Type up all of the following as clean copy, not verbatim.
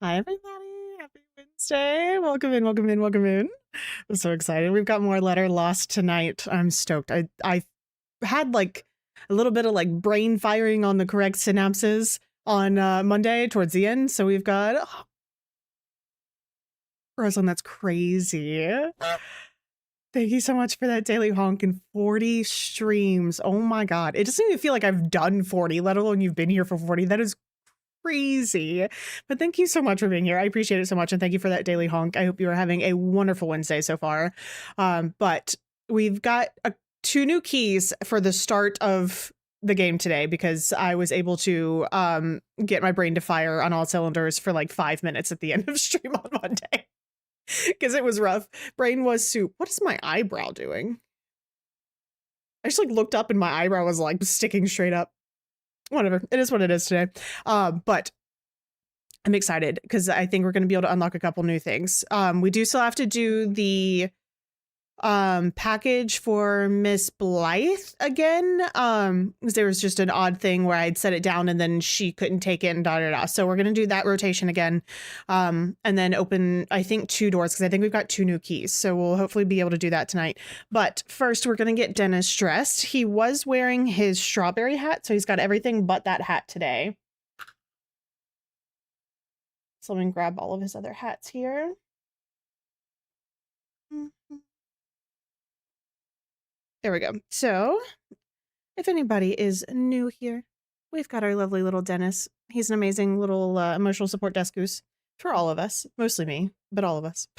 Hi, everybody. Happy Wednesday. Welcome in, welcome in, welcome in. I'm so excited. We've got more Letter Lost tonight. I'm stoked. I had like a little bit of like brain firing on the correct synapses on Monday towards the end. So we've got Rosalind, that's crazy. Thank you so much for that daily honk and 40 streams. Oh my God. It doesn't even feel like I've done 40, let alone you've been here for 40. That is crazy. But thank you so much for being here. I appreciate it so much. And thank you for that daily honk. I hope you are having a wonderful Wednesday so far. But we've got two new keys for the start of the game today because I was able to get my brain to fire on all cylinders for like 5 minutes at the end of stream on Monday. Because it was rough. Brain was soup. What is my eyebrow doing? I just like looked up and my eyebrow was like sticking straight up. Whatever. It is what it is today. But I'm excited because I think we're going to be able to unlock a couple new things. We do still have to do the package for Miss Blythe again. Because there was just an odd thing where I'd set it down and then she couldn't take it and da. So we're going to do that rotation again. And then open, I think, 2 doors because I think we've got 2 new keys. So we'll hopefully be able to do that tonight. But first, we're going to get Dennis dressed. He was wearing his strawberry hat, so he's got everything but that hat today. So let me grab all of his other hats here. There we go. So if anybody is new here, we've got our lovely little Dennis. He's an amazing little emotional support desk goose for all of us, mostly me, but all of us.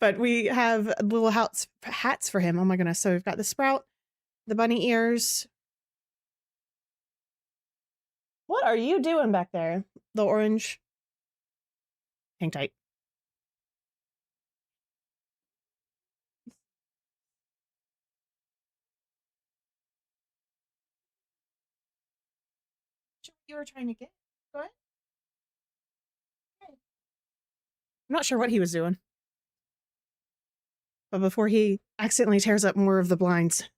But we have little hats for him. Oh my goodness. So we've got the sprout, the bunny ears. What are you doing back there? The orange. Hang tight. You were trying to get? Go ahead. I'm not sure what he was doing. But before he accidentally tears up more of the blinds.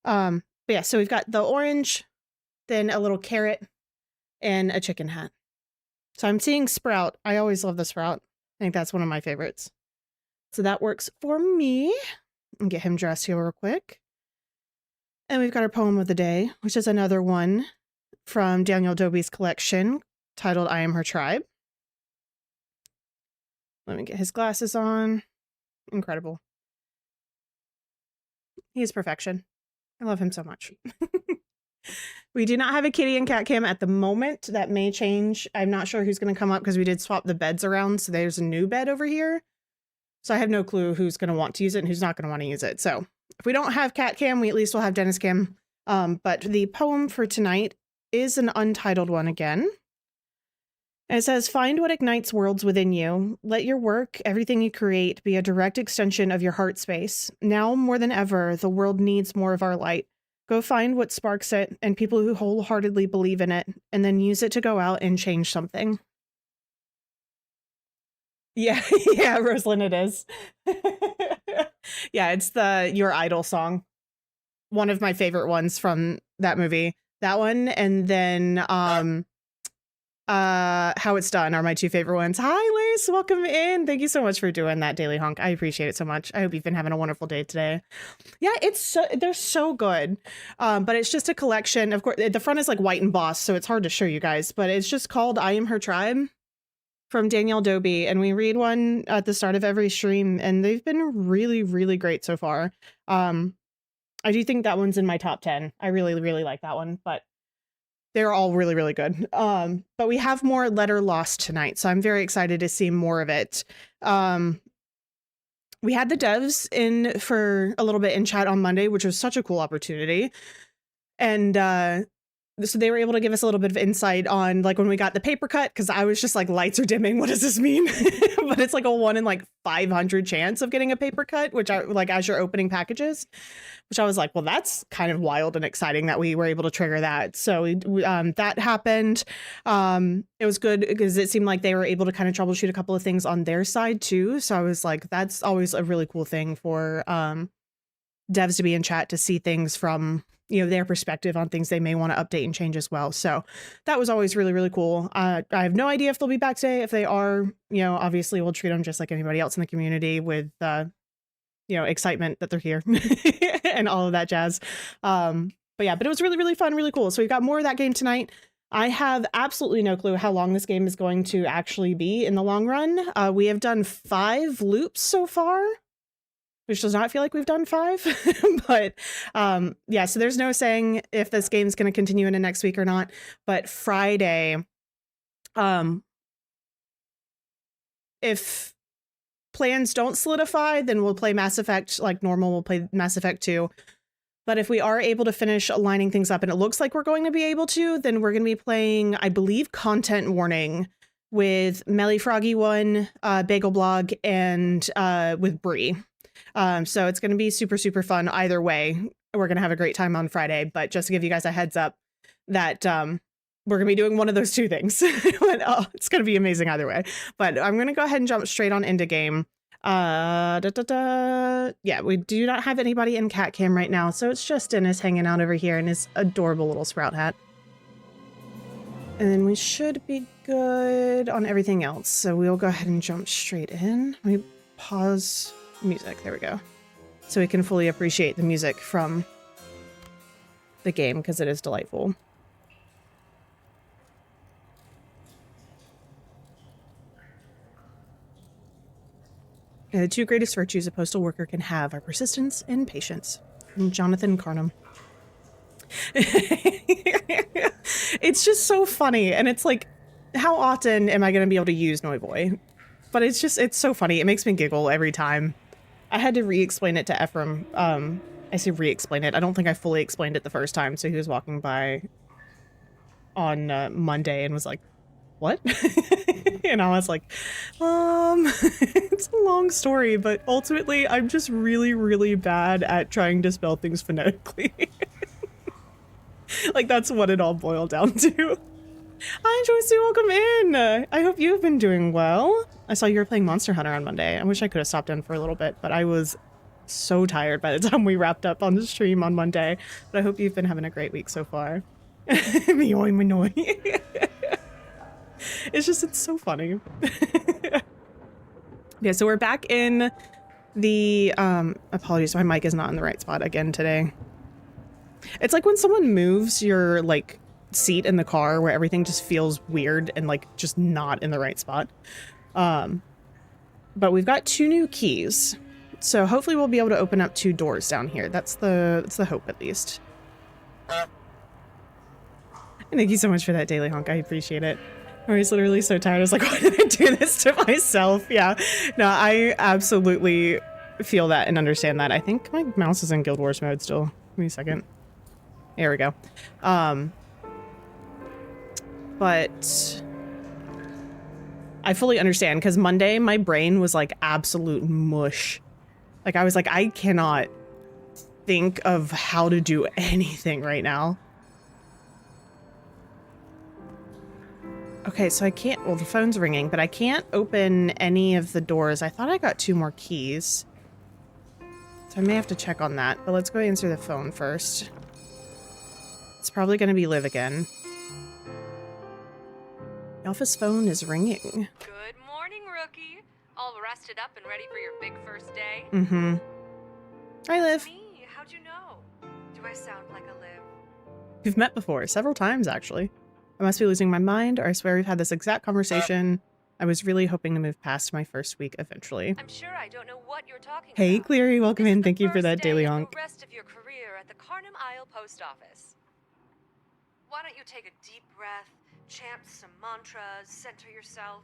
But yeah, so we've got the orange, then a little carrot, and a chicken hat. So I'm seeing Sprout. I always love the Sprout. I think that's one of my favorites. So that works for me. And get him dressed here real quick. And we've got our poem of the day, which is another one from Daniel Dobie's collection titled I Am Her Tribe. Let me get his glasses on. Incredible. He is perfection. I love him so much. We do not have a kitty and cat cam at the moment. That may change. I'm not sure who's going to come up because we did swap the beds around. So there's a new bed over here. So I have no clue who's going to want to use it and who's not going to want to use it. So if we don't have cat cam, we at least will have Dennis cam. But the poem for tonight is an untitled one again. And it says, find what ignites worlds within you. Let your work, everything you create, be a direct extension of your heart space. Now more than ever, the world needs more of our light. Go find what sparks it and people who wholeheartedly believe in it, and then use it to go out and change something. Yeah, yeah, Rosalind, it is. Yeah, it's the Your Idol song. One of my favorite ones from that movie. That one, and then How It's Done are my 2 favorite ones. Hi, Lace, welcome in. Thank you so much for doing that daily honk. I appreciate it so much. I hope you've been having a wonderful day today. Yeah, they're so good. But it's just a collection. Of course, the front is like white embossed, so it's hard to show you guys, but it's just called I Am Her Tribe from Daniel Dobie, and we read one at the start of every stream, and they've been really, really great so far. I do think that one's in my top 10. I really, really like that one, but they're all really, really good. But we have more Letter Lost tonight, so I'm very excited to see more of it. We had the devs in for a little bit in chat on Monday, which was such a cool opportunity. And so they were able to give us a little bit of insight on like when we got the paper cut, because I was just like, lights are dimming. What does this mean? But it's like a 1 in like 500 chance of getting a paper cut, which are like as you're opening packages, which I was like, well, that's kind of wild and exciting that we were able to trigger that. So that happened. It was good because it seemed like they were able to kind of troubleshoot a couple of things on their side too. So I was like, that's always a really cool thing for devs to be in chat to see things from their perspective on things they may want to update and change as well. So that was always really, really cool. I have no idea if they'll be back today. If they are, obviously we'll treat them just like anybody else in the community with, excitement that they're here and all of that jazz. But it was really, really fun, really cool. So we've got more of that game tonight. I have absolutely no clue how long this game is going to actually be in the long run. We have done 5 loops so far, which does not feel like we've done 5. But so there's no saying if this game's going to continue into next week or not. But Friday, if plans don't solidify, then we'll play Mass Effect like normal. We'll play Mass Effect 2. But if we are able to finish lining things up, and it looks like we're going to be able to, then we're going to be playing, I believe, Content Warning with Melly Froggy One, Bagel Blog, and with Bree. So it's going to be super, super fun either way. We're going to have a great time on Friday. But just to give you guys a heads up that we're going to be doing one of those 2 things. It's going to be amazing either way. But I'm going to go ahead and jump straight on into game. Yeah, we do not have anybody in cat cam right now, so it's just Dennis hanging out over here in his adorable little sprout hat. And then we should be good on everything else, so we'll go ahead and jump straight in. Let me pause music. There we go. So we can fully appreciate the music from the game, because it is delightful. The 2 greatest virtues a postal worker can have are persistence and patience. From Jonathan Carnum. It's just so funny. And it's like, how often am I going to be able to use Noivoy? But it's so funny. It makes me giggle every time. I had to re-explain it to Ephraim. I say re-explain it. I don't think I fully explained it the first time. So he was walking by on Monday and was like, what? And I was like, it's a long story, but ultimately I'm just really, really bad at trying to spell things phonetically. Like, that's what it all boiled down to. Hi, Joycey, welcome in. I hope you've been doing well. I saw you were playing Monster Hunter on Monday. I wish I could have stopped in for a little bit, but I was so tired by the time we wrapped up on the stream on Monday. But I hope you've been having a great week so far. It's so funny. Yeah, so we're back in the, apologies, my mic is not in the right spot again today. It's like when someone moves your, like, seat in the car where everything just feels weird and, like, just not in the right spot. But we've got 2 new keys. So hopefully we'll be able to open up 2 doors down here. That's the hope, at least. Thank you so much for that daily honk. I appreciate it. I was literally so tired. I was like, why did I do this to myself? Yeah. No, I absolutely feel that and understand that. I think my mouse is in Guild Wars mode still. Give me a second. There we go. But I fully understand, because Monday my brain was like absolute mush. Like, I was like, I cannot think of how to do anything right now. Okay, so I can't, well, the phone's ringing, but I can't open any of the doors. I thought I got 2 more keys. So I may have to check on that, but let's go answer the phone first. It's probably going to be Liv again. The office phone is ringing. Good morning, rookie. All rested up and ready for your big first day? Mm-hmm. Hi, Liv. Me? How'd you know? Do I sound like a Liv? We've met before, several times, actually. I must be losing my mind, or I swear we've had this exact conversation. I was really hoping to move past my first week eventually. I'm sure I don't know what you're talking about. Hey, Cleary, welcome in. Thank you for that daily honk. The rest of your career at the Carnum Isle Post Office. Why don't you take a deep breath, chant some mantras, center yourself?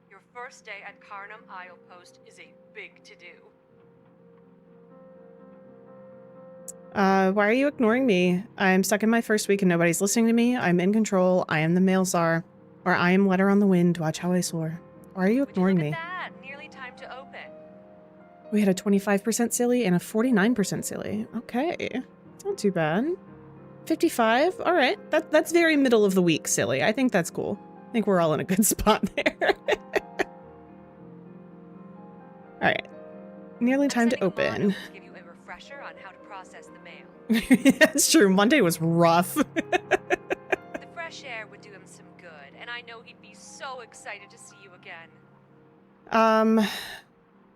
Your first day at Carnum Isle Post is a big to-do. Why are you ignoring me? I'm stuck in my first week and nobody's listening to me. I'm in control. I am the male czar. Or I am letter on the wind. Watch how I soar. Why are you ignoring me? That? Nearly time to open. We had a 25% silly and a 49% silly. Okay. It's not too bad. 55? All right. That's very middle of the week silly. I think that's cool. I think we're all in a good spot there. All right. Nearly time to open. Give you a refresher on how to process the mail. That's true. Monday was rough. The fresh air would do him some good, and I know he'd be so excited to see you again.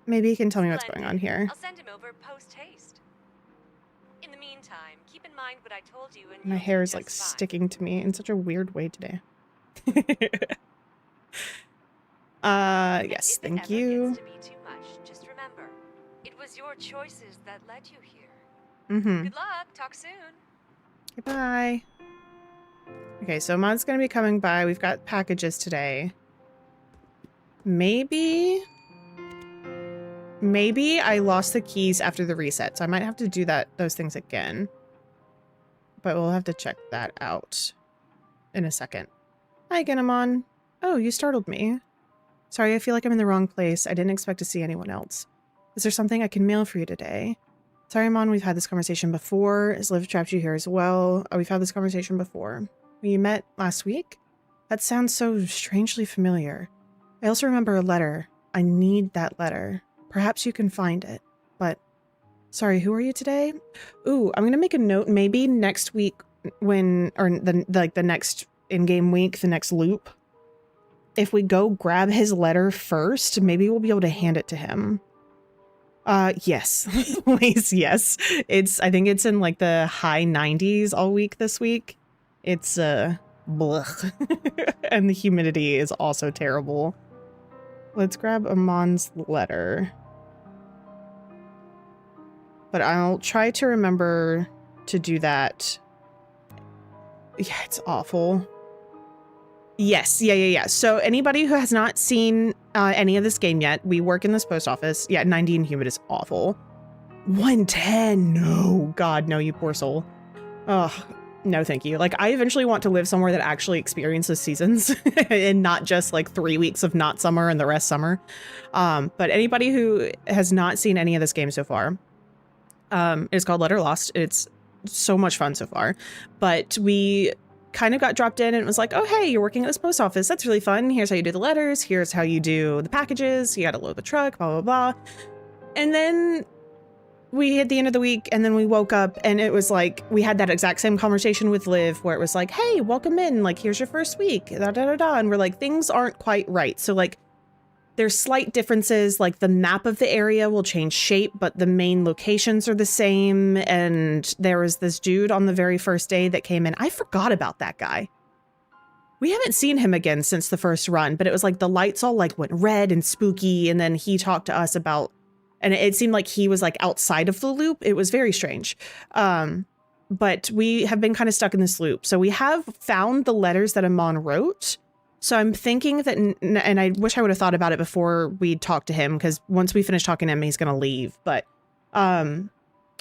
Maybe you can tell me what's Splendid. going on here. I'll send him over post-haste. In the meantime, keep in mind what I told you and My you'll hair do is like just fine. sticking to me in such a weird way today. And yes, if it thank ever you. gets to be too much, just remember, it was your choices that led you here. Mm-hmm. Good luck. Talk soon. Goodbye. Okay, so Mod's gonna be coming by. We've got packages today. Maybe I lost the keys after the reset, so I might have to do those things again. But we'll have to check that out in a second. Hi again, Amon. Oh, you startled me. Sorry, I feel like I'm in the wrong place. I didn't expect to see anyone else. Is there something I can mail for you today? Sorry, Amon, we've had this conversation before. Has Liv trapped you here as well? Oh, we've had this conversation before. You met last week? That sounds so strangely familiar. I also remember a letter. I need that letter. Perhaps you can find it. But, sorry, who are you today? Ooh, I'm gonna make a note. Maybe next week the next in-game week, the next loop, if we go grab his letter first, maybe we'll be able to hand it to him. Yes. Please, yes. I think it's in like the high 90s all week this week. It's, blech. And the humidity is also terrible. Let's grab Amon's letter. But I'll try to remember to do that. Yeah, it's awful. Yes, yeah. So anybody who has not seen any of this game yet, we work in this post office. Yeah, 90 and humid is awful. 110, no. God, no, you poor soul. Oh, no, thank you. Like, I eventually want to live somewhere that actually experiences seasons and not just like 3 weeks of not summer and the rest summer. But anybody who has not seen any of this game so far, it's called Letter Lost. It's so much fun so far, but we kind of got dropped in and it was like, oh, hey, you're working at this post office. That's really fun. Here's how you do the letters. Here's how you do the packages. You got to load the truck, blah, blah, blah. And then we hit the end of the week and then we woke up and it was like, we had that exact same conversation with Liv where it was like, hey, welcome in. Like, here's your first week, da, da, da, da. And we're like, things aren't quite right. So like, there's slight differences, like the map of the area will change shape, but the main locations are the same. And there was this dude on the very first day that came in. I forgot about that guy. We haven't seen him again since the first run, but it was like the lights all like went red and spooky. And then he talked to us about, and it seemed like he was like outside of the loop. It was very strange. But we have been kind of stuck in this loop. So we have found the letters that Amon wrote. So I'm thinking that, and I wish I would have thought about it before we talked to him, because once we finish talking to him, he's going to leave. But I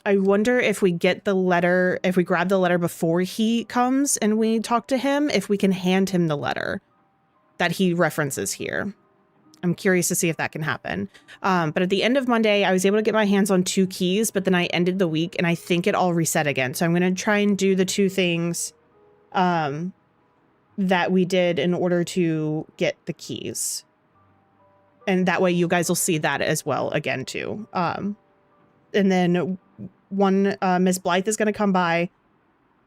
wonder if we get the letter, if we grab the letter before he comes and we talk to him, if we can hand him the letter that he references here. I'm curious to see if that can happen. But at the end of Monday, I was able to get my hands on 2 keys, but then I ended the week and I think it all reset again. So I'm going to try and do the 2 things that we did in order to get the keys. And that way you guys will see that as well again too. And then Miss Blythe is going to come by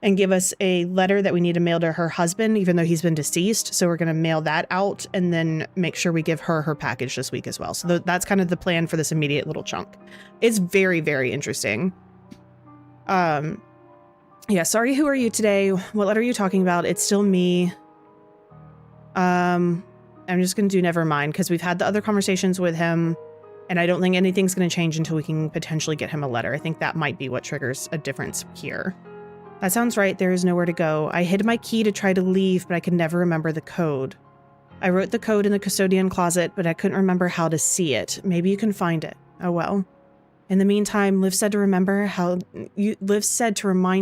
and give us a letter that we need to mail to her husband, even though he's been deceased. So we're going to mail that out and then make sure we give her package this week as well. So that's kind of the plan for this immediate little chunk. It's very, very interesting. Yeah, sorry, who are you today? What letter are you talking about? It's still me. I'm just going to do never mind because we've had the other conversations with him and I don't think anything's going to change until we can potentially get him a letter. I think that might be what triggers a difference here. That sounds right. There is nowhere to go. I hid my key to try to leave, but I could never remember the code. I wrote the code in the custodian closet, but I couldn't remember how to see it. Maybe you can find it. Oh well. In the meantime, Liv said to remind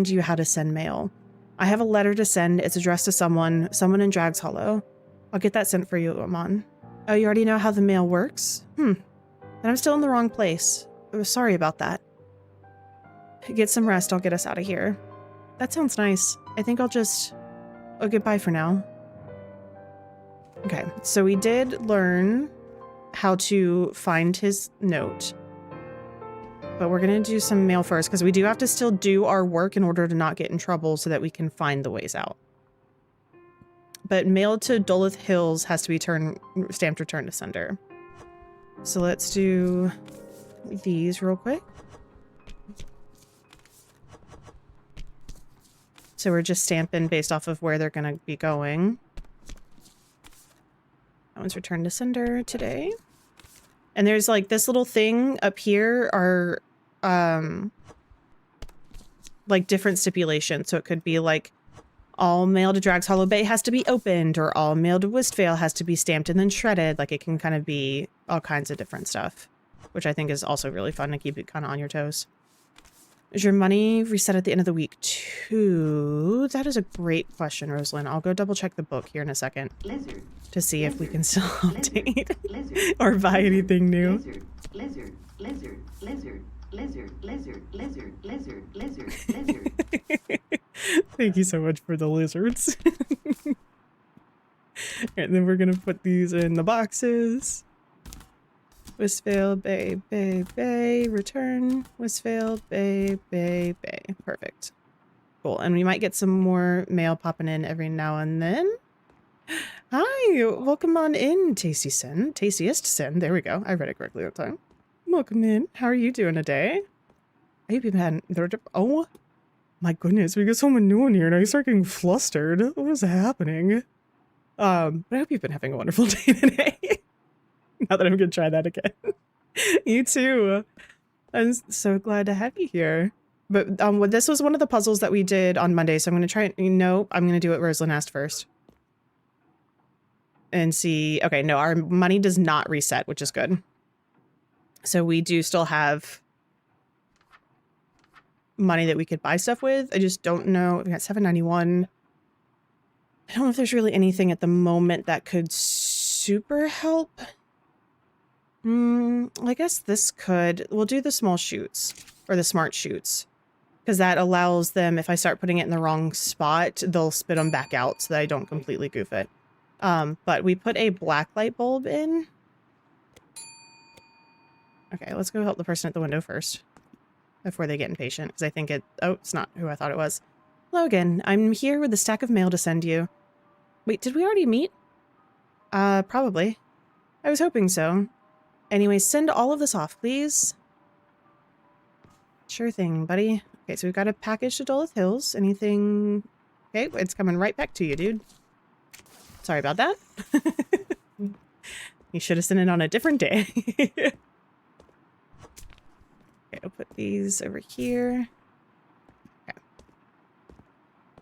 you how to send mail. I have a letter to send. It's addressed to someone in Drags Hollow. I'll get that sent for you, Amon. Oh, you already know how the mail works? Then I'm still in the wrong place. Sorry about that. Get some rest. I'll get us out of here. That sounds nice. I think I'll goodbye for now. Okay, so we did learn how to find his note. but we're going to do some mail first because we do have to still do our work in order to not get in trouble so that we can find the ways out. But mail to Dolith Hills has to be stamped return to sender. So let's do these real quick. So we're just stamping based off of where they're going to be going. That one's returned to sender today. And there's like this little thing up here are like different stipulations. So it could be like all mail to Drags Hollow Bay has to be opened, or all mail to Whistvale has to be stamped and then shredded. Like it can kind of be all kinds of different stuff, which I think is also really fun to keep it kind of on your toes. Is your money reset at the end of the week too? That is a great question, Rosalind. I'll go double check the book here in a second to see if we can still update or buy anything new. Lizard. Thank you so much for the lizards. And then we're gonna put these in the boxes. Whistvale, Bay, return. Whistvale, Bay. Perfect. Cool. And we might get some more mail popping in every now and then. Hi, welcome on in, Tastiest Sin. There we go. I read it correctly that time. Welcome in. How are you doing today? I hope you've had... Oh, my goodness. We got someone new in here and I start getting flustered. What is happening? But I hope you've been having a wonderful day today. Now that I'm going to try that again. You too. I'm so glad to have you here. But this was one of the puzzles that we did on Monday, so I'm going to try... No, I'm going to do what Rosalind asked first. And see... Okay, no, our money does not reset, which is good. So we do still have money that we could buy stuff with. I just don't know. We got 791. I don't know if there's really anything at the moment that could super help. I guess this could. We'll do the small chutes or the smart chutes because that allows them, if I start putting it in the wrong spot, they'll spit them back out so that I don't completely goof it. But we put a black light bulb in. Okay, let's go help the person at the window first before they get impatient because I think oh, it's not who I thought it was. Hello again. I'm here with a stack of mail to send you. Wait, did we already meet? Probably. I was hoping so. Anyway, send all of this off, please. Sure thing, buddy. Okay, so we've got a package to Dolith Hills. Anything... Okay, it's coming right back to you, dude. Sorry about that. You should have sent it on a different day. Okay, I'll put these over here. Okay.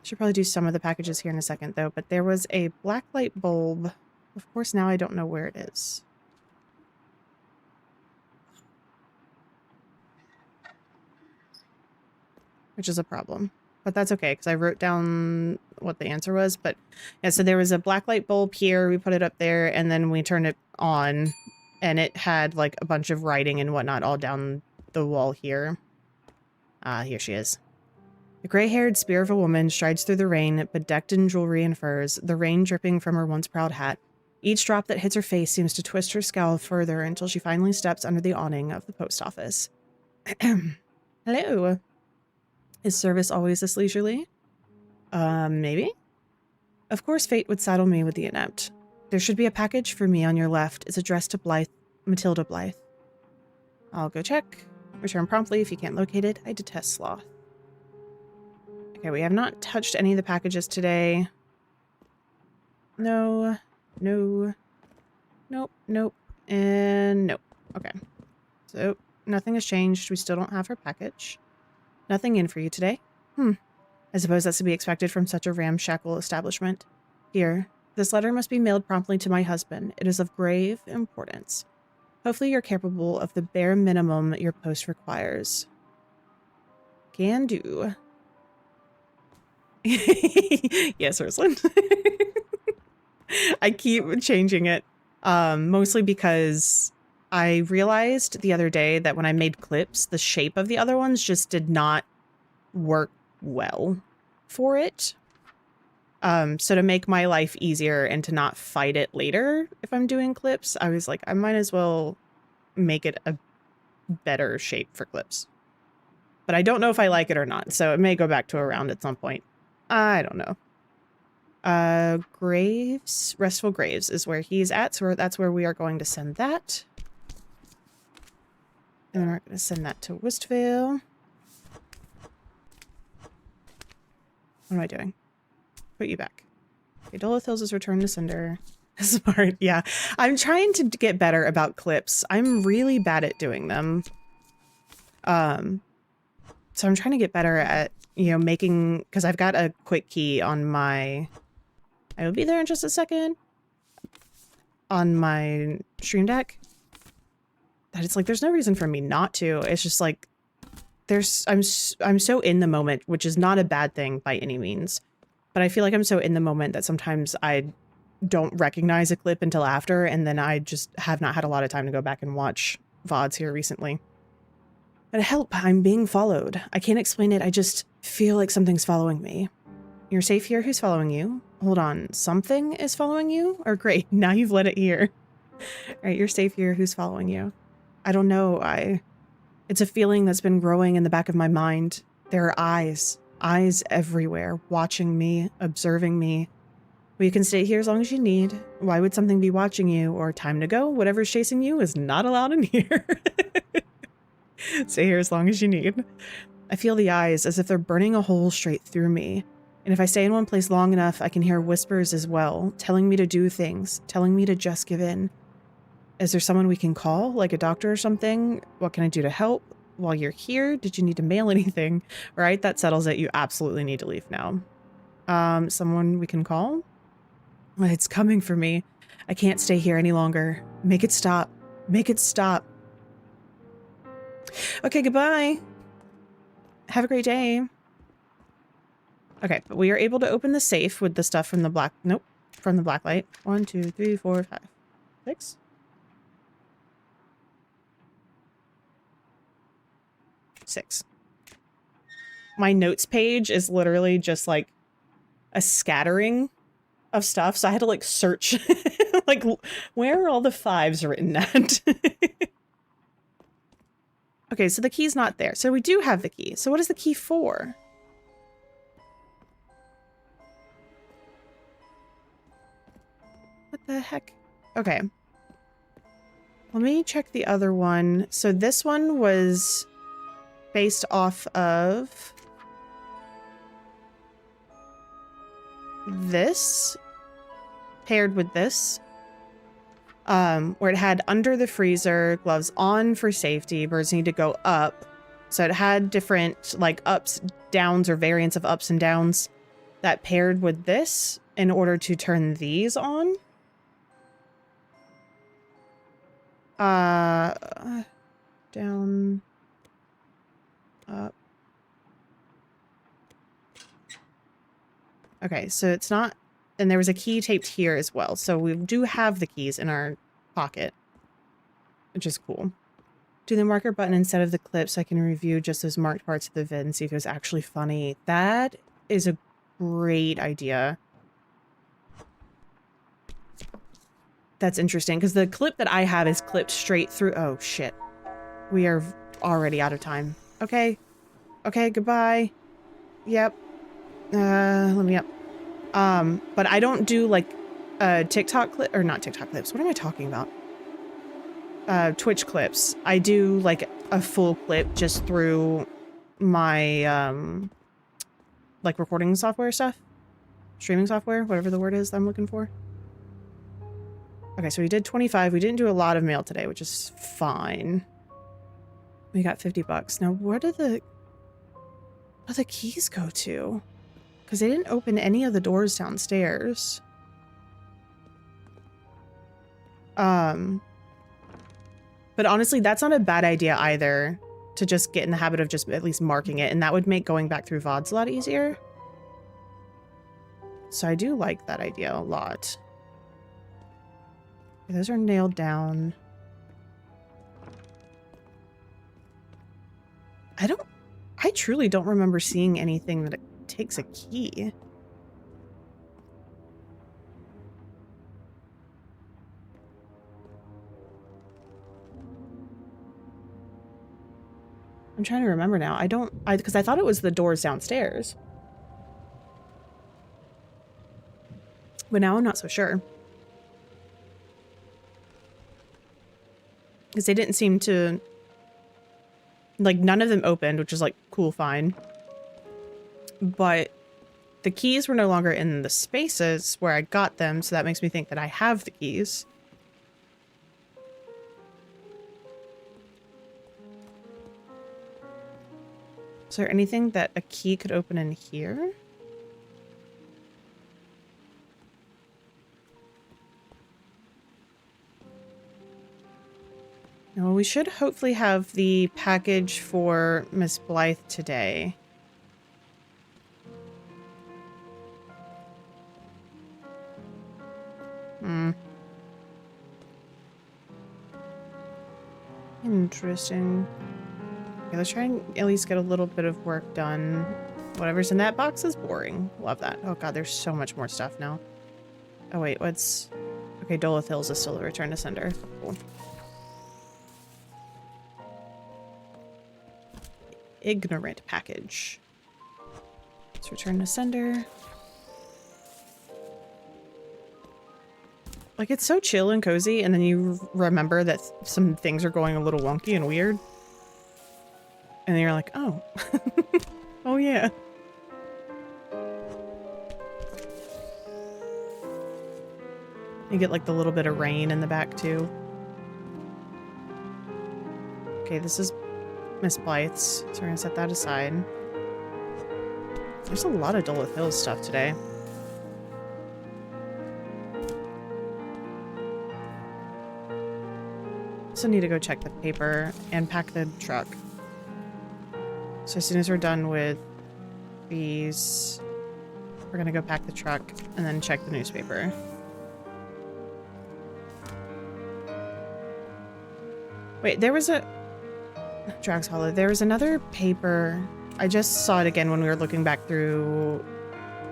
Should probably do some of the packages here in a second, though. But there was a black light bulb. Of course, now I don't know where it is. Which is a problem, but that's okay because I wrote down what the answer was. But yeah, so there was a black light bulb here. We put it up there and then we turned it on and it had like a bunch of writing and whatnot all down the wall here. Here she is. The gray-haired spear of a woman strides through the rain, bedecked in jewelry and furs, the rain dripping from her once proud hat. Each drop that hits her face seems to twist her scowl further until she finally steps under the awning of the post office. Hello. Is service always this leisurely? Maybe? Of course fate would saddle me with the inept. There should be a package for me on your left. It's addressed to Blythe, Matilda Blythe. I'll go check. Return promptly if you can't locate it. I detest sloth. Okay, we have not touched any of the packages today. No. Nope. And nope. Okay. So, nothing has changed. We still don't have her package. Nothing in for you today? I suppose that's to be expected from such a ramshackle establishment. Here, this letter must be mailed promptly to my husband. It is of grave importance. Hopefully you're capable of the bare minimum your post requires. Can do. Yes, Ursula. I keep changing it, mostly because I realized the other day that when I made clips, the shape of the other ones just did not work well for it. So to make my life easier and to not fight it later if I'm doing clips, I was like, I might as well make it a better shape for clips. But I don't know if I like it or not, so it may go back to a round at some point. I don't know. Graves, Restful Graves is where he's at, so that's where we are going to send that. And then we're going to send that to Wistvale. What am I doing? Put you back. Okay, Doloth Hills is returned to sender. Smart, yeah. I'm trying to get better about clips. I'm really bad at doing them. So I'm trying to get better at, you know, making, because I've got a quick key on my, I will be there in just a second, on my Stream Deck. That it's like, there's no reason for me not to. It's just like, I'm so in the moment, which is not a bad thing by any means. But I feel like I'm so in the moment that sometimes I don't recognize a clip until after, and then I just have not had a lot of time to go back and watch VODs here recently. But help, I'm being followed. I can't explain it, I just feel like something's following me. You're safe here, who's following you? Hold on, something is following you? Or great, now you've let it here. Alright, you're safe here, who's following you? I don't know, it's a feeling that's been growing in the back of my mind. There are eyes everywhere, watching me, observing me. Well, you can stay here as long as you need. Why would something be watching you? Or time to go? Whatever's chasing you is not allowed in here. Stay here as long as you need. I feel the eyes as if they're burning a hole straight through me. And if I stay in one place long enough, I can hear whispers as well, telling me to do things, telling me to just give in. Is there someone we can call, like a doctor or something? What can I do to help? While you're here, did you need to mail anything? All right, that settles it. You absolutely need to leave now. Someone we can call? It's coming for me. I can't stay here any longer. Make it stop. Make it stop. Okay, goodbye. Have a great day. Okay, but we are able to open the safe with the stuff from the black... Nope. From the black light. 1, 2, 3, 4, 5, 6. 6. My notes page is literally just like a scattering of stuff, so I had to like search like where are all the 5s written at? Okay, so the key's not there. So we do have the key. So what is the key for? What the heck? Okay. Let me check the other one. So this one was based off of this paired with this, where it had under the freezer, gloves on for safety, birds need to go up. So it had different like ups, downs, or variants of ups and downs that paired with this in order to turn these on. Down, up. Okay, so it's not, and there was a key taped here as well. So we do have the keys in our pocket, which is cool. Do the marker button instead of the clip so I can review just those marked parts of the vid and see if it was actually funny. That is a great idea. That's interesting because the clip that I have is clipped straight through. Oh shit. We are already out of time. Okay. Okay, goodbye. Yep. Let me up. But I don't do like TikTok clip or not TikTok clips. What am I talking about? Twitch clips. I do like a full clip just through my like recording software stuff. Streaming software, whatever the word is I'm looking for. Okay, so we did 25. We didn't do a lot of mail today, which is fine. We got $50. Now, where did the keys go to? Because they didn't open any of the doors downstairs. But honestly, that's not a bad idea either, to just get in the habit of just at least marking it, and that would make going back through VODs a lot easier. So I do like that idea a lot. Those are nailed down. I truly don't remember seeing anything that takes a key. I'm trying to remember now. Because I thought it was the doors downstairs. But now I'm not so sure. Because they didn't seem to... Like, none of them opened, which is, like, cool, fine. But the keys were no longer in the spaces where I got them, so that makes me think that I have the keys. Is there anything that a key could open in here? No, we should hopefully have the package for Miss Blythe today. Interesting. Okay, let's try and at least get a little bit of work done. Whatever's in that box is boring. Love that. Oh god, there's so much more stuff now. Oh wait, what's... Okay, Dolith Hills is still a return to sender. Cool. Ignorant package. Let's return to sender. Like, it's so chill and cozy, and then you remember that some things are going a little wonky and weird. And then you're like, oh. Oh, yeah. You get, like, the little bit of rain in the back, too. Okay, this is Miss Blythe's, so we're gonna set that aside. There's a lot of Dolith Hills stuff today. Also need to go check the paper and pack the truck. So as soon as we're done with these, we're gonna go pack the truck and then check the newspaper. Wait, there was a... Drags Hollow. There was another paper. I just saw it again when we were looking back through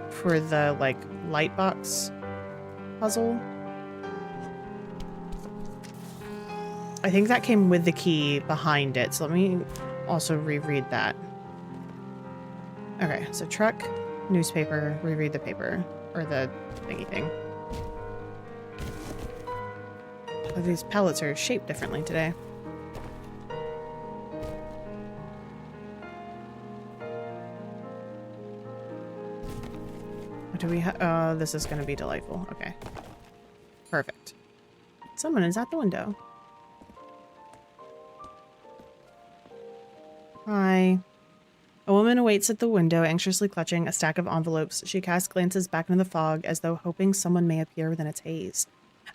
for the, like, light box puzzle. I think that came with the key behind it, so let me also reread that. Okay, so truck, newspaper, reread the paper, or the thingy thing. Oh, these pallets are shaped differently today. What do we have? This is going to be delightful. Okay. Perfect. Someone is at the window. Hi. A woman awaits at the window, anxiously clutching a stack of envelopes. She casts glances back into the fog, as though hoping someone may appear within its haze.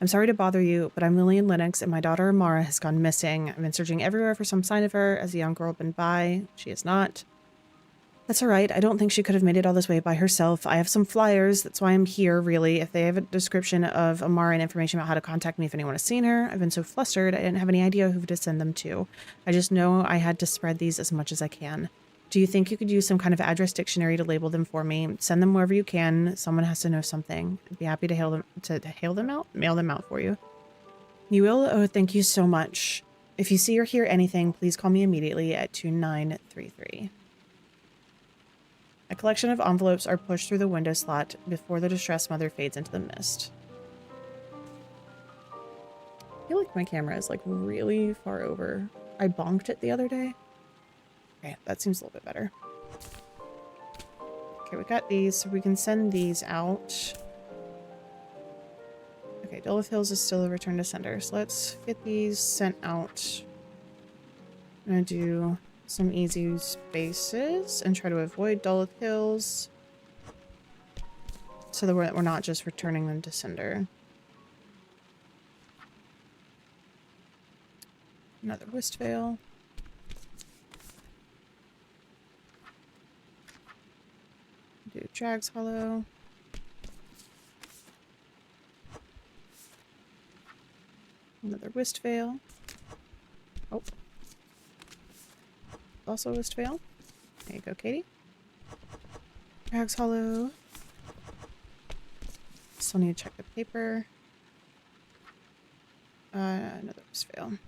I'm sorry to bother you, but I'm Lillian Lennox, and my daughter Amara has gone missing. I've been searching everywhere for some sign of her. As a young girl been by, she is not. That's all right. I don't think she could have made it all this way by herself. I have some flyers. That's why I'm here, really. If they have a description of Amara and information about how to contact me if anyone has seen her. I've been so flustered, I didn't have any idea who to send them to. I just know I had to spread these as much as I can. Do you think you could use some kind of address dictionary to label them for me? Send them wherever you can. Someone has to know something. I'd be happy to mail them out for you. You will? Oh, thank you so much. If you see or hear anything, please call me immediately at 2933. A collection of envelopes are pushed through the window slot before the distressed mother fades into the mist. I feel like my camera is like really far over. I bonked it the other day. Okay, that seems a little bit better. Okay, we got these, so we can send these out. Okay, Dolith Hills is still a return to sender, so let's get these sent out. I'm gonna do some easy spaces and try to avoid Dolith Hills so that we're not just returning them to sender. Another Wistveil. Do Drags Hollow. Another Wistveil. Oh. Also Wistveil. There you go, Katie. Drags Hollow. Still need to check the paper. Another Wistveil.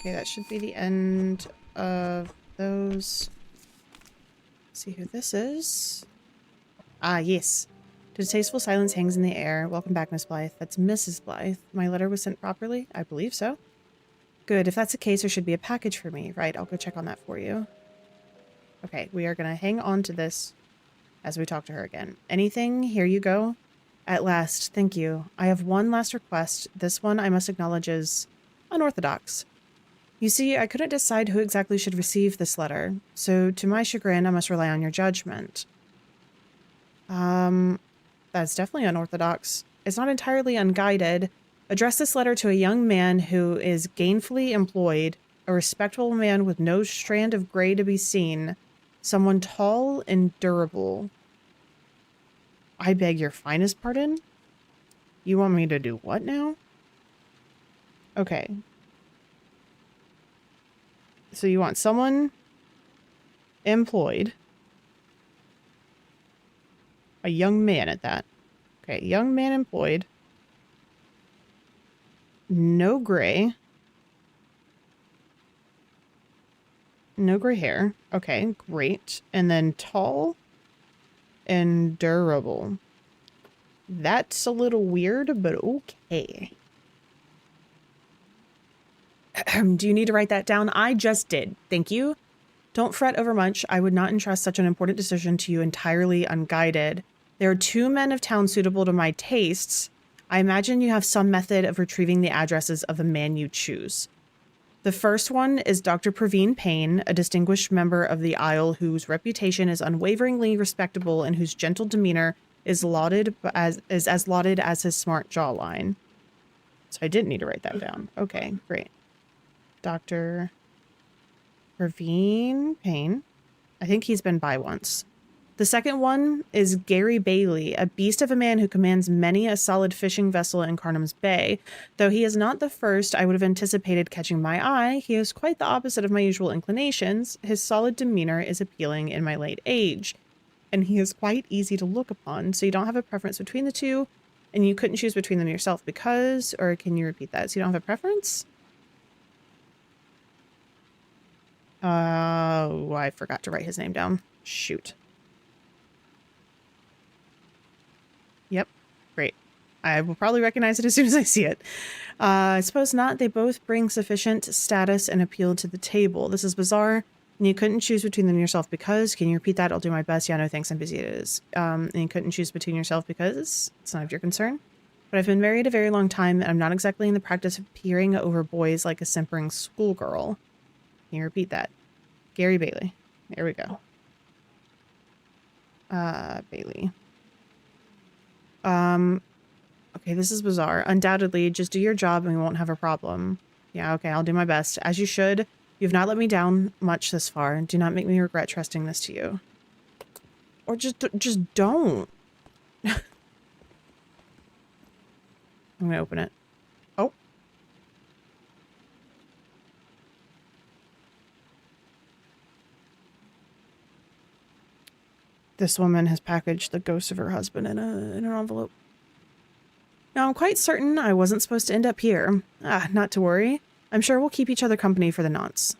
Okay, that should be the end of those. Let's see who this is. Ah, yes. Distasteful silence hangs in the air. Welcome back, Miss Blythe. That's Mrs. Blythe. My letter was sent properly? I believe so. Good. If that's the case, there should be a package for me. Right, I'll go check on that for you. Okay, we are going to hang on to this as we talk to her again. Anything? Here you go. At last, thank you. I have one last request. This one I must acknowledge is unorthodox. You see, I couldn't decide who exactly should receive this letter, so to my chagrin, I must rely on your judgment. That's definitely unorthodox. It's not entirely unguided. Address this letter to a young man who is gainfully employed, a respectable man with no strand of gray to be seen, someone tall and durable. I beg your finest pardon? You want me to do what now? Okay. So you want someone employed. A young man at that. Okay, young man employed. No gray. No gray hair. Okay, great. And then tall and durable. That's a little weird, but okay. Do you need to write that down? I just did. Thank you. Don't fret overmuch. I would not entrust such an important decision to you entirely unguided. There are 2 men of town suitable to my tastes. I imagine you have some method of retrieving the addresses of the man you choose. The first one is Dr. Praveen Payne, a distinguished member of the Isle whose reputation is unwaveringly respectable and whose gentle demeanor is as lauded as his smart jawline. So I didn't need to write that down. Okay, great. Dr. Praveen Payne. I think he's been by once. The second one is Gary Bailey, a beast of a man who commands many a solid fishing vessel in Carnum's Bay. Though he is not the first I would have anticipated catching my eye, he is quite the opposite of my usual inclinations. His solid demeanor is appealing in my late age, and he is quite easy to look upon, so you don't have a preference between the two, and you couldn't choose between them yourself because, or can you repeat that? So you don't have a preference? Oh, I forgot to write his name down. Shoot. Yep. Great. I will probably recognize it as soon as I see it. I suppose not. They both bring sufficient status and appeal to the table. This is bizarre, and you couldn't choose between them yourself because... Can you repeat that? I'll do my best. Yeah, no, thanks. I'm busy. It is. And you couldn't choose between yourself because it's none of your concern. But I've been married a very long time, and I'm not exactly in the practice of peering over boys like a simpering schoolgirl. Can you repeat that? Gary Bailey. There we go. Bailey. Okay, this is bizarre. Undoubtedly, just do your job and we won't have a problem. Yeah, okay, I'll do my best. As you should. You've not let me down much this far. Do not make me regret trusting this to you. Or just don't. I'm gonna open it. Oh. This woman has packaged the ghost of her husband in an envelope. Now, I'm quite certain I wasn't supposed to end up here. Not to worry. I'm sure we'll keep each other company for the nonce.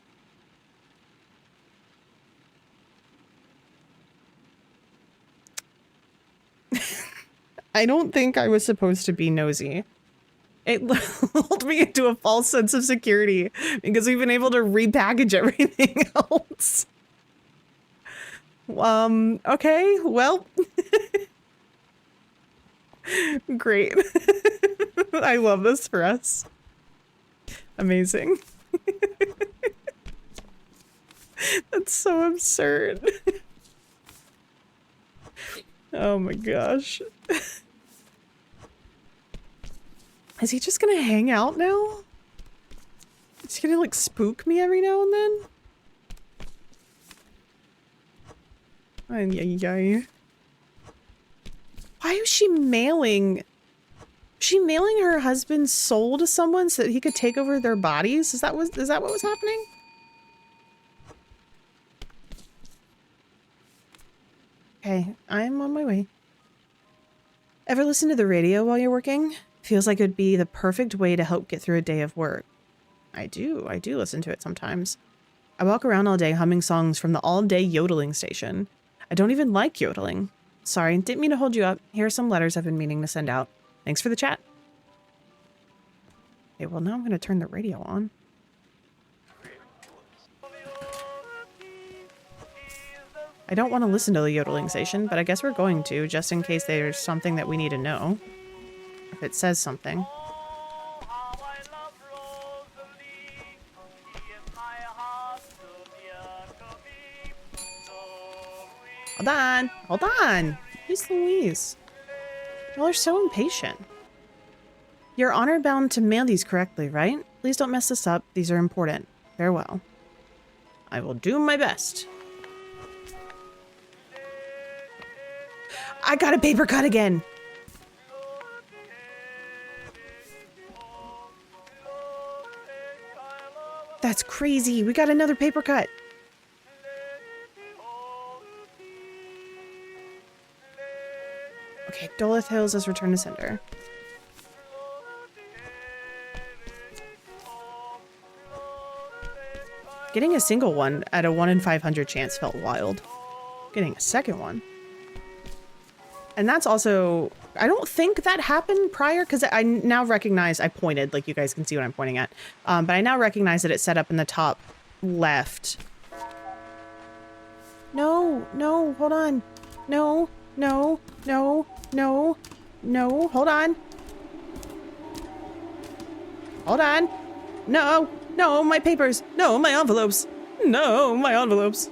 I don't think I was supposed to be nosy. It lulled me into a false sense of security because we've been able to repackage everything else. Okay, well. Great. I love this for us. Amazing. That's so absurd. Oh my gosh. Is he just gonna hang out now? Is he gonna like spook me every now and then? Ay. Why is she mailing? Is she mailing her husband's soul to someone so that he could take over their bodies? Is that what was happening? Okay, I'm on my way. Ever listen to the radio while you're working? Feels like it would be the perfect way to help get through a day of work. I do listen to it sometimes. I walk around all day humming songs from the all-day yodeling station. I don't even like yodeling. Sorry, didn't mean to hold you up. Here are some letters I've been meaning to send out. Thanks for the chat. Okay, well now I'm going to turn the radio on. I don't want to listen to the yodeling station, but I guess we're going to, just in case there's something that we need to know. If it says something. Hold on. Hold on. Jeez Louise. Y'all are so impatient. You're honor-bound to mail these correctly, right? Please don't mess this up. These are important. Farewell. I will do my best. I got a paper cut again. That's crazy. We got another paper cut. Okay, Dolith Hills has returned to sender. Getting a single one at a 1 in 500 chance felt wild. Getting a second one. And that's also, I don't think that happened prior, because I now recognize, I pointed, like you guys can see what I'm pointing at. But I now recognize that it's set up in the top left. No, no, hold on. No, no, no, no, no, hold on. Hold on. No, no, my papers. No, my envelopes. No, my envelopes.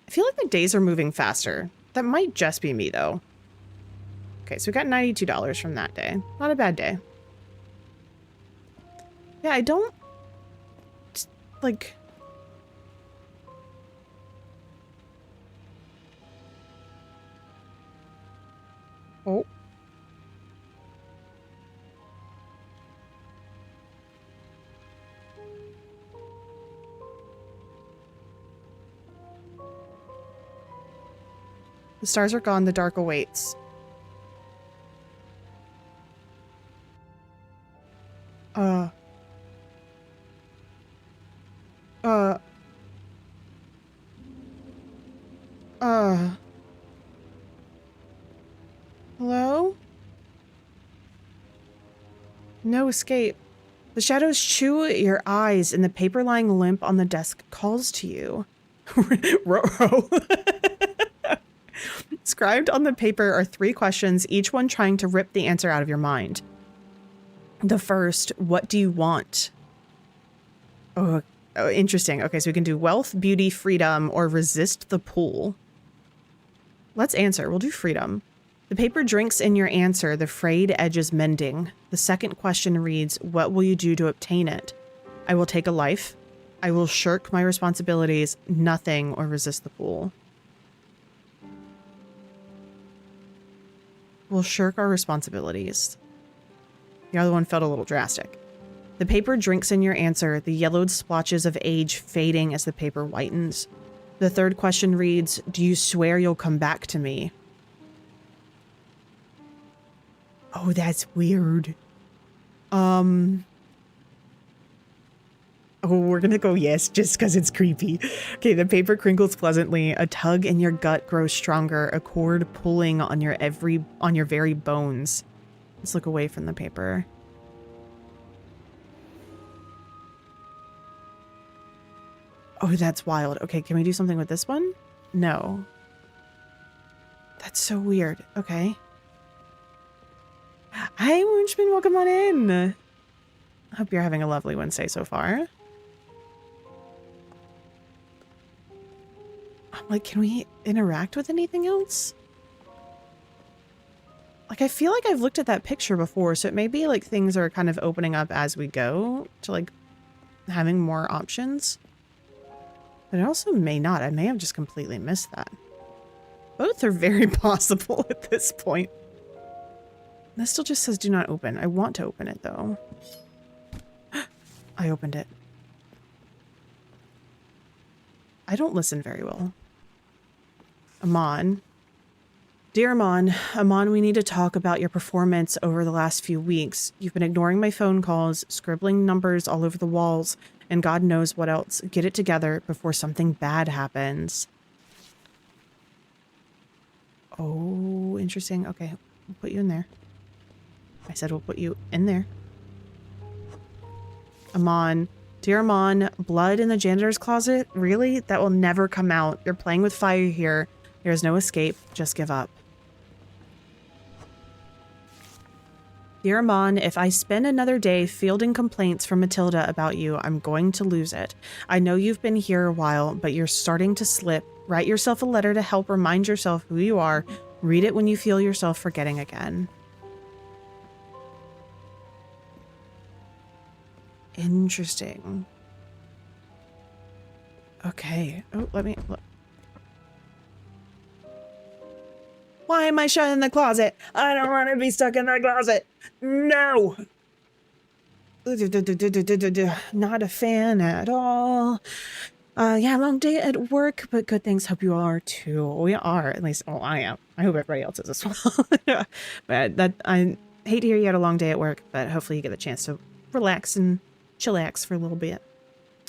I feel like the days are moving faster. That might just be me, though. Okay, so we got $92 from that day. Not a bad day. Yeah, I don't... like... Oh. The stars are gone, the dark awaits. Hello? No escape. The shadows chew at your eyes and the paper lying limp on the desk calls to you. Ruh-roh. Scribed on the paper are 3 questions, each one trying to rip the answer out of your mind. The first, what do you want? Oh, interesting. Okay, so we can do wealth, beauty, freedom, or resist the pull. Let's answer. We'll do freedom. The paper drinks in your answer, the frayed edges mending. The second question reads, what will you do to obtain it? I will take a life. I will shirk my responsibilities, nothing, or resist the pull. We'll shirk our responsibilities. The other one felt a little drastic. The paper drinks in your answer, the yellowed splotches of age fading as the paper whitens. The third question reads, do you swear you'll come back to me? Oh, that's weird. Oh, we're gonna go yes, just because it's creepy. Okay, the paper crinkles pleasantly. A tug in your gut grows stronger, a cord pulling on your very bones. Let's look away from the paper. Oh, that's wild. Okay, can we do something with this one? No. That's so weird. Okay. Hi, Moonchman, welcome on in. Hope you're having a lovely Wednesday so far. I'm like, can we interact with anything else? Like, I feel like I've looked at that picture before, so it may be like things are kind of opening up as we go to like having more options. But it also may not. I may have just completely missed that. Both are very possible at this point. This still just says do not open. I want to open it though. I opened it. I don't listen very well. Amon. Dear Amon, we need to talk about your performance over the last few weeks. You've been ignoring my phone calls, scribbling numbers all over the walls, and God knows what else. Get it together before something bad happens. Oh, interesting. Okay, we'll put you in there. I said we'll put you in there. Amon. Dear Amon, blood in the janitor's closet? Really? That will never come out. You're playing with fire here. There's no escape. Just give up. Dear Amon, if I spend another day fielding complaints from Matilda about you, I'm going to lose it. I know you've been here a while, but you're starting to slip. Write yourself a letter to help remind yourself who you are. Read it when you feel yourself forgetting again. Interesting. Okay. Oh, let me look. Why am I shut in the closet? I don't want to be stuck in the closet. No. Not a fan at all. Yeah, long day at work, but good things. Hope you are too. We are, at least. Oh, I am. I hope everybody else is as well. But I hate to hear you had a long day at work, but hopefully you get the chance to relax and chillax for a little bit.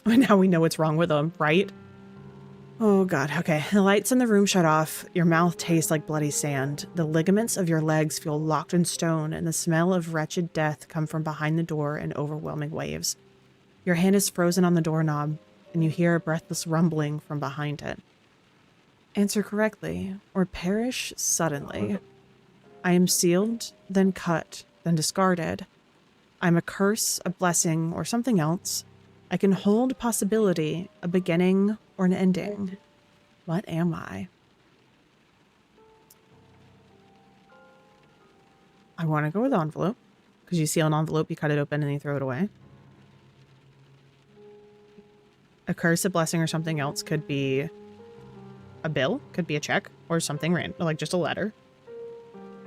Now we know what's wrong with them, right? Oh god, okay. The lights in the room shut off. Your mouth tastes like bloody sand. The ligaments of your legs feel locked in stone, and the smell of wretched death come from behind the door in overwhelming waves. Your hand is frozen on the doorknob, and you hear a breathless rumbling from behind it. Answer correctly, or perish suddenly. I am sealed, then cut, then discarded. I'm a curse, a blessing, or something else. I can hold possibility, a beginning, or an ending. What am I? I want to go with envelope, because you seal an envelope, you cut it open, and you throw it away. A curse, a blessing, or something else could be a bill, could be a check, or something random, like just a letter.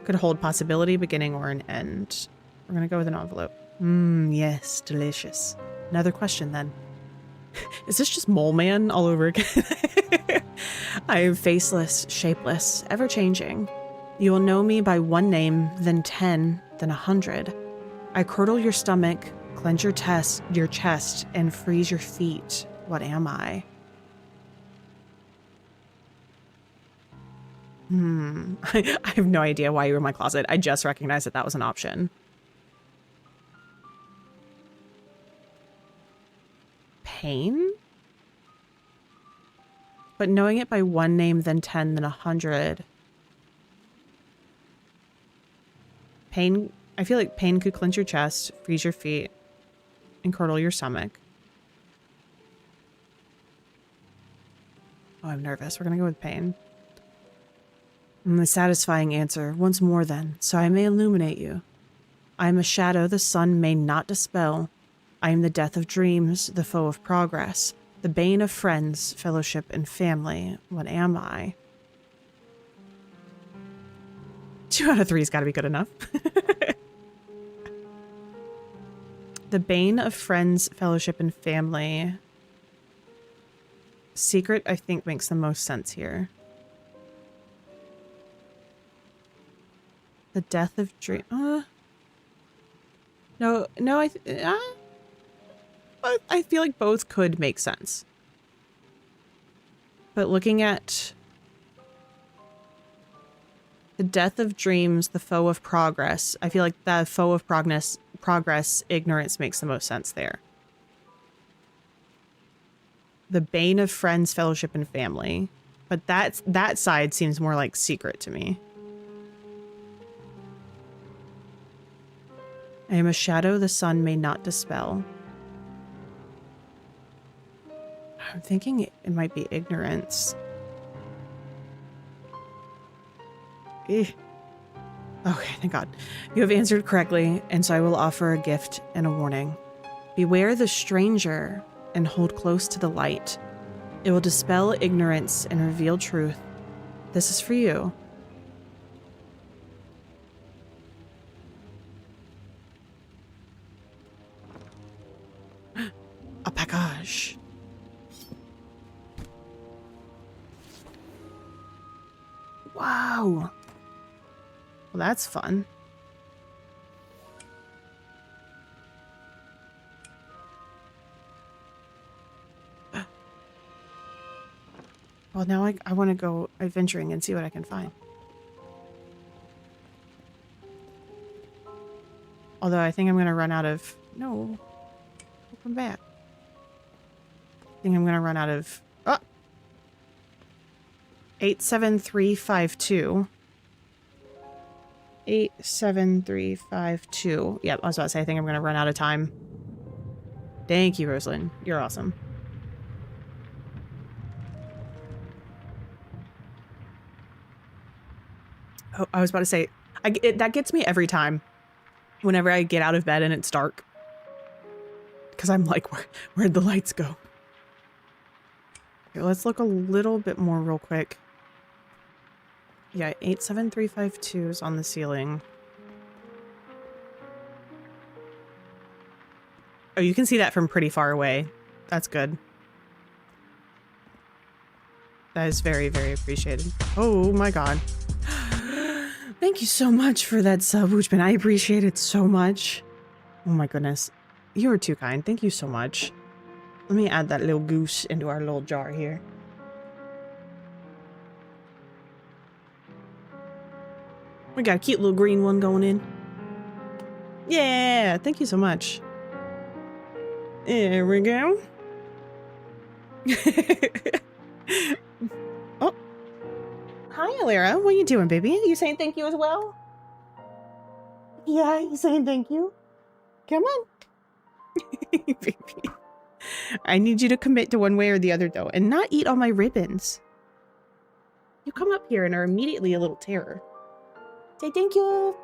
Could hold possibility, beginning, or an end. We're going to go with an envelope. Yes, delicious. Another question then. Is this just Mole Man all over again? I am faceless, shapeless, ever-changing. You will know me by one name, then 10, then 100. I curdle your stomach, clench your chest, and freeze your feet. What am I? I have no idea why you were in my closet. I just recognized that that was an option. Pain? But knowing it by one name, then 10, then 100. Pain, I feel like pain could clench your chest, freeze your feet, and curdle your stomach. Oh, I'm nervous. We're gonna go with pain. The satisfying answer, once more then, so I may illuminate you. I am a shadow the sun may not dispel. I am the death of dreams, the foe of progress, the bane of friends, fellowship, and family. What am I? 2 out of 3's gotta be good enough. The bane of friends, fellowship, and family. Secret, I think, makes the most sense here. The death of dream. No, I feel like both could make sense. But looking at the death of dreams, the foe of progress, I feel like the foe of progress, ignorance makes the most sense there. The bane of friends, fellowship, and family. But that side seems more like secret to me. I am a shadow the sun may not dispel. I'm thinking it might be ignorance. Okay, thank God. You have answered correctly, and so I will offer a gift and a warning. Beware the stranger and hold close to the light. It will dispel ignorance and reveal truth. This is for you. A package. Oh. Well, that's fun. Well, now I want to go adventuring and see what I can find. Although I think I'm going to run out of... No. Come back. I think I'm going to run out of... Oh! 87352. 87352. Yep, I was about to say, I think I'm going to run out of time. Thank you, Rosalind. You're awesome. Oh, I was about to say, that gets me every time. Whenever I get out of bed and it's dark. Because I'm like, where'd the lights go? Okay, let's look a little bit more real quick. Yeah, 87352 is on the ceiling. Oh, you can see that from pretty far away. That's good. That is very, very appreciated. Oh my god. Thank you so much for that sub, Woochman. I appreciate it so much. Oh my goodness. You are too kind. Thank you so much. Let me add that little goose into our little jar here. We got a cute little green one going in. Yeah, thank you so much. There we go. Oh. Hi, Alara. What are you doing, baby? You saying thank you as well? Yeah, you saying thank you? Come on. Baby. I need you to commit to one way or the other, though, and not eat all my ribbons. You come up here and are immediately a little terror. Say thank you.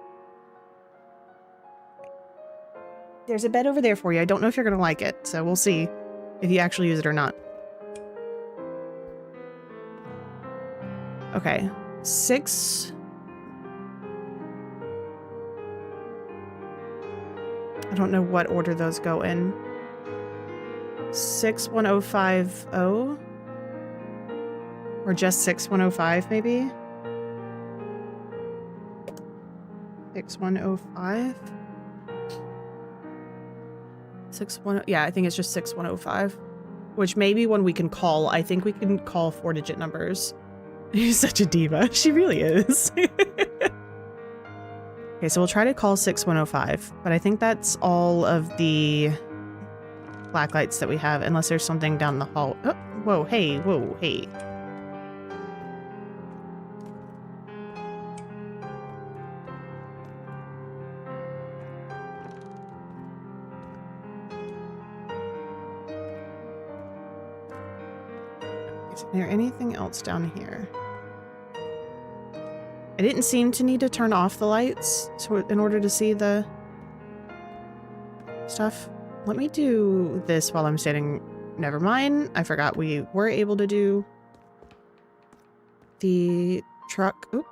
There's a bed over there for you. I don't know if you're going to like it, so we'll see if you actually use it or not. Okay. 6. I don't know what order those go in. 61050 or just 6105 maybe. 6105. 61. Yeah, I think it's just 6105. Which maybe when we can call, I think we can call 4-digit numbers. She's such a diva. She really is. Okay, so we'll try to call 6105, but I think that's all of the black lights that we have, unless there's something down the hall. Oh, whoa, hey, whoa, hey. Is there anything else down here? I didn't seem to need to turn off the lights in order to see the stuff. Let me do this while I'm standing. Never mind. I forgot we were able to do the truck. Oop.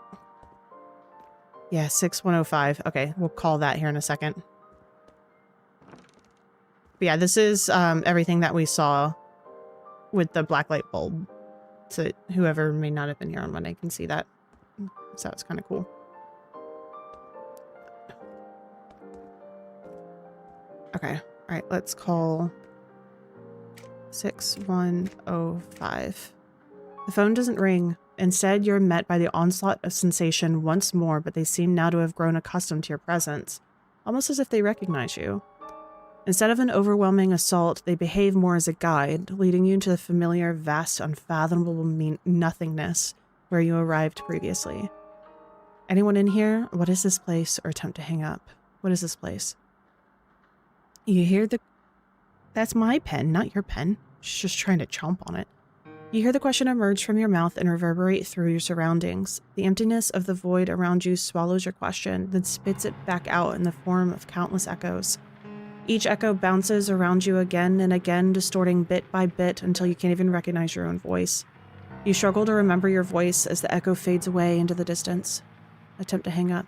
Yeah, 6105. Okay, we'll call that here in a second. But yeah, this is everything that we saw with the black light bulb. So whoever may not have been here on Monday can see that. So it's kind of cool. Okay. All right. Let's call 6105. The phone doesn't ring. Instead, you're met by the onslaught of sensation once more, but they seem now to have grown accustomed to your presence, almost as if they recognize you. Instead of an overwhelming assault, they behave more as a guide, leading you to the familiar, vast, unfathomable nothingness where you arrived previously. Anyone in here? What is this place? Or attempt to hang up. What is this place? You hear the... That's my pen, not your pen. She's just trying to chomp on it. You hear the question emerge from your mouth and reverberate through your surroundings. The emptiness of the void around you swallows your question, then spits it back out in the form of countless echoes. Each echo bounces around you again and again, distorting bit by bit until you can't even recognize your own voice. You struggle to remember your voice as the echo fades away into the distance. Attempt to hang up.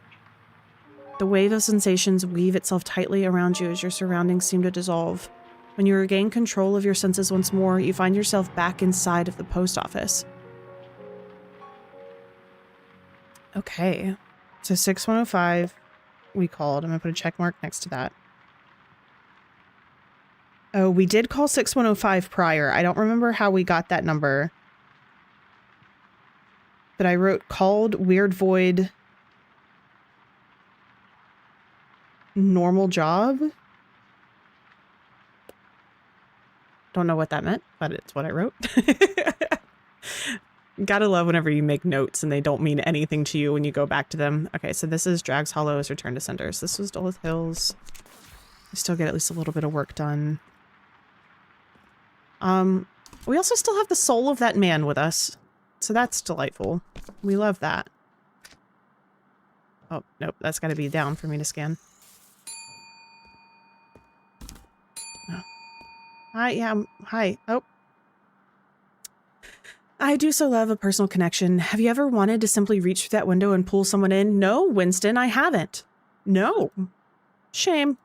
The wave of sensations weave itself tightly around you as your surroundings seem to dissolve. When you regain control of your senses once more, you find yourself back inside of the post office. Okay. So 6105 we called. I'm going to put a check mark next to that. Oh, we did call 6105 prior. I don't remember how we got that number. But I wrote called Weird Void normal job. Don't know what that meant, but it's what I wrote. Gotta love whenever you make notes and they don't mean anything to you when you go back to them. Okay, so this is Drags Hollow's Return to Cinders. This was Dolith Hills. We still get at least a little bit of work done. We also still have the soul of that man with us. So that's delightful. We love that. Oh, nope, that's gotta be down for me to scan. Oh. Hi, yeah, hi. Oh. I do so love a personal connection. Have you ever wanted to simply reach through that window and pull someone in? No, Winston, I haven't. No. Shame.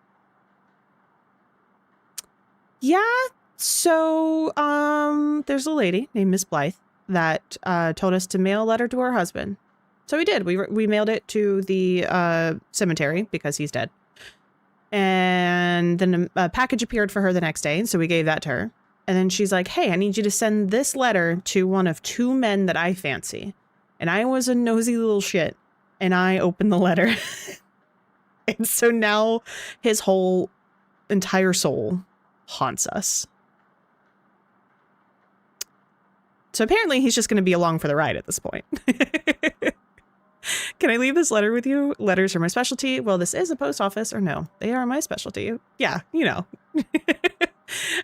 Yeah, so, there's a lady named Miss Blythe that told us to mail a letter to her husband. So we did. We mailed it to the cemetery because he's dead. And then a package appeared for her the next day, so we gave that to her. And then she's like, hey, I need you to send this letter to one of two men that I fancy. And I was a nosy little shit. And I opened the letter. And so now his whole entire soul haunts us. So apparently he's just going to be along for the ride at this point. Can I leave this letter with you? Letters are my specialty. Well, this is a post office, or no? They are my specialty. Yeah, you know.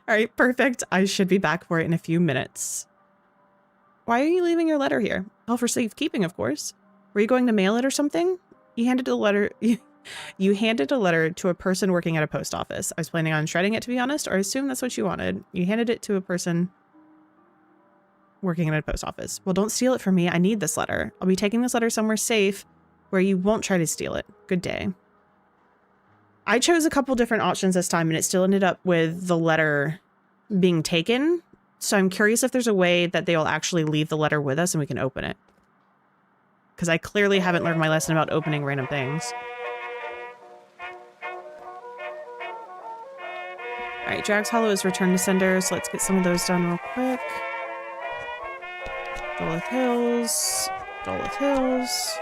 All right, perfect. I should be back for it in a few minutes. Why are you leaving your letter here? Oh, for safekeeping, of course. Were you going to mail it or something? You handed a letter. You handed a letter to a person working at a post office. I was planning on shredding it, to be honest, or I assume that's what you wanted. You handed it to a person working at a post office. Well, don't steal it from me. I need this letter. I'll be taking this letter somewhere safe where you won't try to steal it. Good day. I chose a couple different options this time and it still ended up with the letter being taken. So I'm curious if there's a way that they'll actually leave the letter with us and we can open it. Because I clearly haven't learned my lesson about opening random things. All right, Drags Hollow is Return to Cinder, so let's get some of those done real quick. Dolith Hills. Dolith Hills.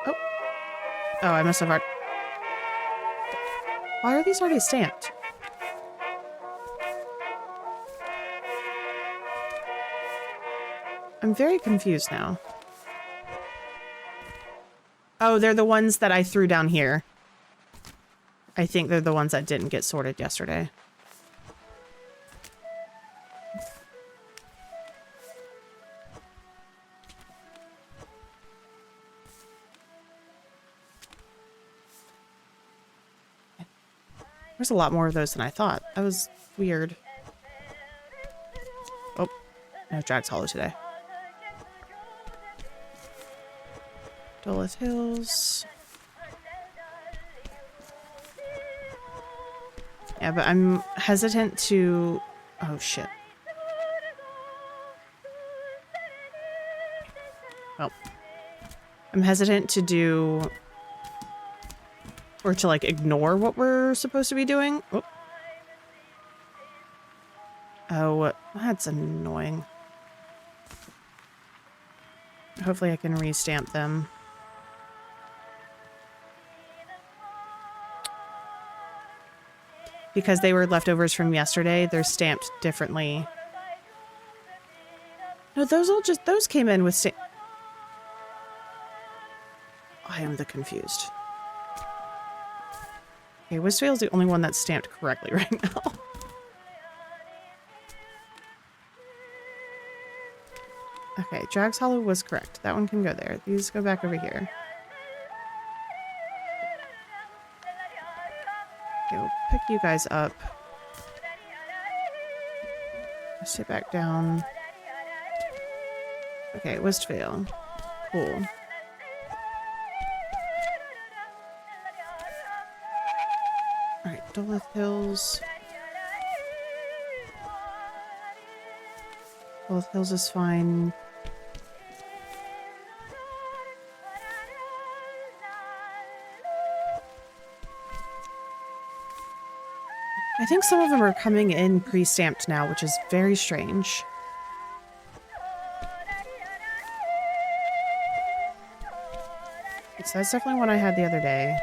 Oh. Oh, I must have already... Why are these already stamped? I'm very confused now. Oh, they're the ones that I threw down here. I think they're the ones that didn't get sorted yesterday. There's a lot more of those than I thought. That was weird. Oh, no Drags Hollow today. Dolith Hills. Yeah, but I'm hesitant to... Oh, shit. Well, I'm hesitant to do... Or to, like, ignore what we're supposed to be doing. Oh, oh, that's annoying. Hopefully I can restamp them. Because they were leftovers from yesterday, they're stamped differently. No, those came in with stamp... I am the confused. Okay, Wistfale's the only one that's stamped correctly right now. Okay, Drags Hollow was correct. That one can go there. These go back over here. Okay, we'll pick you guys up. Sit back down. Okay, Wistfale. Cool. Alright, Dolith Hills. Dolith Hills is fine. think some of them are coming in pre-stamped now, which is very strange. So that's definitely one I had the other day.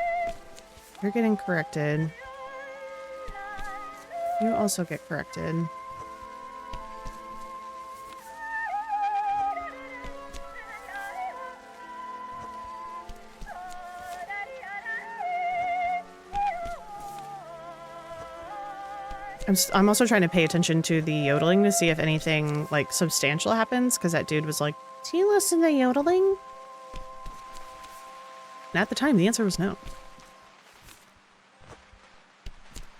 You're getting corrected. You also get corrected. I'm also trying to pay attention to the yodeling to see if anything like substantial happens, because that dude was like, "Do you listen to yodeling?" And at the time, the answer was no.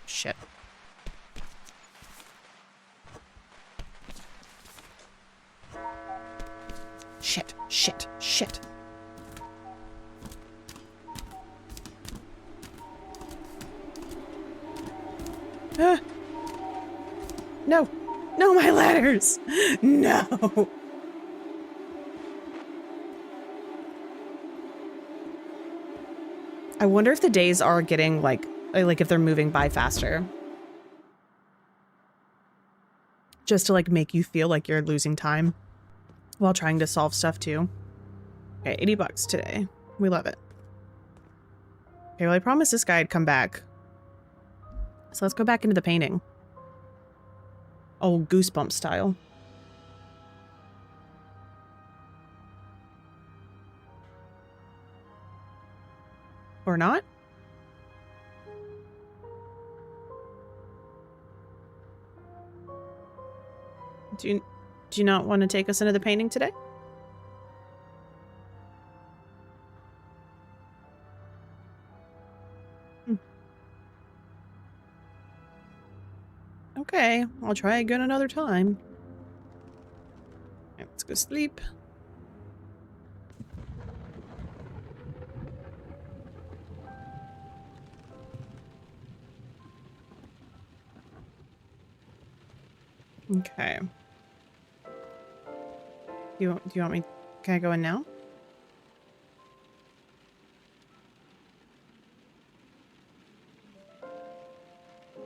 Shit. Shit, shit, shit. Ah. No, no, my ladders. No. I wonder if the days are getting like if they're moving by faster. Just to like make you feel like you're losing time while trying to solve stuff too. Okay, 80 bucks today. We love it. Okay, well I promised this guy I'd come back. So let's go back into the painting. Oh, Goosebump style. Or not? Do you not want to take us into the painting today? Okay, I'll try again another time. Okay, let's go sleep. Okay. Do you want me? Can I go in now?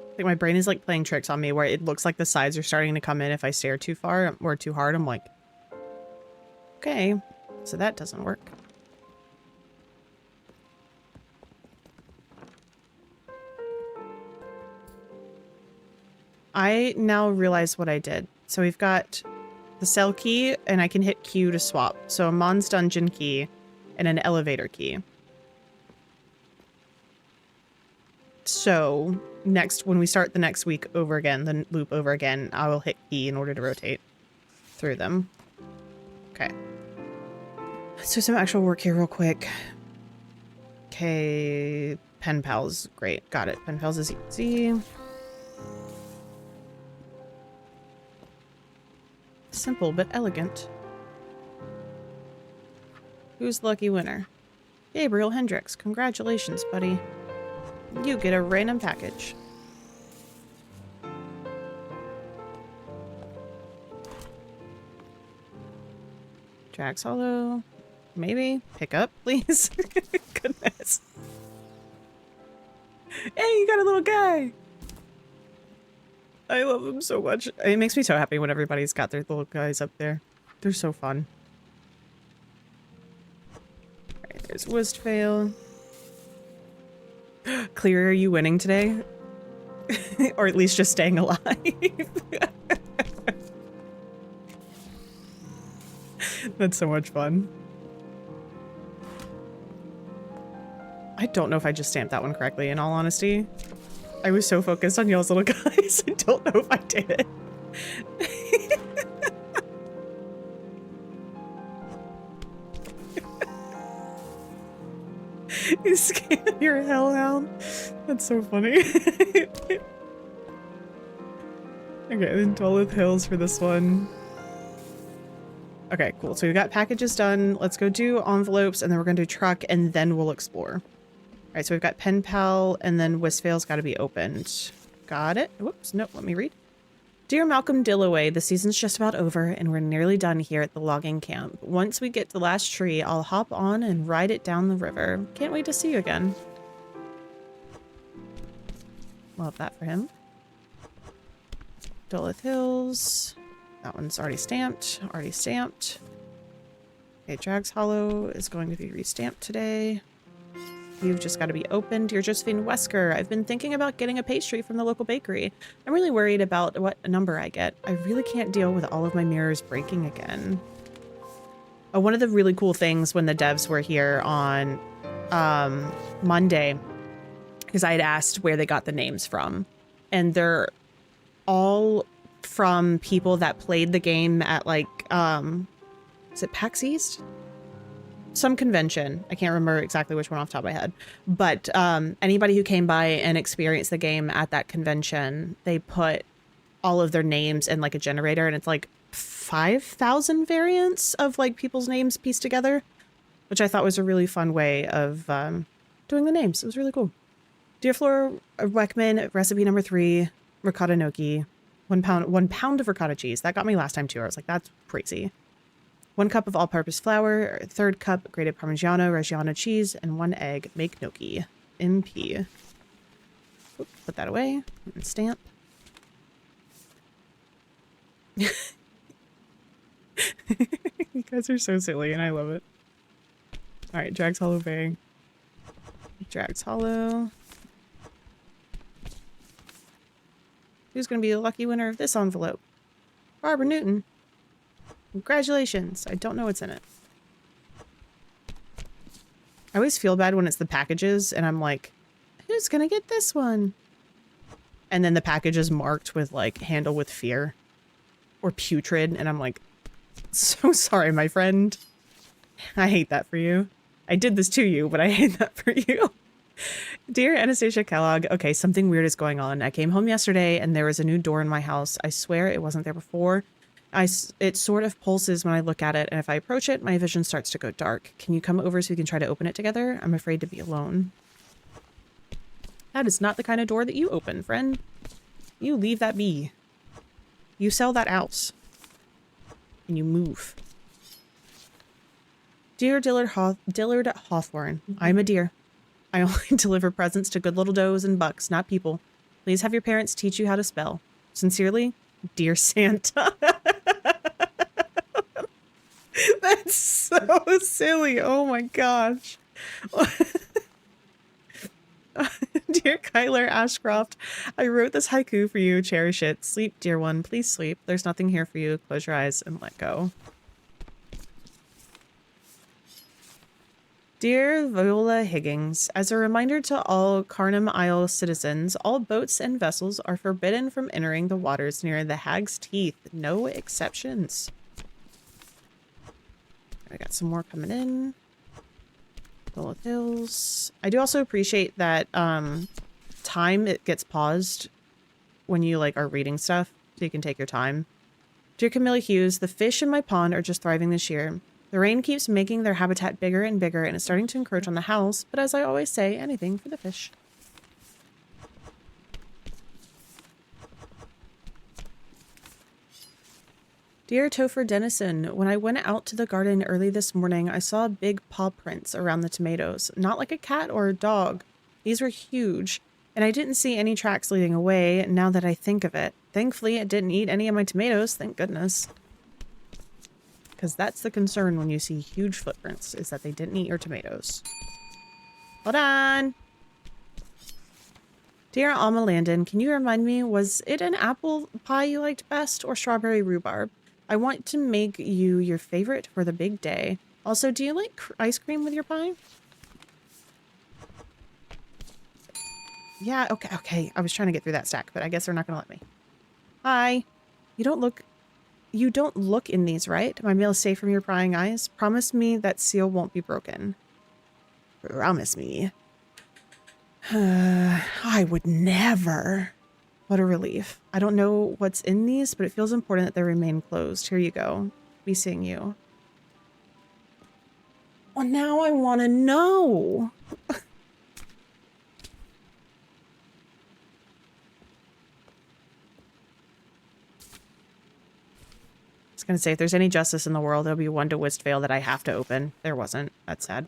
I think my brain is like playing tricks on me where it looks like the sides are starting to come in if I stare too far or too hard. I'm like, okay, so that doesn't work. I now realize what I did. So we've got the cell key and I can hit Q to swap. So a Mon's Dungeon key and an elevator key. So next, when we start the next week over again, the loop over again, I will hit E in order to rotate through them. Okay. Let's do some actual work here real quick. Okay. Pen pals. Great. Got it. Pen pals is easy. Simple but elegant. Who's the lucky winner? Gabriel Hendricks. Congratulations, buddy. You get a random package. Drax Hollow. Maybe. Pick up, please. Goodness. Hey, you got a little guy. I love them so much. It makes me so happy when everybody's got their little guys up there. They're so fun. Alright, there's Wistfail. Clear, are you winning today? Or at least just staying alive? That's so much fun. I don't know if I just stamped that one correctly, in all honesty. I was so focused on y'all's little guys, I don't know if I did it. You scam your hellhound. That's so funny. Okay, then Dwelleth Hills for this one. Okay, cool. So we got packages done. Let's go do envelopes, and then we're going to do truck, and then we'll explore. All right, so we've got Pen Pal, and then Wistfail's got to be opened. Got it. Whoops, nope, let me read. Dear Malcolm Dillaway, the season's just about over, and we're nearly done here at the logging camp. Once we get to the last tree, I'll hop on and ride it down the river. Can't wait to see you again. Love that for him. Dolith Hills. That one's already stamped. Already stamped. Okay, Drags Hollow is going to be restamped today. You've just got to be opened. You're Josephine Wesker. I've been thinking about getting a pastry from the local bakery. I'm really worried about what number I get. I really can't deal with all of my mirrors breaking again. Oh, one of the really cool things when the devs were here on Monday, because I had asked where they got the names from, and they're all from people that played the game at like, is it PAX East? Some convention. I can't remember exactly which one off the top of my head, but anybody who came by and experienced the game at that convention, they put all of their names in like a generator, and it's like 5,000 variants of like people's names pieced together, which I thought was a really fun way of doing the names. It was really cool. Dear Flora Weckman, recipe number 3, ricotta gnocchi, 1 pound of ricotta cheese. That got me last time too. I was like, that's crazy. 1 cup of all-purpose flour, 1/3 cup grated Parmigiano Reggiano cheese, and 1 egg. Make gnocchi. MP. Oop, put that away and stamp. You guys are so silly and I love it. All right, Drags Hollow Bay. Drags Hollow. Who's going to be the lucky winner of this envelope? Barbara Newton. Congratulations. I don't know what's in it. I always feel bad when it's the packages and I'm like, who's going to get this one? And then the package is marked with like handle with fear or putrid. And I'm like, so sorry, my friend. I hate that for you. I did this to you, but I hate that for you. Dear Anastasia Kellogg, okay, something weird is going on. I came home yesterday and there was a new door in my house. I swear it wasn't there before. It sort of pulses when I look at it, and if I approach it, my vision starts to go dark. Can you come over so we can try to open it together? I'm afraid to be alone. That is not the kind of door that you open, friend. You leave that be. You sell that house. And you move. Dear Dillard Hawthorne, I'm a deer. I only deliver presents to good little does and bucks, not people. Please have your parents teach you how to spell. Sincerely, Dear Santa. That's so silly. Oh my gosh. Dear Kyler Ashcroft, I wrote this haiku for you. Cherish it. Sleep, dear one. Please sleep. There's nothing here for you. Close your eyes and let go. Dear Viola Higgins, as a reminder to all Carnum Isle citizens, all boats and vessels are forbidden from entering the waters near the Hag's Teeth. No exceptions. I got some more coming in. Dolith Hills. I do also appreciate that time it gets paused when you like are reading stuff, so you can take your time. Dear Camilla Hughes, the fish in my pond are just thriving this year. The rain keeps making their habitat bigger and bigger, and it's starting to encroach on the house, but as I always say, anything for the fish. Dear Topher Dennison, when I went out to the garden early this morning, I saw big paw prints around the tomatoes. Not like a cat or a dog. These were huge, and I didn't see any tracks leading away now that I think of it. Thankfully, it didn't eat any of my tomatoes, thank goodness. Because that's the concern when you see huge footprints, is that they didn't eat your tomatoes. Hold on! Dear Alma Landon, can you remind me, was it an apple pie you liked best or strawberry rhubarb? I want to make you your favorite for the big day. Also, do you like ice cream with your pie? Yeah, okay. I was trying to get through that stack, but I guess they're not going to let me. Hi. You don't look in these, right? My mail is safe from your prying eyes. Promise me that seal won't be broken. Promise me. I would never. What a relief. I don't know what's in these, but it feels important that they remain closed. Here you go. Be seeing you. Well, now I want to know. I was going to say, if there's any justice in the world, there'll be one to Westvale that I have to open. There wasn't. That's sad.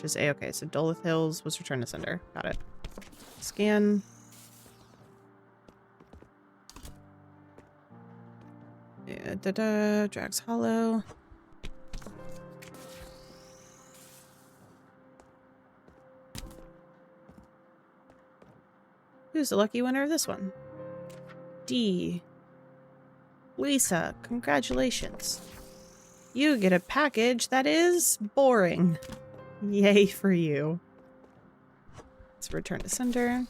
which is A-okay. So Dolith Hills was returned to sender. Got it. Scan. Yeah, Drags Hollow. Who's the lucky winner of this one? D. Lisa, congratulations. You get a package that is boring. Yay for you. Let's return to sender.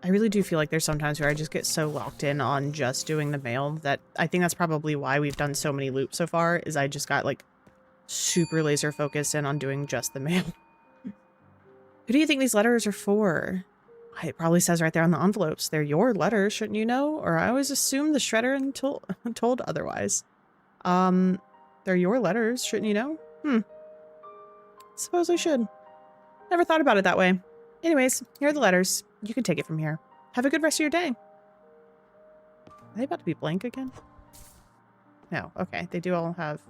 I really do feel like there's sometimes where I just get so locked in on just doing the mail that I think that's probably why we've done so many loops so far, is I just got like super laser focused in on doing just the mail. Who do you think these letters are for? It probably says right there on the envelopes. They're your letters, shouldn't you know? Or I always assumed the shredder until told otherwise. They're your letters, shouldn't you know? Suppose I should. Never thought about it that way. Anyways, here are the letters. You can take it from here. Have a good rest of your day. Are they about to be blank again? No. Okay. They do all have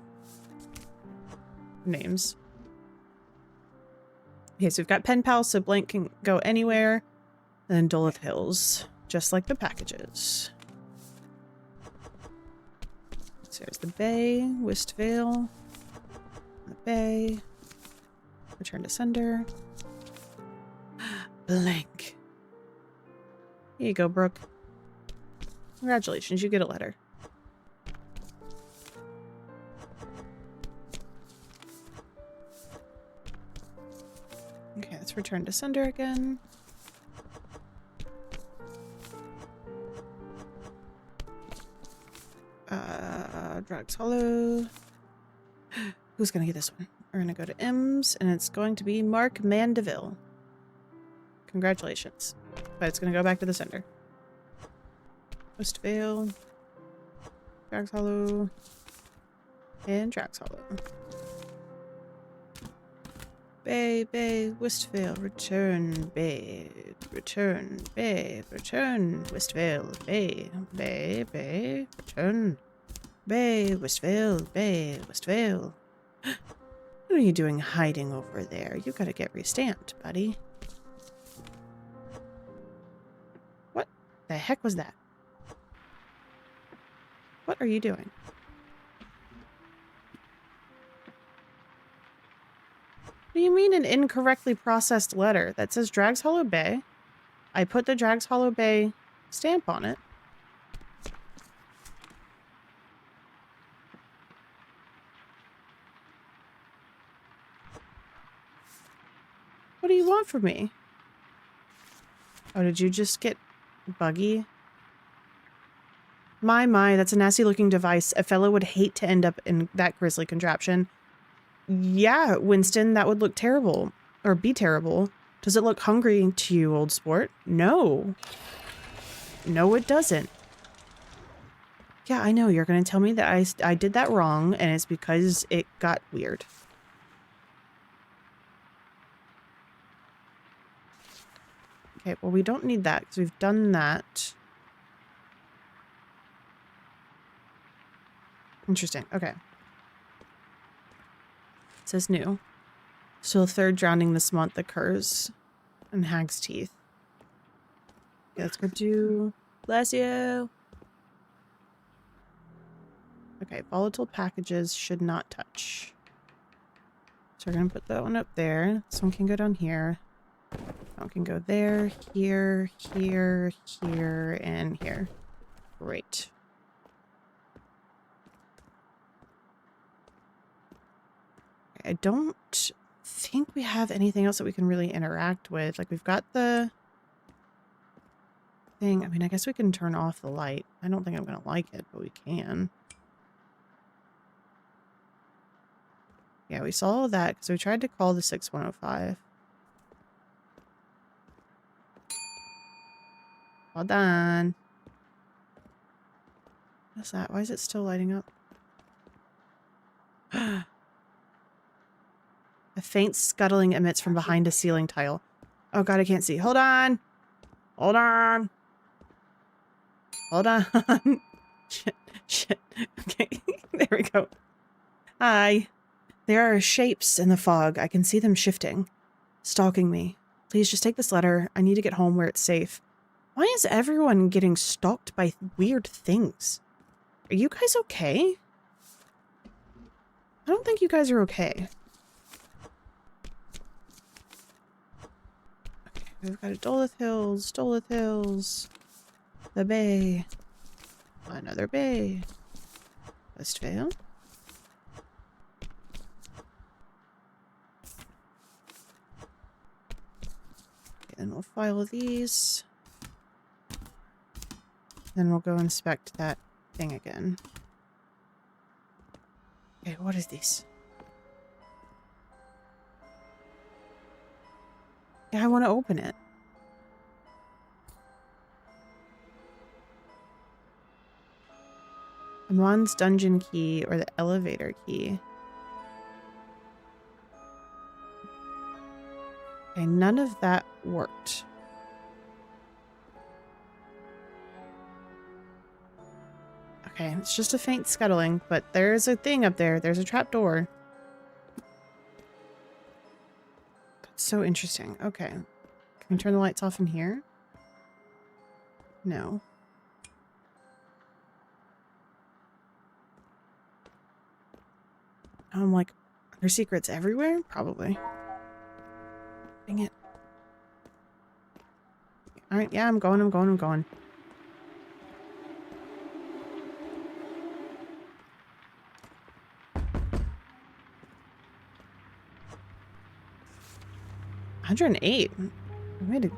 names. Okay, so we've got Pen Pal, so blank can go anywhere. And then Dolith Hills, just like the packages. So there's the Bay, Wistvale, the Bay, return to sender. Blank. Here you go, Brooke. Congratulations, you get a letter. Okay, let's return to sender again. Drags Hollow. Who's gonna get this one? We're gonna go to M's, and it's going to be Mark Mandeville. Congratulations. But it's gonna go back to the sender. Wistvale. Drags Hollow. And Drags Hollow. Bay, Wistvale, return, Bay, return, Bay, return, Wistvale, Bay, return, Bay, Wistvale, Bay, Wistvale. What are you doing hiding over there? You gotta get restamped, buddy. What the heck was that? What are you doing? What do you mean an incorrectly processed letter? That says Drags Hollow Bay. I put the Drags Hollow Bay stamp on it. What do you want from me? Oh, did you just get buggy? My, that's a nasty looking device. A fellow would hate to end up in that grisly contraption. Yeah, Winston, that would look terrible. Or be terrible. Does it look hungry to you, old sport? No. No, it doesn't. Yeah, I know. You're going to tell me that I did that wrong, and it's because it got weird. Okay, well, we don't need that, because we've done that. Interesting. Okay. It says new. Still third drowning this month occurs in Hag's Teeth. Okay, let's go do... Bless you! Okay, volatile packages should not touch. So we're going to put that one up there. This one can go down here. That one can go there, here, here, here, and here. Great. I don't think we have anything else that we can really interact with. Like, we've got the thing. I mean, I guess we can turn off the light. I don't think I'm going to like it, but we can. Yeah, we saw all that because we tried to call the 6105. Well done. What's that? Why is it still lighting up? A faint scuttling emits from behind a ceiling tile. Oh god, I can't see. Hold on! Hold on! Hold on! Shit. Shit. Okay. There we go. Hi. There are shapes in the fog. I can see them shifting. Stalking me. Please just take this letter. I need to get home where it's safe. Why is everyone getting stalked by weird things? Are you guys okay? I don't think you guys are okay. Okay, we've got a Dolith Hills, the Bay, another Bay, Westvale. Okay, then we'll file these. Then we'll go inspect that thing again. Okay, what is this? Yeah, I want to open it. Amon's dungeon key or the elevator key. Okay, none of that worked. Okay, it's just a faint scuttling, but there's a thing up there. There's a trap door. That's so interesting. Okay. Can we turn the lights off in here? No. I'm like, are there secrets everywhere? Probably. Dang it. Alright, yeah, I'm going. 108. We made a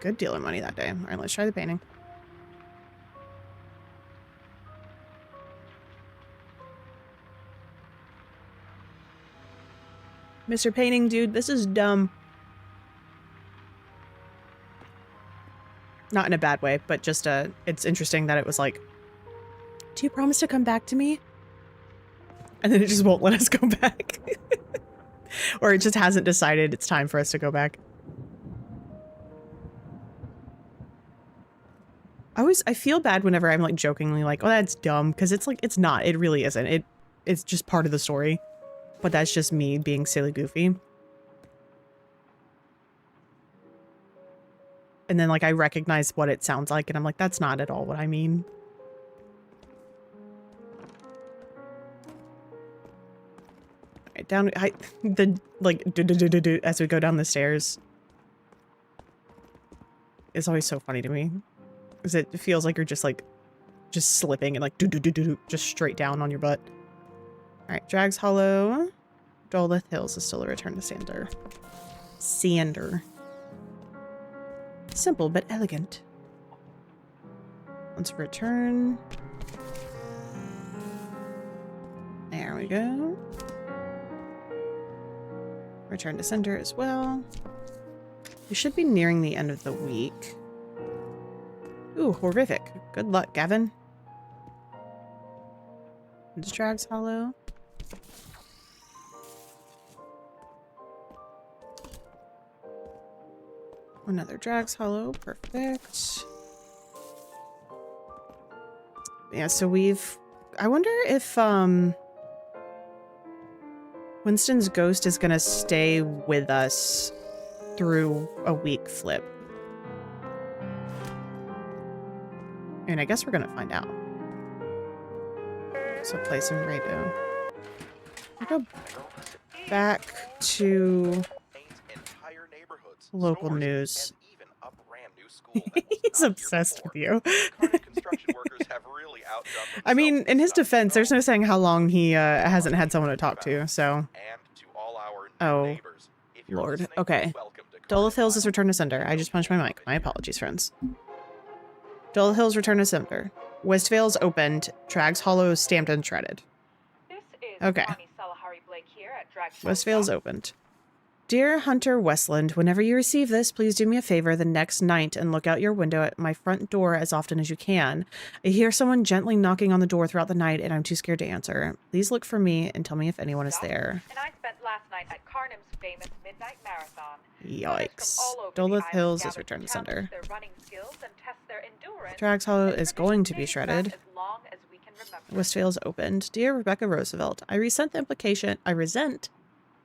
good deal of money that day. Alright, let's try the painting. Mr. Painting Dude, this is dumb. Not in a bad way, but just it's interesting that it was like, do you promise to come back to me? And then it just won't let us go back. Or it just hasn't decided it's time for us to go back. I feel bad whenever I'm like jokingly like, oh, that's dumb, because it's like, it's not. It really isn't. It's just part of the story. But that's just me being silly goofy. And then like I recognize what it sounds like and I'm like, that's not at all what I mean. Alright, down as we go down the stairs is always so funny to me. Because it feels like you're just slipping and like just straight down on your butt. Alright, Drags Hollow. Dolith Hills is still a return to Sander. Simple but elegant. Let's return. There we go. Return to center as well. We should be nearing the end of the week. Ooh, horrific. Good luck, Gavin. It's Drags Hollow. Another Drags Hollow. Perfect. Yeah, so I wonder if Winston's ghost is gonna stay with us through a week flip. And I guess we're gonna find out. So play some radio. I'll go back to local news. He's obsessed with you. I mean, in his defense, there's no saying how long he hasn't had someone to talk to, so... Oh, Lord. Okay. Dolith Hills is returned to sender. I just punched my mic. My apologies, friends. Dolith Hills returned to sender. Westvale's opened. Drags Hollow stamped and shredded. Okay. Westvale's opened. Dear Hunter Westland, whenever you receive this, please do me a favor the next night and look out your window at my front door as often as you can. I hear someone gently knocking on the door throughout the night and I'm too scared to answer. Please look for me and tell me if anyone is there. And I spent last night at Carnum's famous midnight marathon. Yikes. Dolith Hills is returned to sender. Drags Hollow is going to be shredded. As long as remember. Westphale's opened. Dear Rebecca Roosevelt, I resent the implication. I resent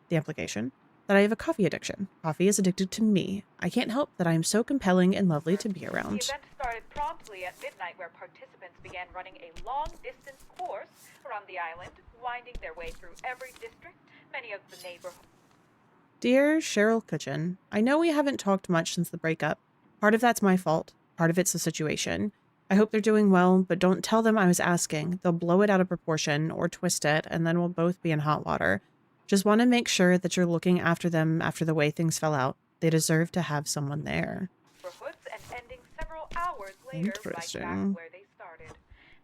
the implication that I have a coffee addiction. Coffee is addicted to me. I can't help that I am so compelling and lovely to be The around. event started promptly at midnight, where participants began running a long-distance course around the island, winding their way through every district, many of the neighborhoods. Dear Cheryl Kitchen, I know we haven't talked much since the breakup. Part of that's my fault. Part of it's the situation. I hope they're doing well, but don't tell them I was asking. They'll blow it out of proportion or twist it, and then we'll both be in hot water. Just want to make sure that you're looking after them after the way things fell out. They deserve to have someone there. And ending several hours later, right back Interesting. where they started.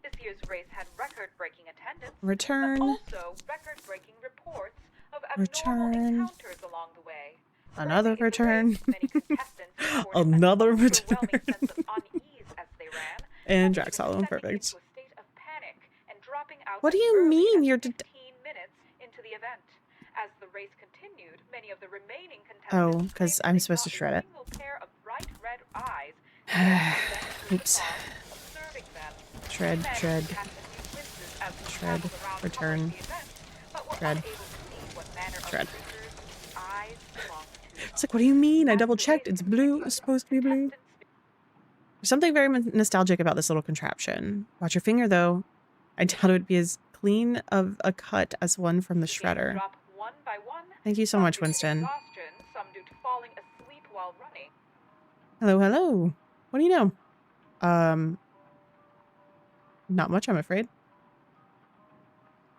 This year's race had record-breaking attendance, Return. but also record-breaking reports of abnormal Return. encounters along the way. Another Early in the return. race, many contestants reported an Another overwhelming return. sense of unease as they ran, And some Drax even Hollow, descending perfect. into a state of panic and dropping out What do as you early mean? as You're 15 minutes into the event. As the race continued, many of the remaining Oh, contestants 'cause claimed I'm they supposed saw to shred a it. single pair of bright red eyes Oops. observing them. Shred, Men shred, cast a few glimpses as they shred, traveled around return, covering the event, but were shred, unable to see what manner of shred. creatures the eyes belonged to. It's like, what do you mean? I As double the checked. race It's blue. continued, It's supposed to be blue. contestants There's something very nostalgic about this little contraption. Watch your finger, though. I doubt it would be as clean of a cut as one from the began to shredder. drop one by one, Thank you so some much, due to Winston. exhaustion, some due to falling asleep while running. Hello, hello. What do you know? Not much, I'm afraid.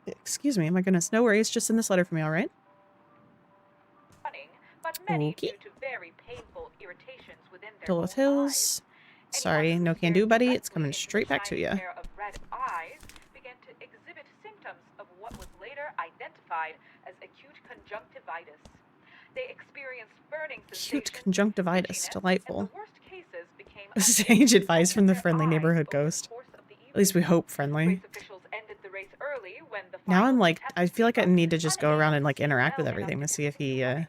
Excuse me, my goodness. No worries, just send this letter for me, all right? But many Okay. due to very painful irritations within their Duluth own Hills. eyes. Sorry, Anyone no who can do, stared buddy. It's directly coming into the straight back to shiny you. pair of red eyes began to exhibit symptoms of what was later identified as acute conjunctivitis. They experienced burning Cute sensations, conjunctivitis. itchiness, Delightful. and the worst cases became Sage advice from the their friendly eyes neighborhood over the ghost. course of the At least we evening. hope friendly. Race officials ended the race early when the Now I'm final like, I contestant feel like I was need to just go around unable and like see interact with well everything enough to see if he continue running.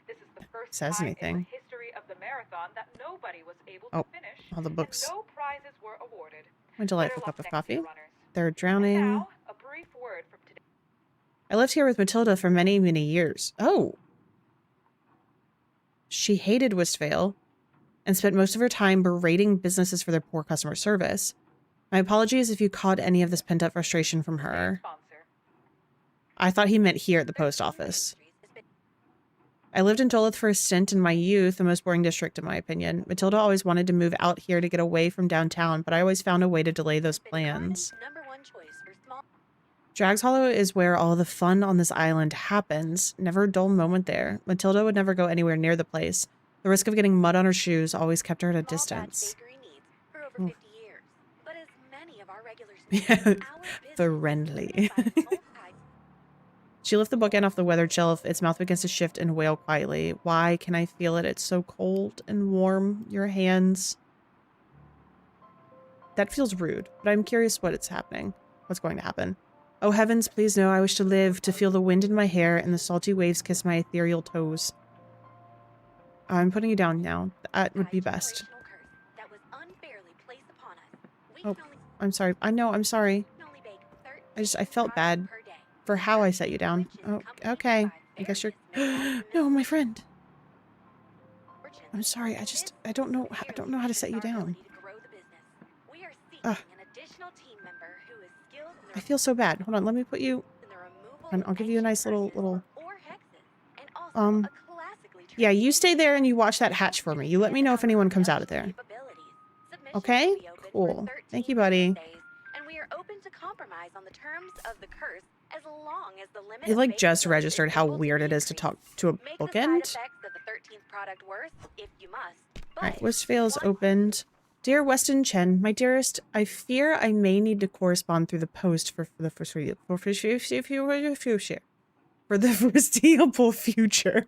This is the first says time anything. in the history of the marathon that nobody was able Oh, to finish, all the books. and no prizes were awarded. My delightful Better cup of luck next year, coffee. runners. They're And drowning. now, a brief word from today. I lived here with Matilda for many, many years. Oh. She hated Westvale and spent most of her time berating businesses for their poor customer service. My apologies if you caught any of this pent-up frustration from her. Sponsor. I thought he meant here at the post office. I lived in Duluth for a stint in my youth, the most boring district in my opinion. Matilda always wanted to move out here to get away from downtown, but I always found a way to delay those plans. Drags Hollow is where all the fun on this island happens. Never a dull moment there. Matilda would never go anywhere near the place. The risk of getting mud on her shoes always kept her at a distance. Oof. Yeah, friendly. She lifted the bookend off the weathered shelf. Its mouth begins to shift and wail quietly. Why can I feel it? It's so cold and warm. Your hands. That feels rude, but I'm curious what's happening. What's going to happen? Oh heavens, please no. I wish to live, to feel the wind in my hair and the salty waves kiss my ethereal toes. I'm putting you down now. That would be best. Oh, I'm sorry. I know, I'm sorry. I felt bad for how I set you down. Oh, okay. I guess you're... No, my friend. I'm sorry. I don't know how to set you down. Ugh. I feel so bad. Hold on, let me put you... And I'll give you a nice little... Yeah, you stay there and you watch that hatch for me. You let me know if anyone comes out of there. Okay? Cool. Thank you, buddy. He like just registered how weird it is to talk to a bookend. Alright, Westvale's opened. Dear Weston Chen, my dearest, I fear I may need to correspond through the post for the foreseeable future.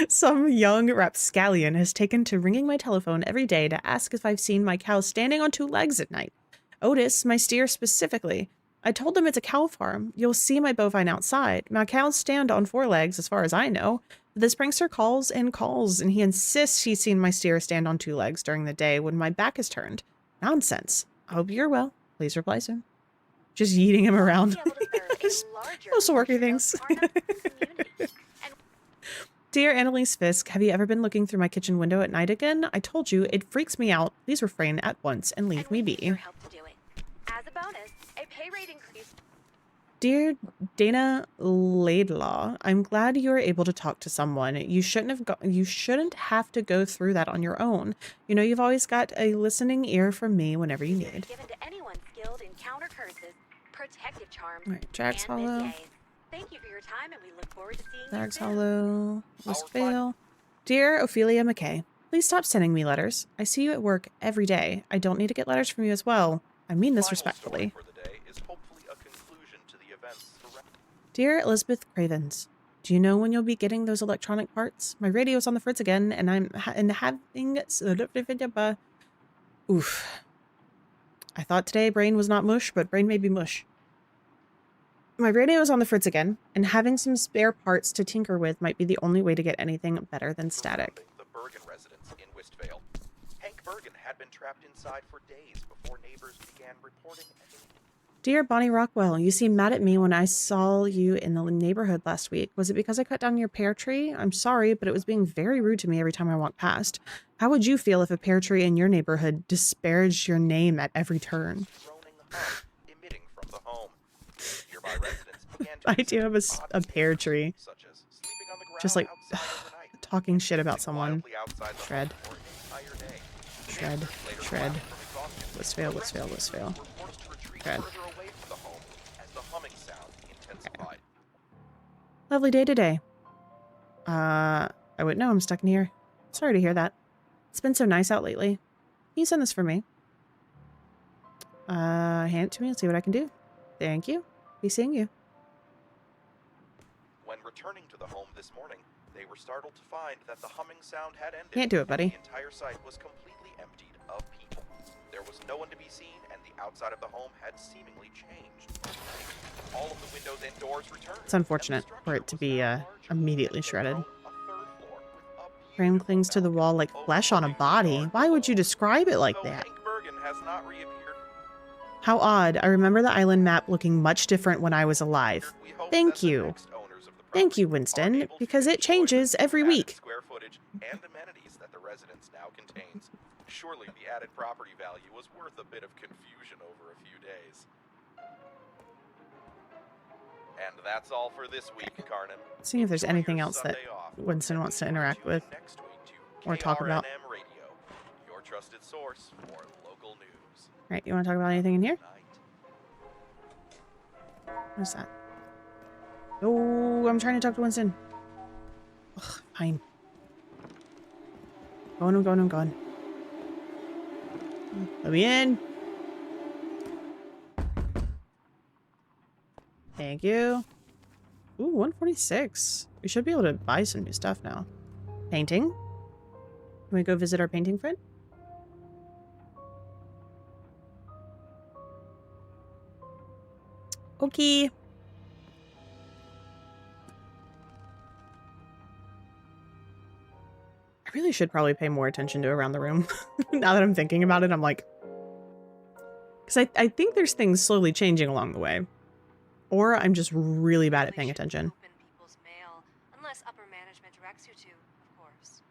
Some young rapscallion has taken to ringing my telephone every day to ask if I've seen my cow standing on 2 legs at night. Otis, my steer specifically. I told them it's a cow farm. You'll see my bovine outside. My cows stand on 4 legs, as far as I know. This prankster calls, and he insists he's seen my steer stand on 2 legs during the day when my back is turned. Nonsense. I hope you're well. Please reply soon. Just yeeting him around. We'll be able to serve a larger Those worker portion of things. Karnam's community. And Dear Annalise Fisk, have you ever been looking through my kitchen window at night again? I told you, it freaks me out. Please refrain at once and leave me we need your be. help to do it. As a bonus, a pay rate increase. Dear Dana Laidlaw, I'm glad you were able to talk to someone. You shouldn't have to go through that on your own. You know you've always got a listening ear from me whenever you need. Given to anyone skilled in counter curses, protective charms, All right, Jack's and Hollow. métiers. Thank you for your time, and we look forward to seeing Jack's you soon. Hollow. Westvale. Dear Ophelia McKay, please stop sending me letters. I see you at work every day. I don't need to get letters from you as well. I mean this respectfully. For the day is hopefully a conclusion to the events surrounding. Dear Elizabeth Cravens, do you know when you'll be getting those electronic parts? My radio's on the fritz again, and I'm having... Oof. I thought today brain was not mush, but brain may be mush. My radio is on the fritz again, and having some spare parts to tinker with might be the only way to get anything better than static. The Bergen residence in Westvale. Hank Bergen had been trapped inside for days before neighbors began reporting. Dear Bonnie Rockwell, you seemed mad at me when I saw you in the neighborhood last week. Was it because I cut down your pear tree? I'm sorry, but it was being very rude to me every time I walked past. How would you feel if a pear tree in your neighborhood disparaged your name at every turn? Droning hum emitting from the home. Nearby residents began to I do have observe a odd pear tree. such as sleeping on the ground Just like outside overnight, talking shit about sitting someone. quietly outside the Shred. home for an entire day. Shred. Neighbors later Shred. collapsed from exhaustion. Let's fail, The let's fail, let's fail. residents were forced to retreat Shred. further away from the home as the humming sound intensified. Lovely day today. I wouldn't know, I'm stuck in here. Sorry to hear that. It's been so nice out lately. Can you send this for me? Hand it to me and see what I can do. Thank you. Be seeing you. When returning to the home this morning, they were startled to find that the humming sound had ended. Can't do it, and buddy. The entire site was completely emptied of people. There was no one to be seen, and the outside of the home had seemingly changed. All of the windows and doors returned. It's unfortunate and the for it to structure be was now larger immediately and had shredded. grown a third floor with a Frame beautiful clings to the wall like balcony flesh on a overlooking the body. yard Why would you below. describe it like Though that? Hank Bergen has not reappeared. How odd. I remember the island map looking much different when I was alive. We hope Thank that the you. next owners of the Thank you, property are Winston, able to because it enjoy the changes every added week. Square footage and amenities that the residence now contains. Surely the added property value was worth a bit of confusion over a few days. And that's all for this week, Karnam. Seeing if there's Enjoy anything your else that Sunday off, Winston and wants to be sure interact tune with in next week to or talk about. KRNM Radio, your trusted source for local news. Right, you want to talk about anything in here? Night. What's that? Oh, I'm trying to talk to Winston. Ugh, fine. I'm going. Let me in. Thank you. Ooh, 146. We should be able to buy some new stuff now. Painting. Can we go visit our painting friend? Okay. I really should probably pay more attention to around the room. Now that I'm thinking about it, I'm like... Because I think there's things slowly changing along the way. Or I'm just really bad at paying attention. Open people's mail, unless upper management directs you to, of course.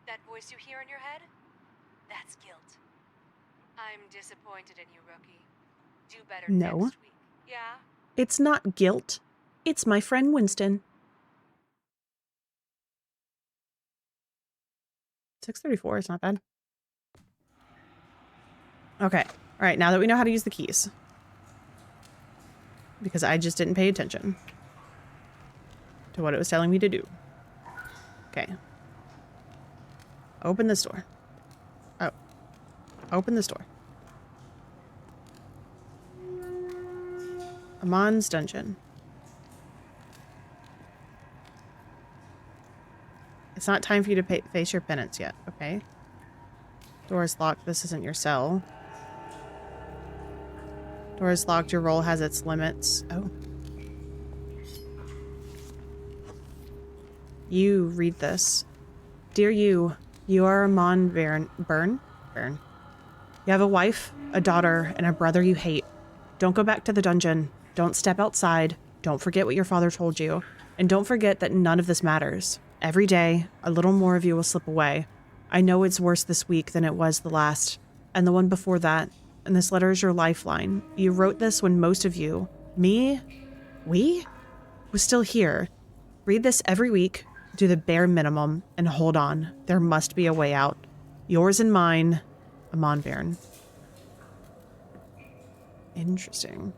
That voice you hear in your head? That's guilt. I'm disappointed in you, rookie. Do better No. next week. Yeah? It's not guilt. It's my friend Winston. 634 is not bad. Okay. All right, now that we know how to use the keys. Because I just didn't pay attention to what it was telling me to do. Okay. Open this door. Oh. Open this door. Amon's dungeon. It's not time for you to face your penance yet, okay? Door is locked. This isn't your cell. Door is locked. Your role has its limits. Oh. You read this. Dear you, you are Amon Byrne. You have a wife, a daughter, and a brother you hate. Don't go back to the dungeon. Don't step outside. Don't forget what your father told you. And don't forget that none of this matters. Every day, a little more of you will slip away. I know it's worse this week than it was the last, and the one before that. And this letter is your lifeline. You wrote this when most of you, me, we, was still here. Read this every week, do the bare minimum, and hold on. There must be a way out. Yours and mine, Amon Bairn. Interesting.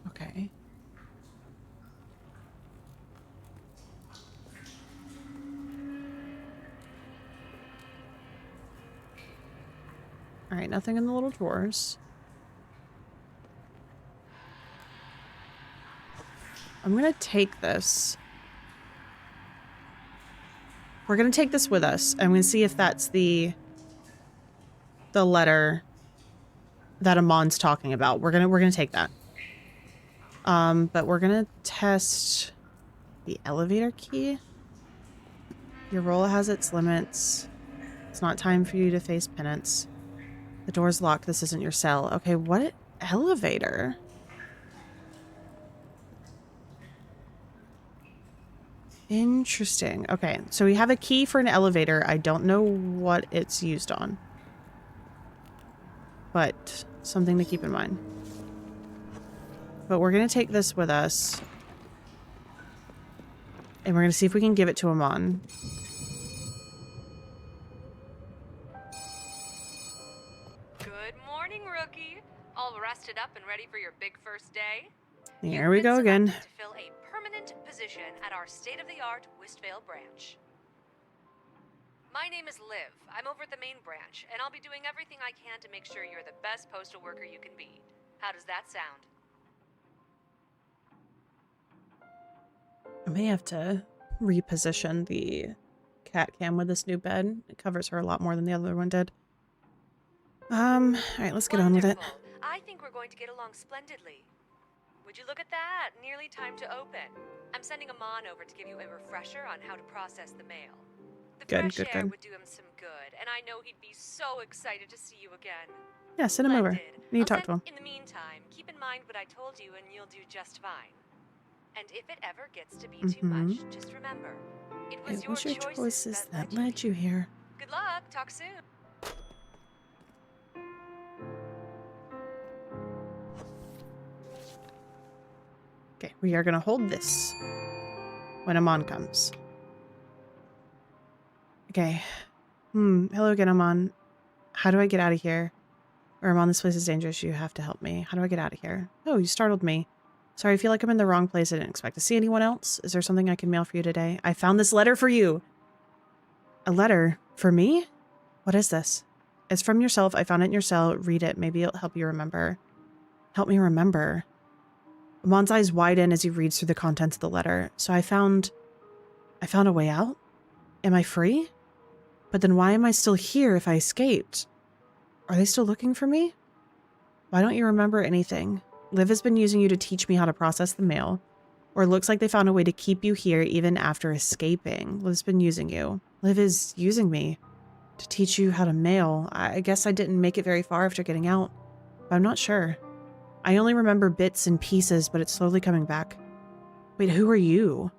Okay. All right, nothing in the little drawers. I'm going to take this. We're going to take this with us. I'm going to see if that's the letter that Amon's talking about. We're going to take that. But we're going to test the elevator key. Your role has its limits. It's not time for you to face penance. The door's locked. This isn't your cell. Okay, what elevator? Interesting. Okay, so we have a key for an elevator. I don't know what it's used on, but something to keep in mind. But we're going to take this with us, and we're going to see if we can give it to Amon. Good morning, rookie. All rested up and ready for your big first day? Here we go again. To fill a permanent position at our state-of-the-art Westvale branch. My name is Liv. I'm over at the main branch, and I'll be doing everything I can to make sure you're the best postal worker you can be. How does that sound? I may have to reposition the cat cam with this new bed. It covers her a lot more than the other one did. All right, let's get on with it. Wonderful. I think we're going to get along splendidly. Would you look at that? Nearly time to open. I'm sending Amon over to give you a refresher on how to process the mail. The fresh air would do him some good, and I know he'd be so excited to see you again. Yeah, send him over. Splendid. You need to I'll talk to him. In the meantime, keep in mind what I told you and you'll do just fine. And if it ever gets to be too much, just remember, it was your choices that led you here. Good luck. Talk soon. Okay, we are going to hold this when Amon comes. Okay. Hello again, Amon. How do I get out of here? Or Amon, this place is dangerous. You have to help me. How do I get out of here? Oh, you startled me. Sorry, I feel like I'm in the wrong place. I didn't expect to see anyone else. Is there something I can mail for you today? I found this letter for you. A letter? For me? What is this? It's from yourself. I found it in your cell. Read it. Maybe it'll help you remember. Help me remember. Amon's eyes widen as he reads through the contents of the letter. So I found a way out? Am I free? But then why am I still here if I escaped? Are they still looking for me? Why don't you remember anything? Liv has been using you to teach me how to process the mail. Or it looks like they found a way to keep you here even after escaping. Liv's been using you. Liv is using me to teach you how to mail. I guess I didn't make it very far after getting out, but I'm not sure. I only remember bits and pieces, but it's slowly coming back. Wait, who are you?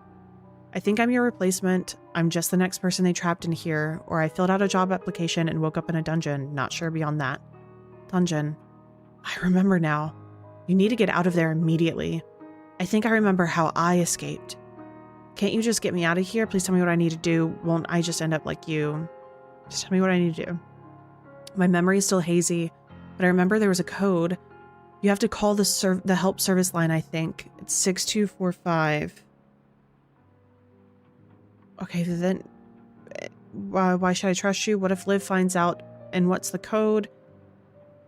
I think I'm your replacement. I'm just the next person they trapped in here, or I filled out a job application and woke up in a dungeon. Not sure beyond that. Dungeon. I remember now. You need to get out of there immediately. I think I remember how I escaped. Can't you just get me out of here? Please tell me what I need to do. Won't I just end up like you? Just tell me what I need to do. My memory is still hazy, but I remember there was a code. You have to call the help service line, I think. It's 6245. Okay, then why should I trust you? What if Liv finds out? And what's the code?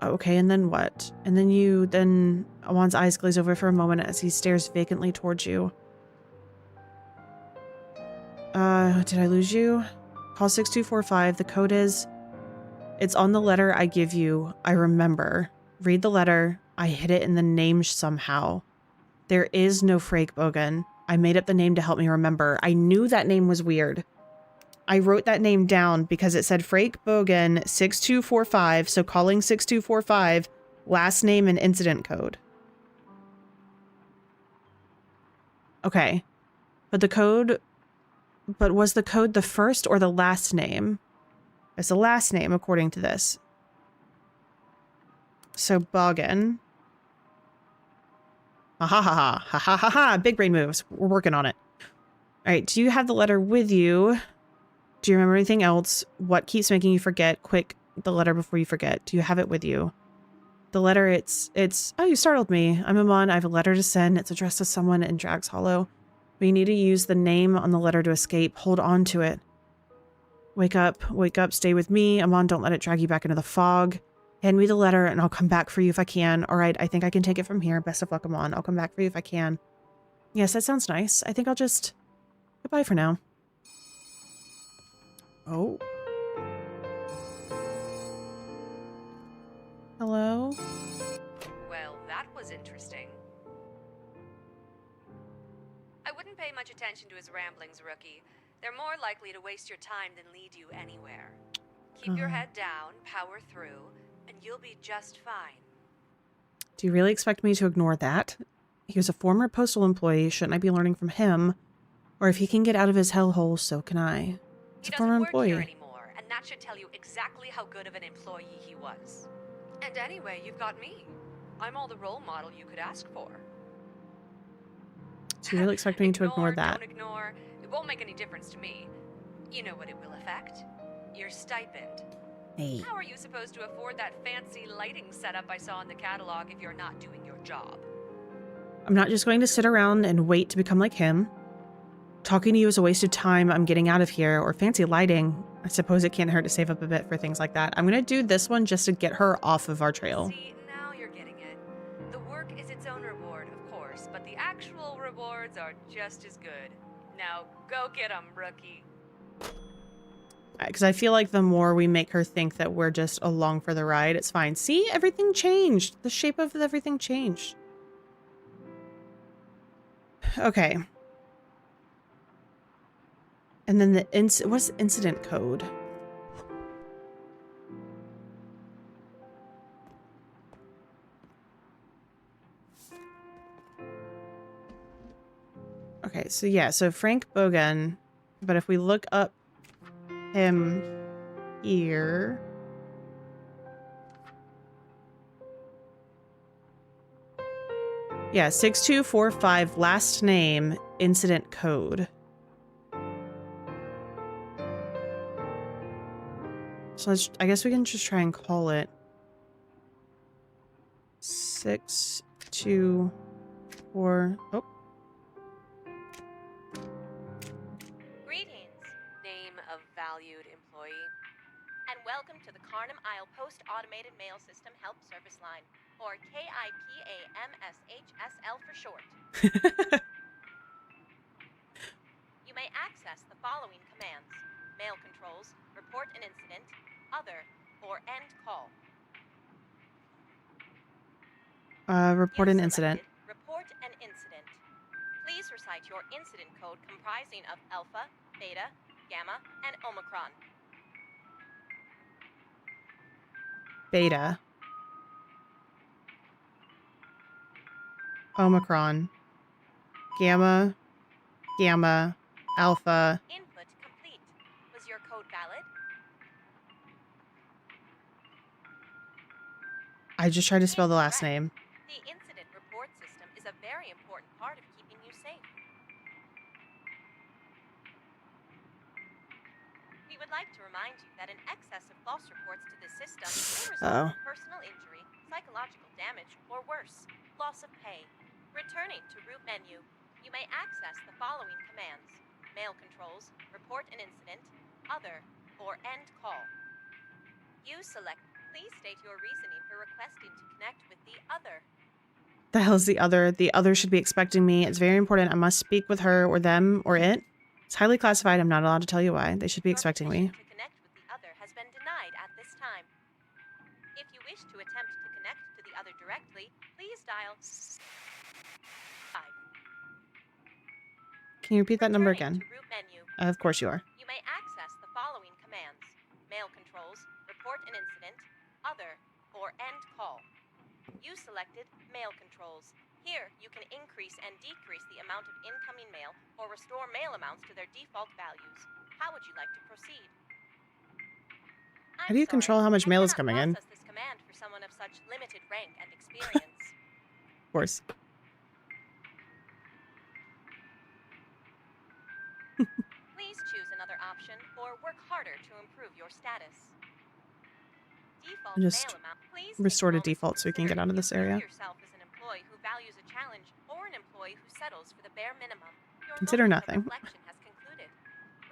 Okay, and then what? And then Amon's eyes glaze over for a moment as he stares vacantly towards you. Did I lose you? Call 6245. The code is... It's on the letter I give you. I remember. Read the letter. I hid it in the name somehow. There is no Frake Bogan. I made up the name to help me remember. I knew that name was weird. I wrote that name down because it said Frank Bogan 6245. So calling 6245, last name and incident code. Okay. But was the code the first or the last name? It's the last name according to this. So Bogan. Ha ha ha ha ha ha ha ha. Big brain moves. We're working on it. All right. Do you have the letter with you? Do you remember anything else? What keeps making you forget? Quick, the letter before you forget. Do you have it with you? The letter, it's, oh, you startled me. I'm Amon. I have a letter to send. It's addressed to someone in Drax Hollow. We need to use the name on the letter to escape. Hold on to it. Wake up, stay with me. Amon, don't let it drag you back into the fog. Hand me the letter and I'll come back for you if I can. All right, I think I can take it from here. Best of luck, Amon. I'll come back for you if I can. Yes, that sounds nice. I think I'll just... Goodbye for now. Oh. Hello? Well, that was interesting. I wouldn't pay much attention to his ramblings, rookie. They're more likely to waste your time than lead you anywhere. Keep your head down, power through, and you'll be just fine. Do you really expect me to ignore that? He was a former postal employee. Shouldn't I be learning from him? Or if he can get out of his hellhole, so can I. He's He a former doesn't work employee. here anymore, and that should tell you exactly how good of an employee he was. And anyway, you've got me. I'm all the role model you could ask for. Do you really expect me to ignore that? Don't ignore. It won't make any difference to me. You know what it will affect? Your stipend. Hey. How are you supposed to afford that fancy lighting setup I saw in the catalog if you're not doing your job? I'm not just going to sit around and wait to become like him. Talking to you is a waste of time. I'm getting out of here. Or fancy lighting. I suppose it can't hurt to save up a bit for things like that. I'm going to do this one just to get her off of our trail. See, now you're getting it. The work is its own reward, of course, but the actual rewards are just as good. Now, go get 'em, rookie. Because I feel like the more we make her think that we're just along for the ride, it's fine. See, everything changed. The shape of everything changed. Okay. And then what's the incident code? Okay, so yeah, so Frank Bogan, but if we look up him here. Yeah, 6245 last name, incident code. So I guess we can just try and call it 624. Oh. Greetings, Name of valued employee. and welcome to the Carnum Isle Post Automated Mail System Help Service Line, or KIPAMSHSL for short. You may access the following commands: mail controls, report an incident, other, or end call. Report an You've incident. selected Report an incident. Please recite your incident code comprising of Alpha, Beta, Gamma, and Omicron. Beta. Omicron. Gamma. Gamma. Alpha. Input complete. Was your code valid? I just tried to spell the last name. The incident report system is a very important part of keeping you safe. We would like to remind you that an excess of false reports to this system may result in personal injury, psychological damage, or worse, loss of pay. Returning to root menu, you may access the following commands: mail controls, report an incident, other, or end call. You select. Please state your reasoning for requesting to connect with the other. The hell's the other? The other should be expecting me. It's very important. I must speak with her or them or it. It's highly classified. I'm not allowed to tell you why. They should be Your expecting me. petition to connect with the other has been denied at this time. If you wish to attempt to connect to the other directly, please dial 5. Can you repeat that number Returning again? to root menu, Of course you are. you may access the controls, report an incident, other, or end call. You selected mail controls. Here, you can increase and decrease the amount of incoming mail or restore mail amounts to their default values. How would you like to proceed? How do you control how much mail is coming in? Process this command for someone of such limited rank and experience. Of course. Please choose another option or work harder to improve your status. Default Just mail amount. Please restore to take a moment default so we can get out of this area. Consider yourself as an employee who values a challenge or an employee who settles for the bare minimum. Your Consider moment of nothing. reflection has concluded.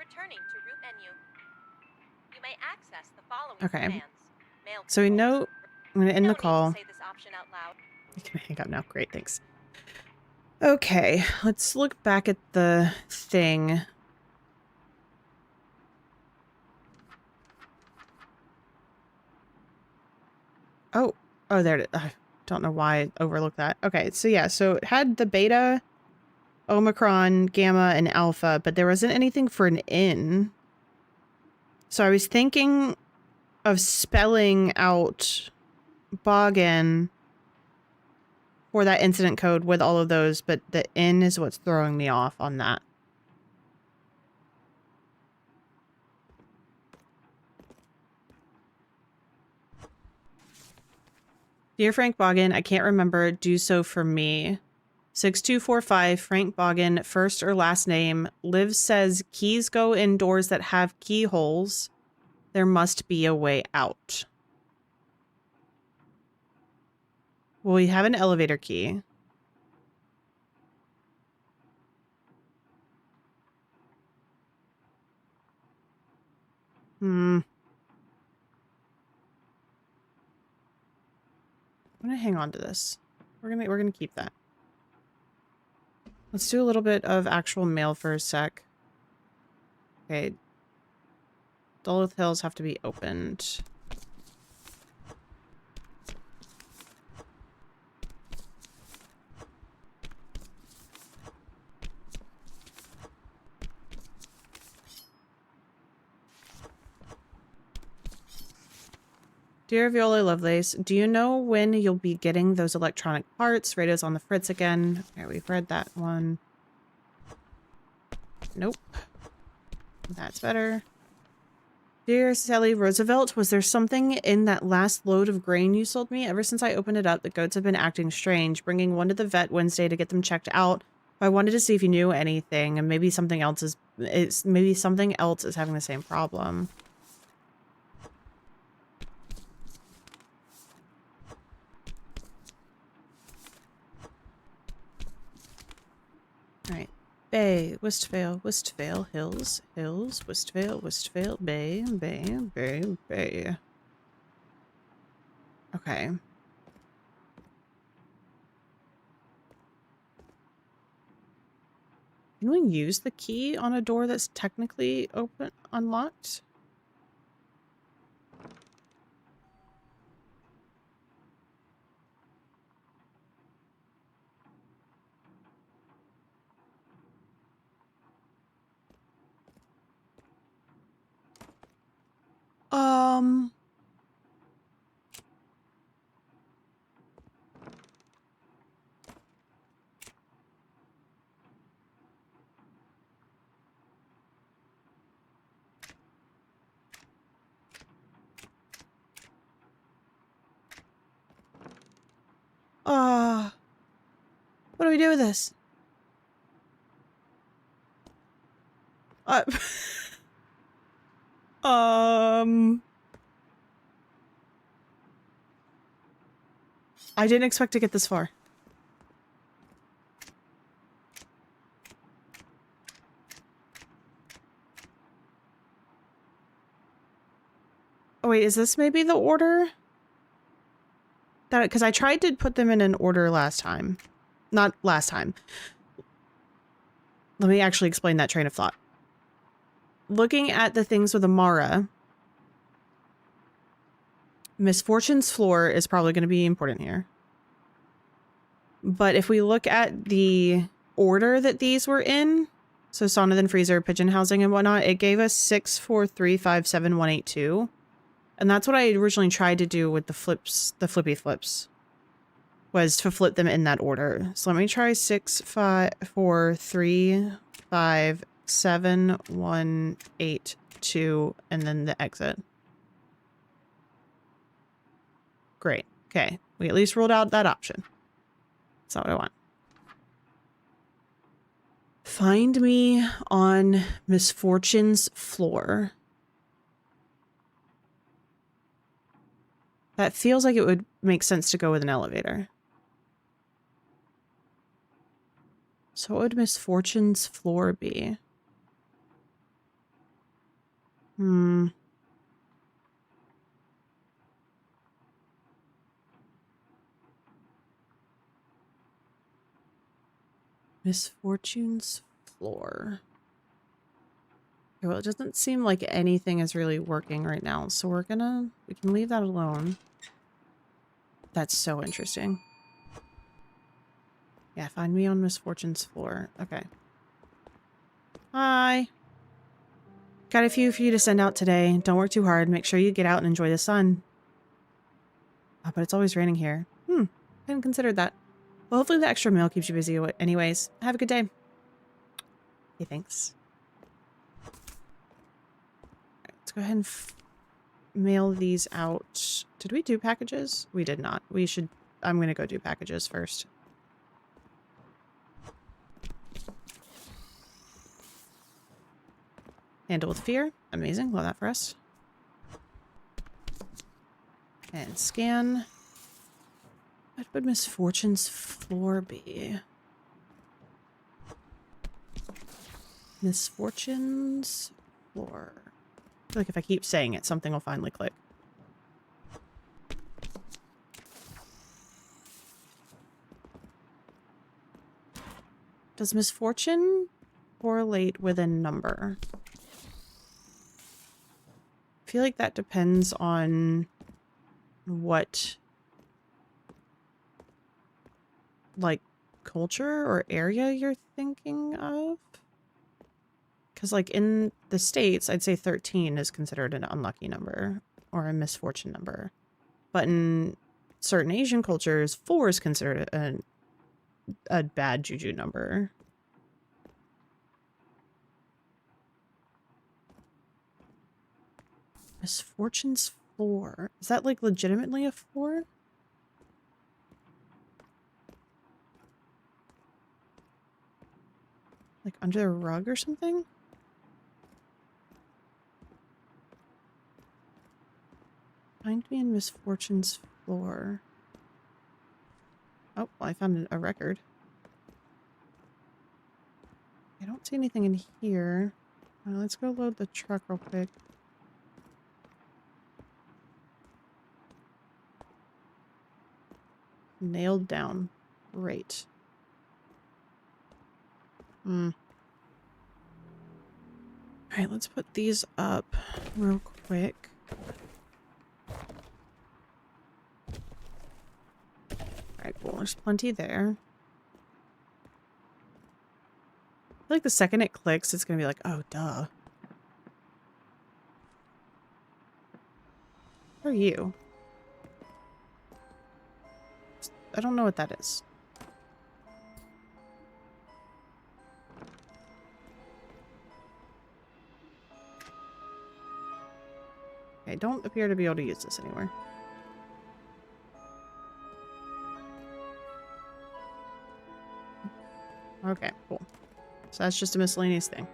Returning to root menu. You may access the following Okay. commands. Mail So we controls. know I'm going to end No the need call. to say this option out loud. You can hang up now. Great, thanks. Okay, let's look back at the thing. Oh, there it is. I don't know why I overlooked that. Okay, so yeah, so it had the beta, Omicron, Gamma, and Alpha, but there wasn't anything for an N. So I was thinking of spelling out Boggin for that incident code with all of those, but the N is what's throwing me off on that. Dear Frank Boggin, I can't remember. Do so for me. 6245 Frank Boggin, first or last name. Liv says keys go in doors that have keyholes. There must be a way out. Well, we have an elevator key. I'm gonna hang on to this. We're gonna keep that. Let's do a little bit of actual mail for a sec. Okay. Duluth Hills have to be opened. Dear Viola Lovelace, do you know when you'll be getting those electronic parts? Radio's on the fritz again. Okay, we've read that one. Nope. That's better. Dear Sally Roosevelt, was there something in that last load of grain you sold me? Ever since I opened it up, the goats have been acting strange, bringing one to the vet Wednesday to get them checked out. I wanted to see if you knew anything, and maybe something else is having the same problem. All right. Bay, Westvale, Westvale, Hills, Hills, Westvale, Westvale, Bay, Bay, Bay, Bay. Okay. Can we use the key on a door that's technically open, unlocked? What do we do with this? I didn't expect to get this far. Oh wait, is this maybe the order? That, because I tried to put them in an order last time. Not last time. Let me actually explain that train of thought. Looking at the things with Amara, Misfortune's floor is probably going to be important here. But if we look at the order that these were in, so Sonathan Freezer, Pigeon Housing, and whatnot, it gave us 64357 182. And that's what I originally tried to do with the flippy flips. Was to flip them in that order. So let me try 6, 5, 4, 3, 5, 7, 1, 8, 2, and then the exit. Great. Okay. We at least ruled out that option. That's not what I want. Find me on Misfortune's floor. That feels like it would make sense to go with an elevator. So what would Misfortune's floor be? Misfortune's floor. Okay, well, it doesn't seem like anything is really working right now, so we can leave that alone. That's so interesting. Yeah, find me on Misfortune's floor. Okay. Hi. Got a few for you to send out today. Don't work too hard. Make sure you get out and enjoy the sun. Oh, but it's always raining here. Hadn't considered that. Well, hopefully the extra mail keeps you busy anyways. Have a good day. Okay, thanks. Alright, let's go ahead and mail these out. Did we do packages? We did not. We should... I'm going to go do packages first. Handle with fear. Amazing. Love that for us. And scan. What would Misfortune's floor be? Misfortune's floor. I feel like if I keep saying it, something will finally click. Does misfortune correlate with a number? I feel like that depends on what, like, culture or area you're thinking of. Because, like, in the States, I'd say 13 is considered an unlucky number or a misfortune number. But in certain Asian cultures, 4 is considered a bad juju number. Misfortune's 4. Is that, like, legitimately a 4? Like, under the rug or something? Find me in Misfortune's floor. Oh, well, I found a record. I don't see anything in here. Let's go load the truck real quick. Nailed down. Great. Alright, let's put these up real quick. Alright, cool. There's plenty there. I feel like the second it clicks, it's gonna be like, oh, duh. Who are you? I don't know what that is. I don't appear to be able to use this anywhere. Okay, cool. So that's just a miscellaneous thing.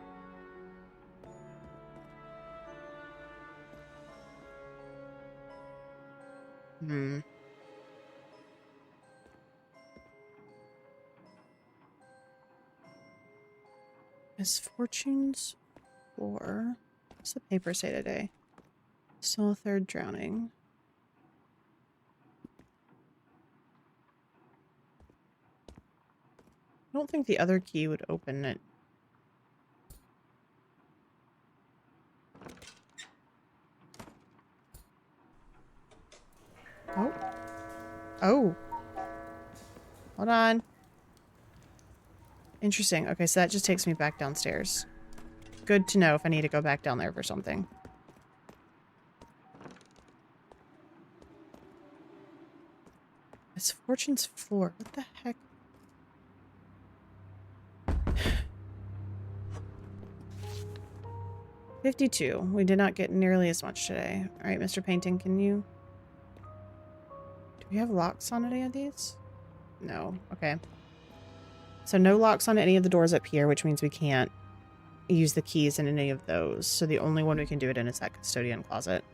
Misfortunes 4. What's the paper say today? Still a third drowning. I don't think the other key would open it. Oh. Oh. Hold on. Interesting. Okay, so that just takes me back downstairs. Good to know if I need to go back down there for something. Misfortune's floor. What the heck? $52. We did not get nearly as much today. All right, Mr. Painting, can you... Do we have locks on any of these? No. Okay. So no locks on any of the doors up here, which means we can't use the keys in any of those. So the only one we can do it in is that custodian closet.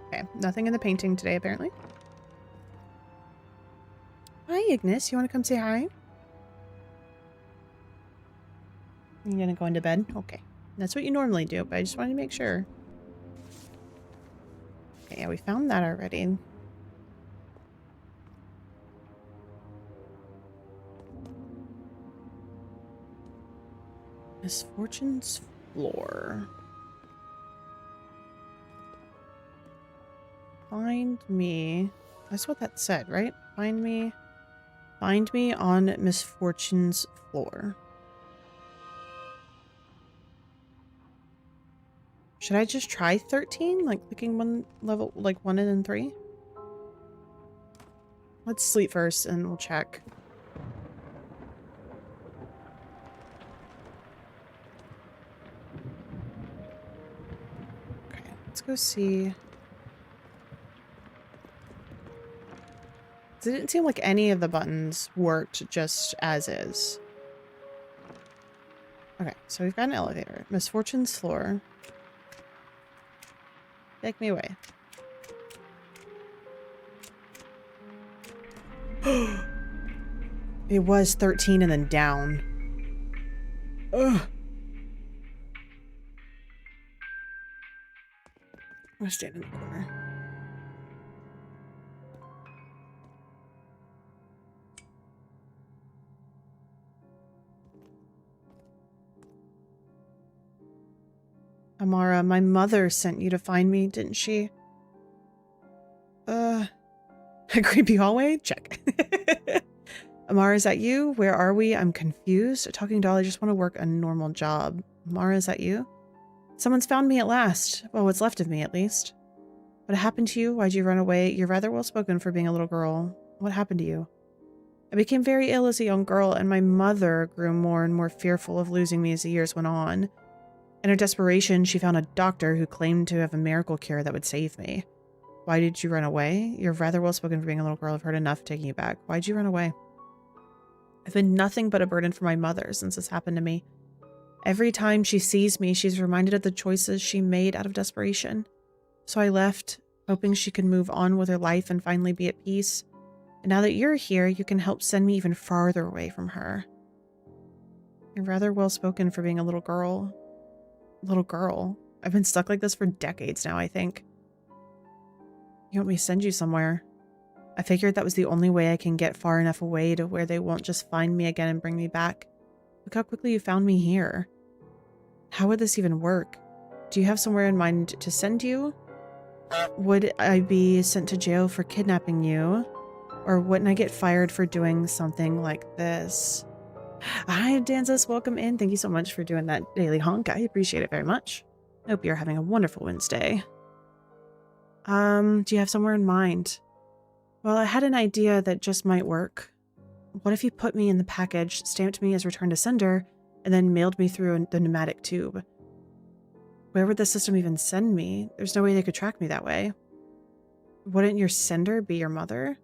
Okay, nothing in the painting today, apparently. Hi, Ignis. You want to come say hi? You gonna go into bed? Okay. That's what you normally do, but I just wanted to make sure. Okay, yeah, we found that already. Misfortune's floor. Find me. That's what that said, right? Find me. Find me on Misfortune's floor. Should I just try 13? Like clicking one level, like 1 and then 3? Let's sleep first and we'll check. Okay, let's go see. It didn't seem like any of the buttons worked just as is. Okay, so we've got an elevator. Misfortune's floor. Take me away. It was 13 and then down. Ugh. I'm gonna stand in the corner. Amara, my mother sent you to find me, didn't she? A creepy hallway? Check. Amara, is that you? Where are we? I'm confused. Talking doll, I just want to work a normal job. Amara, is that you? Someone's found me at last. Well, what's left of me, at least. What happened to you? Why'd you run away? You're rather well spoken for being a little girl. What happened to you? I became very ill as a young girl, and my mother grew more and more fearful of losing me as the years went on. In her desperation, she found a doctor who claimed to have a miracle cure that would save me. Why did you run away? You're rather well spoken for being a little girl. I've heard enough taking you back. Why'd you run away? I've been nothing but a burden for my mother since this happened to me. Every time she sees me, she's reminded of the choices she made out of desperation. So I left, hoping she could move on with her life and finally be at peace. And now that you're here, you can help send me even farther away from her. You're rather well spoken for being a little girl. Little girl. I've been stuck like this for decades now, I think. You want me to send you somewhere? I figured that was the only way I can get far enough away to where they won't just find me again and bring me back. Look how quickly you found me here. How would this even work? Do you have somewhere in mind to send you? Would I be sent to jail for kidnapping you? Or wouldn't I get fired for doing something like this? Hi, Danzas. Welcome in. Thank you so much for doing that daily honk. I appreciate it very much. I hope you're having a wonderful Wednesday. Do you have somewhere in mind? Well, I had an idea that just might work. What if you put me in the package, stamped me as return to sender, and then mailed me through the pneumatic tube? Where would the system even send me? There's no way they could track me that way. Wouldn't your sender be your mother?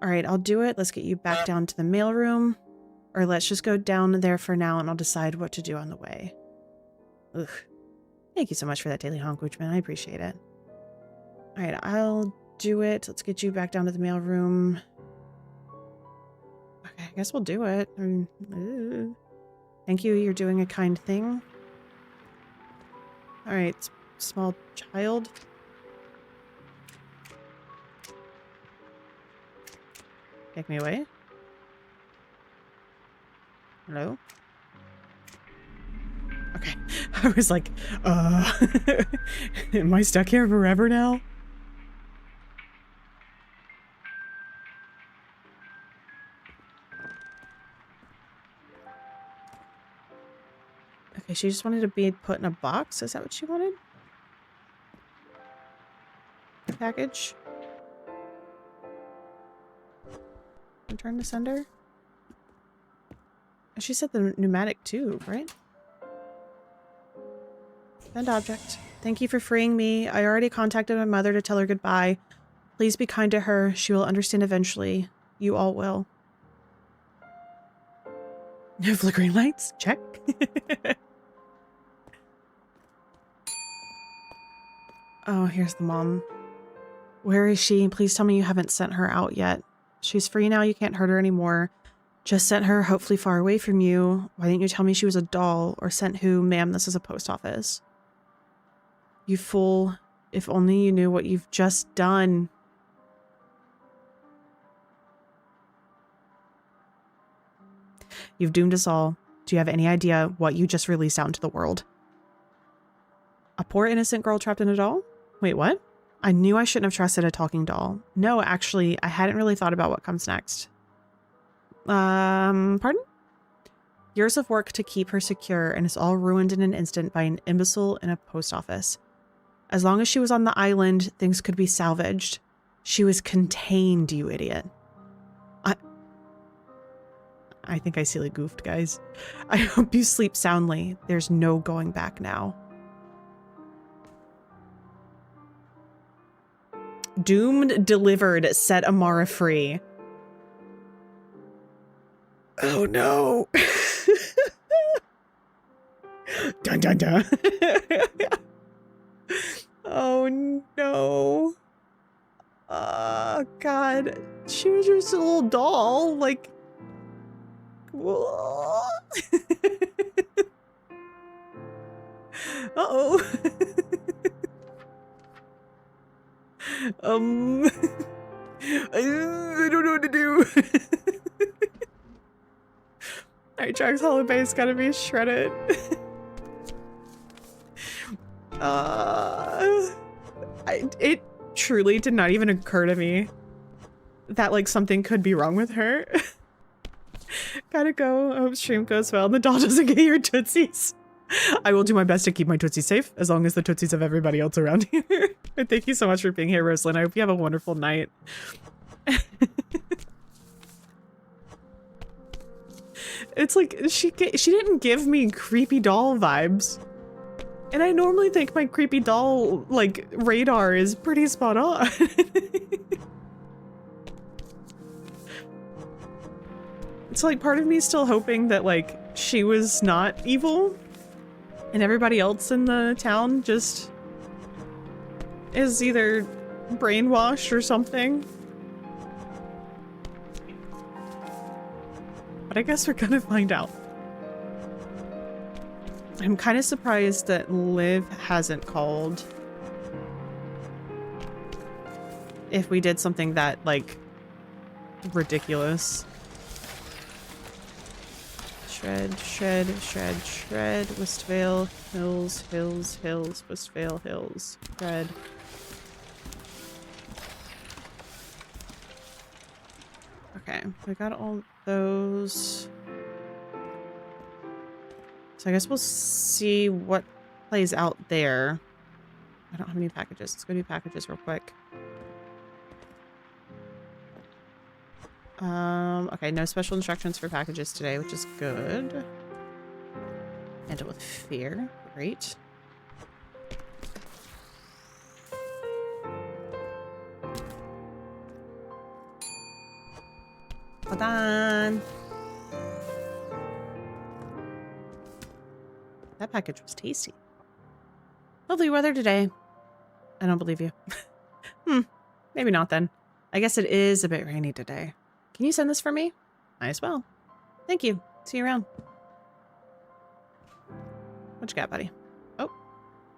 Alright, I'll do it. Let's get you back down to the mailroom. Or let's just go down there for now and I'll decide what to do on the way. Ugh. Thank you so much for that daily honk, Woochman. I appreciate it. Alright, I'll do it. Let's get you back down to the mailroom. Okay, I guess we'll do it. I mean, thank you. You're doing a kind thing. Alright, small child. Take me away. Hello? Okay. I was like, am I stuck here forever now? Okay, she just wanted to be put in a box. Is that what she wanted? Package. Return to sender. And she said the pneumatic tube, right? Send object. Thank you for freeing me. I already contacted my mother to tell her goodbye. Please be kind to her. She will understand eventually. You all will. Flickering lights. Check. Oh, here's the mom. Where is she? Please tell me you haven't sent her out yet. She's free now. You can't hurt her anymore. Just sent her, hopefully far away from you. Why didn't you tell me she was a doll? Or sent who? Ma'am, this is a post office. You fool. If only you knew what you've just done. You've doomed us all. Do you have any idea what you just released out into the world? A poor innocent girl trapped in a doll? Wait, what? I knew I shouldn't have trusted a talking doll. No, actually, I hadn't really thought about what comes next. Pardon? Years of work to keep her secure, and it's all ruined in an instant by an imbecile in a post office. As long as she was on the island, things could be salvaged. She was contained, you idiot. I think I silly goofed, guys. I hope you sleep soundly. There's no going back now. Doomed delivered. Set Amara free. Oh no. Dun dun dun. Oh no. God. She was just a little doll. Like. Uh-oh. I don't know what to do. Alright, Jack's Hollow Base gotta be shredded. It truly did not even occur to me that like something could be wrong with her. Gotta go. I hope stream goes well and the doll doesn't get your tootsies. I will do my best to keep my tootsies safe as long as the tootsies of everybody else around here. And thank you so much for being here, Rosalind. I hope you have a wonderful night. It's like she didn't give me creepy doll vibes. And I normally think my creepy doll like radar is pretty spot on. It's like part of me still hoping that like she was not evil and everybody else in the town just is either brainwashed or something. But I guess we're gonna find out. I'm kind of surprised that Liv hasn't called. If we did something that, like, ridiculous. Shred, shred, shred, shred. Westvale, hills, hills, hills. Westvale, hills. Shred. Okay, we got all those. So I guess we'll see what plays out there. I don't have any packages. Let's go do packages real quick. Okay, no special instructions for packages today, which is good. Handle with fear. Great. Hold on. That package was tasty. Lovely weather today. I don't believe you. Maybe not then. I guess it is a bit rainy today. Can you send this for me? Might as well. Thank you. See you around. What you got, buddy? Oh.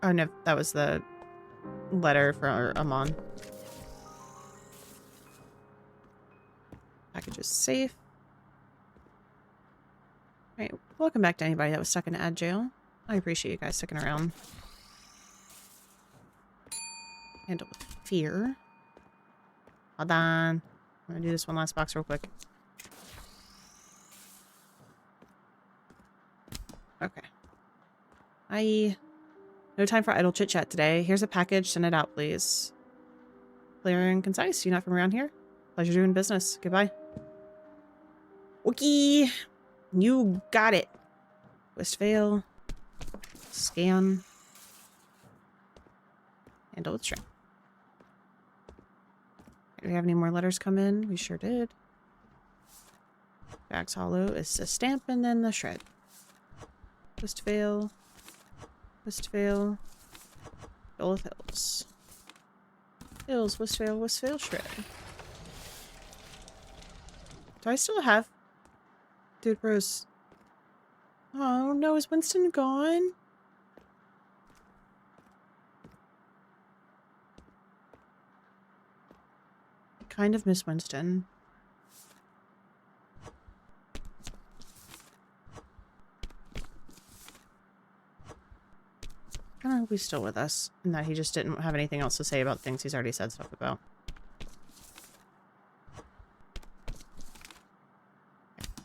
Oh, no. That was the letter for Amon. Package is safe. Alright, welcome back to anybody that was stuck in ad jail. I appreciate you guys sticking around. Handle with fear. Hold on. I'm gonna do this one last box real quick. Okay. No time for idle chit-chat today. Here's a package. Send it out, please. Clear and concise. You not from around here? Pleasure doing business. Goodbye. Okay. You got it. Westvale. Scan. Handle with shred. Do we have any more letters come in? We sure did. Bags Hollow is a stamp and then the shred. Westvale. Westvale. Duluth Hills. Hills, Westvale, Westvale shred. Do I still have Dude Bros? Oh no, is Winston gone? Kind of miss Winston. I hope he's still with us and that he just didn't have anything else to say about things he's already said stuff about.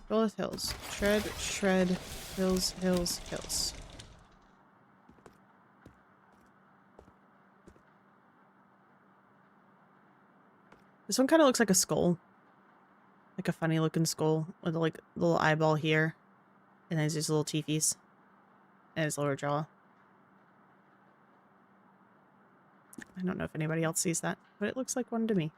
Duluth Hills. Shred, shred, hills, hills, hills. This one kind of looks like a skull. Like a funny looking skull with like a little eyeball here. And then these little teethies. And his lower jaw. I don't know if anybody else sees that, but it looks like one to me.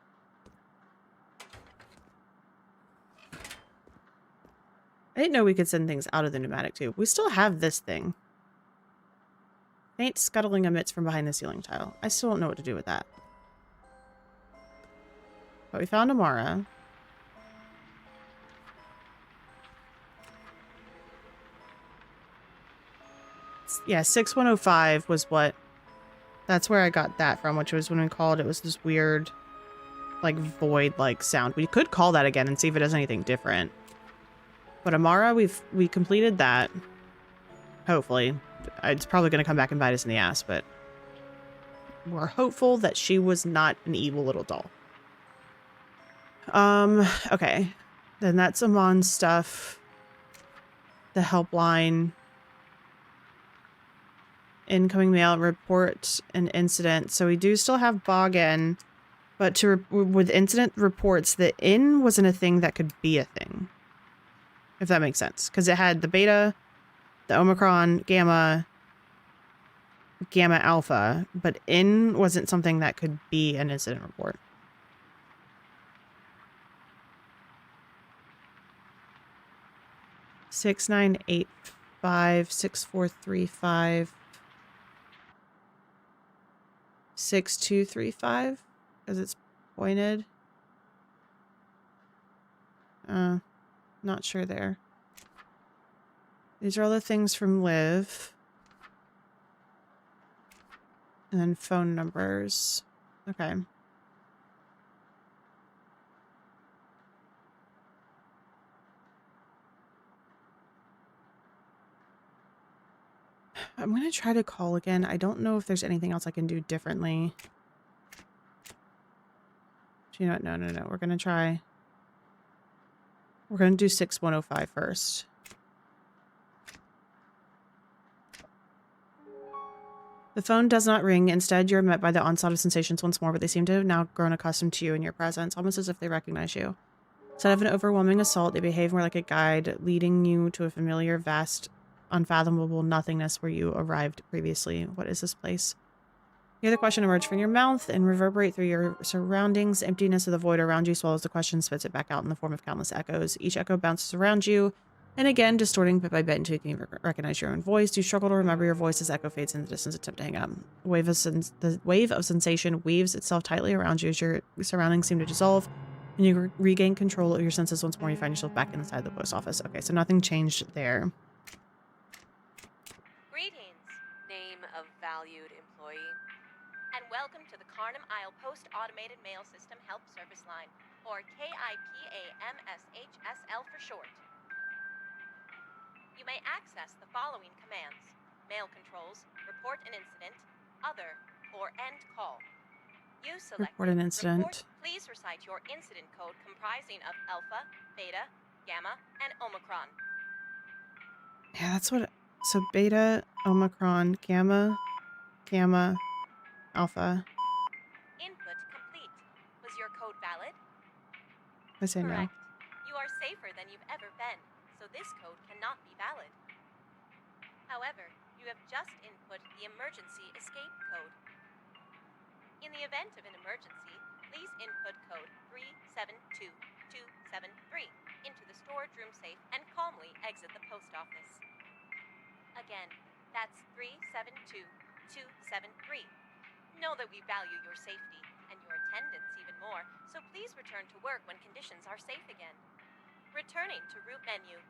I didn't know we could send things out of the pneumatic tube. We still have this thing. Faint scuttling emits from behind the ceiling tile. I still don't know what to do with that. But we found Amara. Yeah, 6105 was what... That's where I got that from, which was when we called it was this weird, like, void-like sound. We could call that again and see if it does anything different. But Amara, we completed that. Hopefully. It's probably going to come back and bite us in the ass, but we're hopeful that she was not an evil little doll. Okay. Then that's Amon's stuff. The helpline. Incoming mail report an incident. So we do still have Boggin, but with incident reports, the N wasn't a thing that could be a thing. If that makes sense. Because it had the beta, the Omicron, Gamma, Gamma Alpha, but N wasn't something that could be an incident report. Six 6435 6235 because it's pointed. Not sure there. These are all the things from Liv. And then phone numbers. Okay. I'm going to try to call again. I don't know if there's anything else I can do differently. You know what? No. We're going to try. We're going to do 6105 first. The phone does not ring. Instead, you're met by the onslaught of sensations once more, but they seem to have now grown accustomed to you and your presence, almost as if they recognize you. Instead of an overwhelming assault, they behave more like a guide, leading you to a familiar, vast, unfathomable nothingness where you arrived previously. What is this place? You hear the question emerge from your mouth and reverberate through your surroundings. The emptiness of the void around you swallows the question, spits it back out in the form of countless echoes. Each echo bounces around you, and again, distorting bit by bit until you can recognize your own voice. You struggle to remember your voice as echo fades in the distance, attempt to hang up. The wave of sensation weaves itself tightly around you as your surroundings seem to dissolve, and you regain control of your senses once more. You find yourself back inside the post office. Okay, so nothing changed there. Greetings, Name of valued employee. and welcome to the Carnum Isle Post Automated Mail System Help Service Line, or KIPAMSHSL for short. You may access the following commands: mail controls, report an incident, other, or end call. You select Report an incident. report. Please recite your incident code comprising of Alpha, Beta, Gamma, and Omicron. Yeah, that's what So beta, omicron, gamma, gamma, alpha. Input complete. Was your code valid? I say no. Correct. You are safer than you've ever been, so this code cannot be valid. However, you have just input the emergency escape code. In the event of an emergency, please input code 372273 into the storage room safe and calmly exit the post office. Again, that's 372273. Know that we value your safety and your attendance even more, so please return to work when conditions are safe again. Returning to root menu,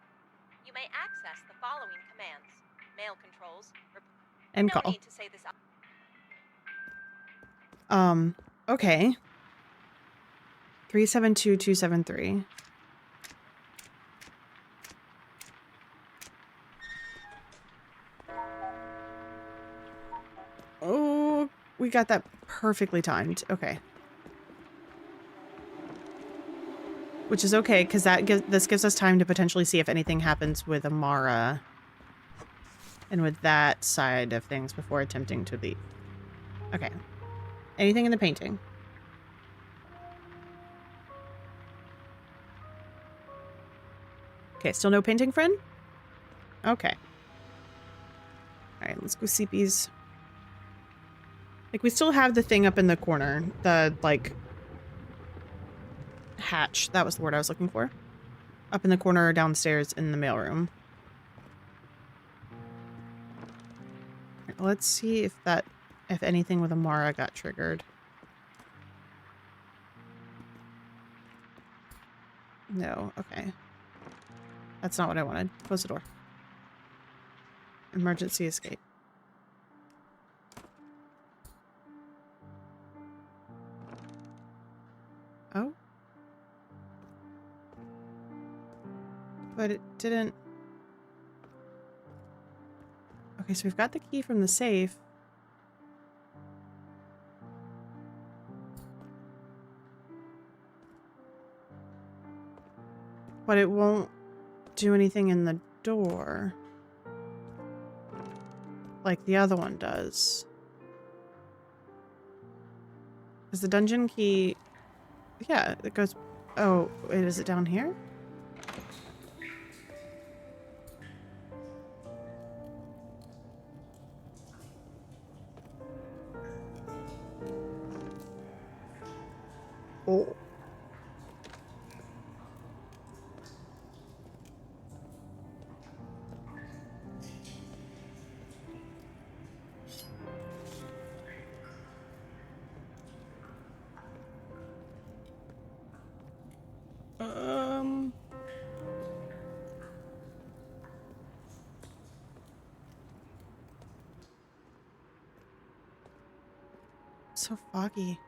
you may access the following commands: mail controls. End No call. need to say this. Okay. 372273. Oh, we got that perfectly timed. Okay. Which is okay, because this gives us time to potentially see if anything happens with Amara and with that side of things before attempting to leave. Okay. Anything in the painting? Okay, still no painting, friend? Okay. Alright, let's go CPs. Like, we still have the thing up in the corner. The, like, hatch. That was the word I was looking for. Up in the corner downstairs in the mailroom. Let's see if anything with Amara got triggered. No, okay. That's not what I wanted. Close the door. Emergency escape. Oh? But it didn't... Okay, so we've got the key from the safe. But it won't do anything in the door. Like the other one does. Is the dungeon key... Yeah, it goes... Oh, wait, is it down here? Oh. So foggy.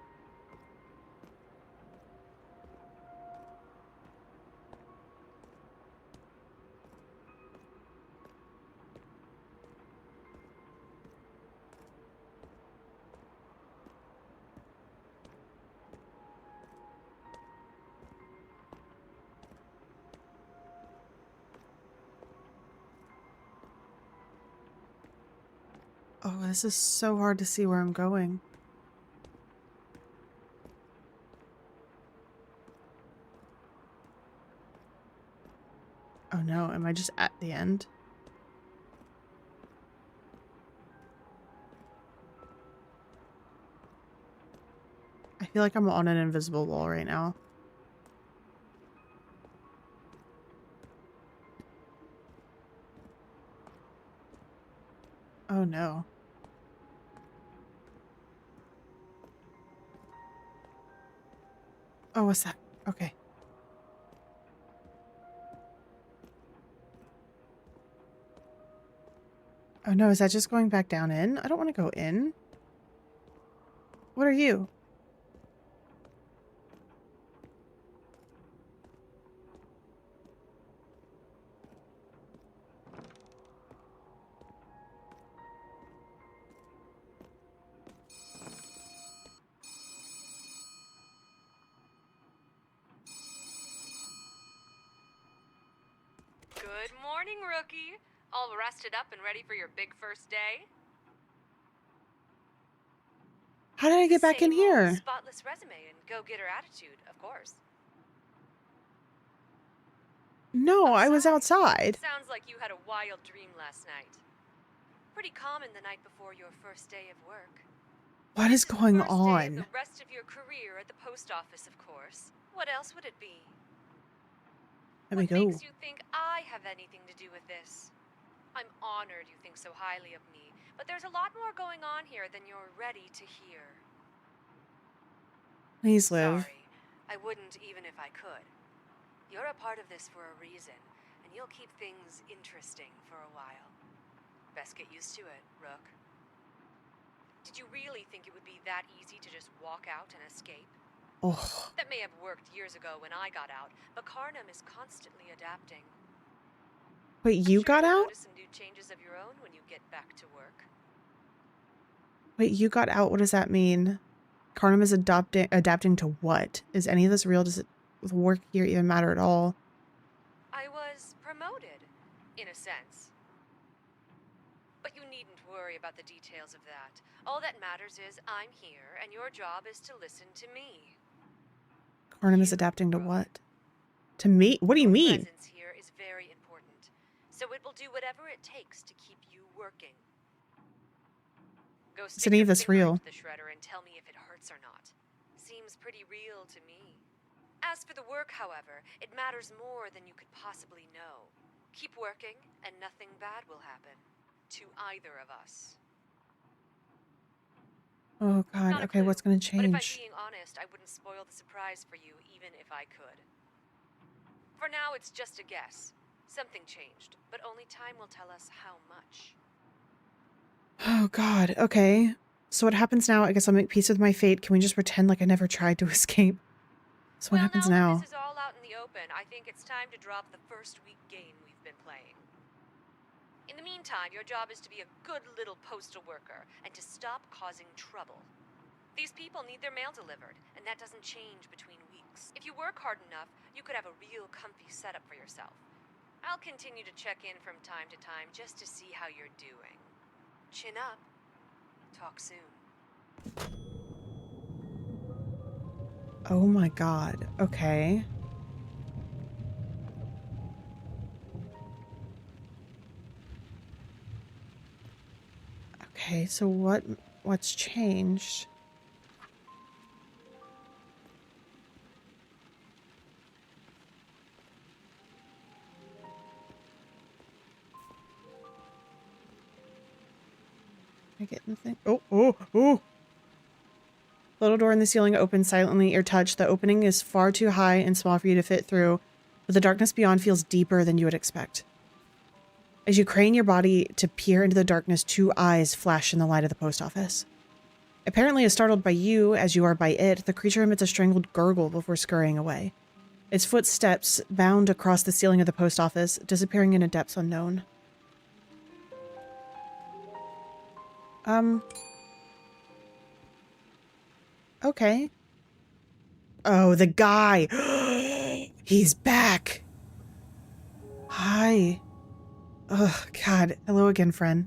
Oh, this is so hard to see where I'm going. Oh no, am I just at the end? I feel like I'm on an invisible wall right now. Oh no. Oh, what's that? Okay. Oh no, is that just going back down in? I don't want to go in. What are you? Good morning, rookie. All rested up and ready for your big first day? How did I get back in Same old here? spotless resume and go-getter attitude, of course. No, I was outside. Sounds like you had a wild dream last night. Pretty common the night before your first day of work. What is going First day of on? the rest of your career at the post office, of course. What else would it be? Let me What go. makes you think I have anything to do with this? I'm honored you think so highly of me, but there's a lot more going on here than you're ready to hear. Please live. Sorry, I wouldn't even if I could. You're a part of this for a reason, and you'll keep things interesting for a while. Best get used to it, Rook. Did you really think it would be that easy to just walk out and escape? Oh, That may have worked years ago when I got out, but Carnum is constantly adapting. wait, you I'm sure got you'll out? notice some new changes of your own when you get back to work. Wait, you got out? What does that mean? Carnum is adapting to what? Is any of this real? Does it the work here even matter at all? I was promoted, in a sense. But you needn't worry about the details of that. All that matters is I'm here, and your job is to listen to me. Carnum is adapting to what? To me? What do you Your mean? presence here is very important, so it will do whatever it takes to keep you working. Go stick any your of this finger real? into the shredder and tell me if it hurts or not. Seems pretty real to me. As for the work, however, it matters more than you could possibly know. Keep working, and nothing bad will happen. To either of us. Oh God. Not a Okay, what's clue, gonna But if I'm change? being honest, I wouldn't spoil the surprise for you even if I could. For now, it's just a guess. Something changed, but only time will tell us how much. Oh God. Okay. So what happens now? I guess I'll make peace with my fate. Can we just pretend like I never tried to escape? So what happens Now now? that this is all out in the open, I think it's time to drop the first week game we've been playing. In the meantime, your job is to be a good little postal worker and to stop causing trouble. These people need their mail delivered, and that doesn't change between weeks. If you work hard enough, you could have a real comfy setup for yourself. I'll continue to check in from time to time just to see how you're doing. Chin up. Talk soon. Oh my God. Okay. Okay, so what's changed? I get nothing. Oh. Little door in the ceiling opens silently at your touch. The opening is far too high and small for you to fit through, but the darkness beyond feels deeper than you would expect. As you crane your body to peer into the darkness, two eyes flash in the light of the post office. Apparently as startled by you as you are by it, the creature emits a strangled gurgle before scurrying away. Its footsteps bound across the ceiling of the post office, disappearing in a depths unknown. Okay. Oh, the guy. He's back. Hi. Oh, God. Hello again, friend.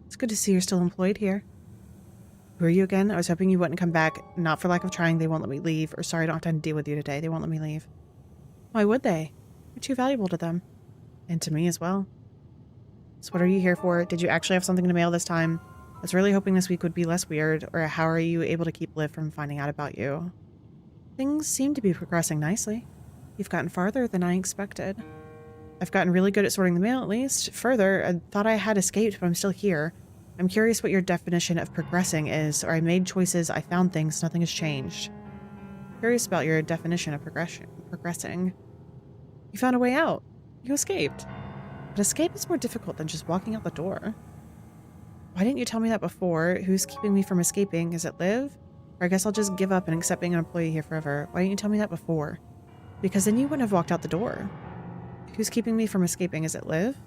It's good to see you're still employed here. Who are you again? I was hoping you wouldn't come back. Not for lack of trying, they won't let me leave. Or sorry, I don't have time to deal with you today. They won't let me leave. Why would they? You're too valuable to them. And to me as well. So what are you here for? Did you actually have something to mail this time? I was really hoping this week would be less weird. Or how are you able to keep Liv from finding out about you? Things seem to be progressing nicely. You've gotten farther than I expected. I've gotten really good at sorting the mail, at least. Further, I thought I had escaped, but I'm still here. I'm curious what your definition of progressing is, or I made choices, I found things, nothing has changed. Curious about your definition of progressing. You found a way out. You escaped. But escape is more difficult than just walking out the door. Why didn't you tell me that before? Who's keeping me from escaping? Is it Liv? Or I guess I'll just give up and accept being an employee here forever. Why didn't you tell me that before? Because then you wouldn't have walked out the door. Who's keeping me from escaping? Is it Liv?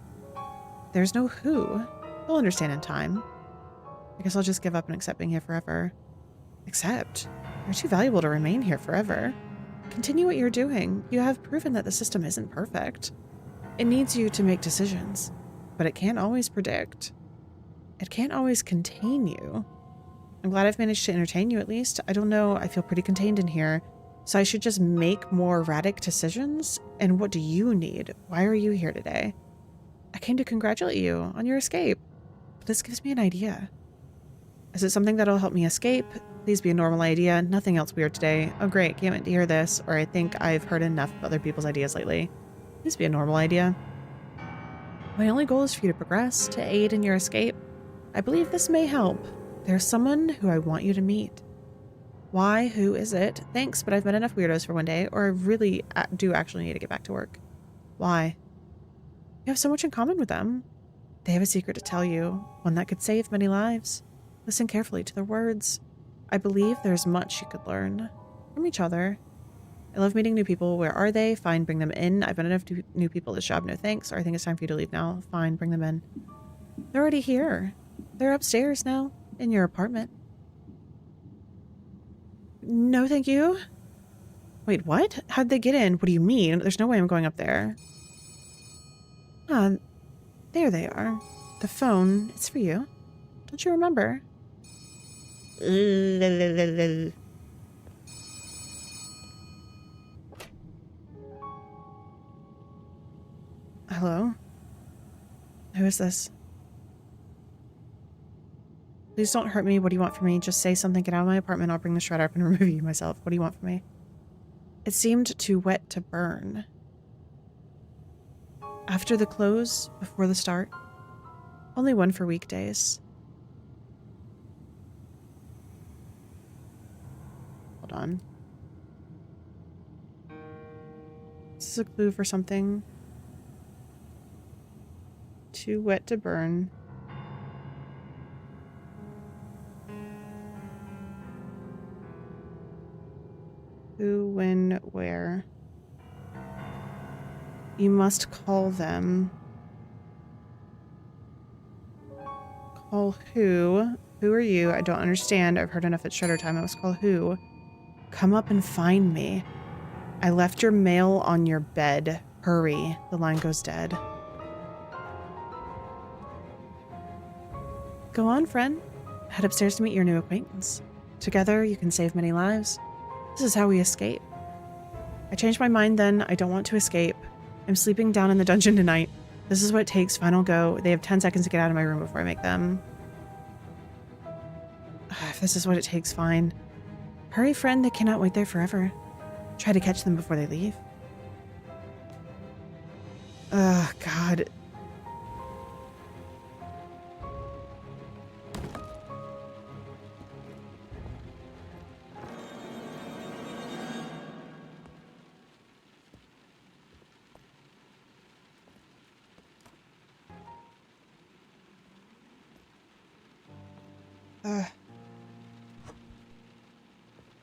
There's no who. You'll understand in time. I guess I'll just give up and accept being here forever. Accept? You're too valuable to remain here forever. Continue what you're doing. You have proven that the system isn't perfect. It needs you to make decisions. but it can't always predict. It can't always contain you. I'm glad I've managed to entertain you at least. I don't know, I feel pretty contained in here. So I should just make more erratic decisions? And what do you need? Why are you here today? I came to congratulate you on your escape. But this gives me an idea. Is it something that'll help me escape? Please be a normal idea. Nothing else weird today. Oh great, can't wait to hear this. Or I think I've heard enough of other people's ideas lately. Please be a normal idea. My only goal is for you to progress, to aid in your escape. I believe this may help. There's someone who I want you to meet. Why? Who is it? Thanks, but I've met enough weirdos for one day, or I really do actually need to get back to work. Why? You have so much in common with them. They have a secret to tell you, one that could save many lives. Listen carefully to their words. I believe there's much you could learn from each other. I love meeting new people. Where are they? Fine, bring them in. I've met enough new people at this job. No thanks. Or I think it's time for you to leave now. Fine, bring them in. They're already here. They're upstairs now, in your apartment. No, thank you. Wait, what? How'd they get in? What do you mean? There's no way I'm going up there. There they are. The phone, it's for you. Don't you remember? Hello? Who is this? Please don't hurt me. What do you want from me? Just say something. Get out of my apartment. I'll bring the shredder up and remove you myself. What do you want from me? It seemed too wet to burn. After the close, before the start. Only one for weekdays. Hold on. This is a clue for something. Too wet to burn. Who, when, where? You must call them. Call who? Who are you? I don't understand. I've heard enough at shredder time. I must call who? Come up and find me. I left your mail on your bed. Hurry. The line goes dead. Go on, friend. Head upstairs to meet your new acquaintance. Together, you can save many lives. This is how we escape. I changed my mind then. I don't want to escape. I'm sleeping down in the dungeon tonight. This is what it takes. Final go. They have 10 seconds to get out of my room before I make them. If this is what it takes, fine. Hurry, friend. They cannot wait there forever. Try to catch them before they leave. Ugh, God.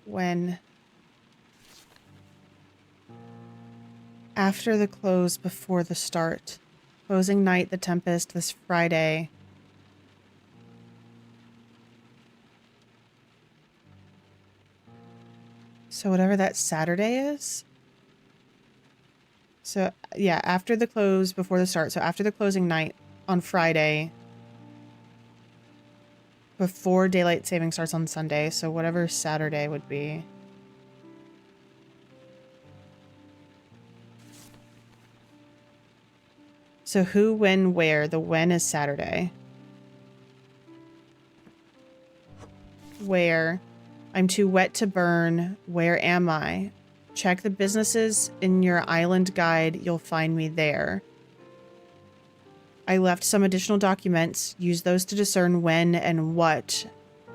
When? After the close, before the start. Closing night, the Tempest, this Friday. So whatever that Saturday is? So, yeah, after the close, before the start. So after the closing night on Friday. Before daylight saving starts on Sunday, so whatever Saturday would be. So who, when, where? The when is Saturday. Where? I'm too wet to burn. Where am I? Check the businesses in your island guide. You'll find me there. I left some additional documents. Use those to discern when and what.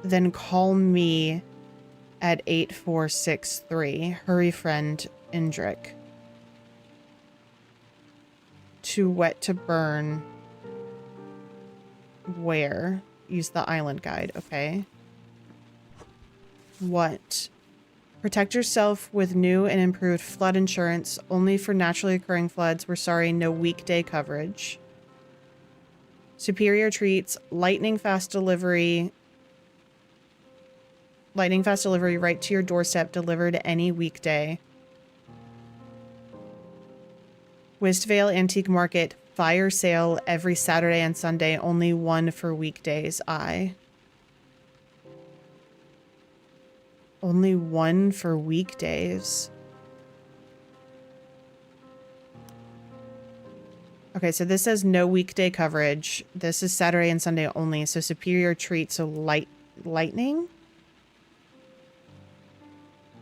Then call me at 8463. Hurry, friend, Indrik. Too wet to burn. Where? Use the island guide. Okay. What? Protect yourself with new and improved flood insurance. Only for naturally occurring floods. We're sorry, no weekday coverage. Superior treats, lightning fast delivery right to your doorstep, delivered any weekday. Wistvale Antique Market, fire sale every Saturday and Sunday, only one for weekdays. Only one for weekdays. Okay, so this says no weekday coverage. This is Saturday and Sunday only. So superior treat. So lightning.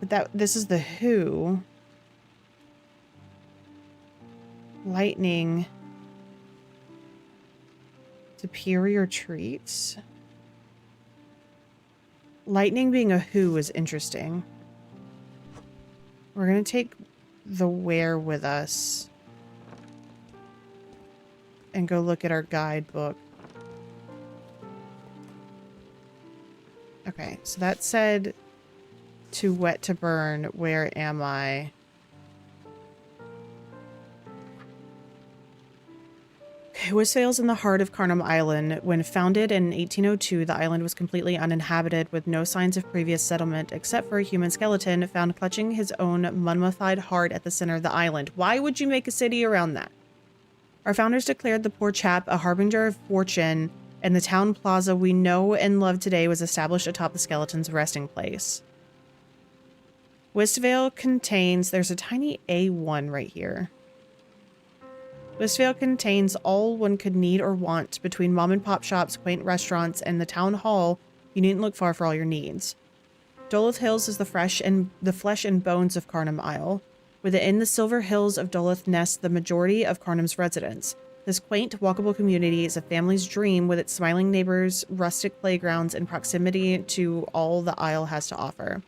But this is the who. Lightning. Superior treats. Lightning being a who is interesting. We're gonna take the where with us and go look at our guidebook. Okay, so that said to wet to burn. Where am I? Okay, Westphale's in the heart of Carnum Island. When founded in 1802, the island was completely uninhabited with no signs of previous settlement except for a human skeleton found clutching his own mummified heart at the center of the island. Why would you make a city around that? Our founders declared the poor chap a harbinger of fortune, and the town plaza we know and love today was established atop the skeleton's resting place. Westvale contains... There's a tiny A1 right here. Westvale contains all one could need or want. Between mom and pop shops, quaint restaurants, and the town hall, you needn't look far for all your needs. Duluth Hills is the flesh and bones of Carnum Isle. Within the Silver Hills of Duluth nests the majority of Carnum's residents. This quaint, walkable community is a family's dream with its smiling neighbors, rustic playgrounds, and proximity to all the Isle has to offer.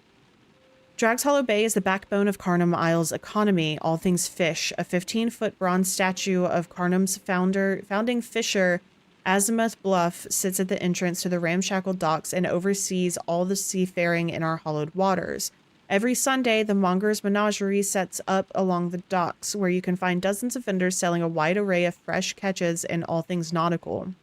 Drags Hollow Bay is the backbone of Carnum Isle's economy, all things fish. A 15-foot bronze statue of Carnum's founding fisher, Azimuth Bluff, sits at the entrance to the ramshackle docks and oversees all the seafaring in our hollowed waters. Every Sunday, the Monger's Menagerie sets up along the docks, where you can find dozens of vendors selling a wide array of fresh catches and all things nautical.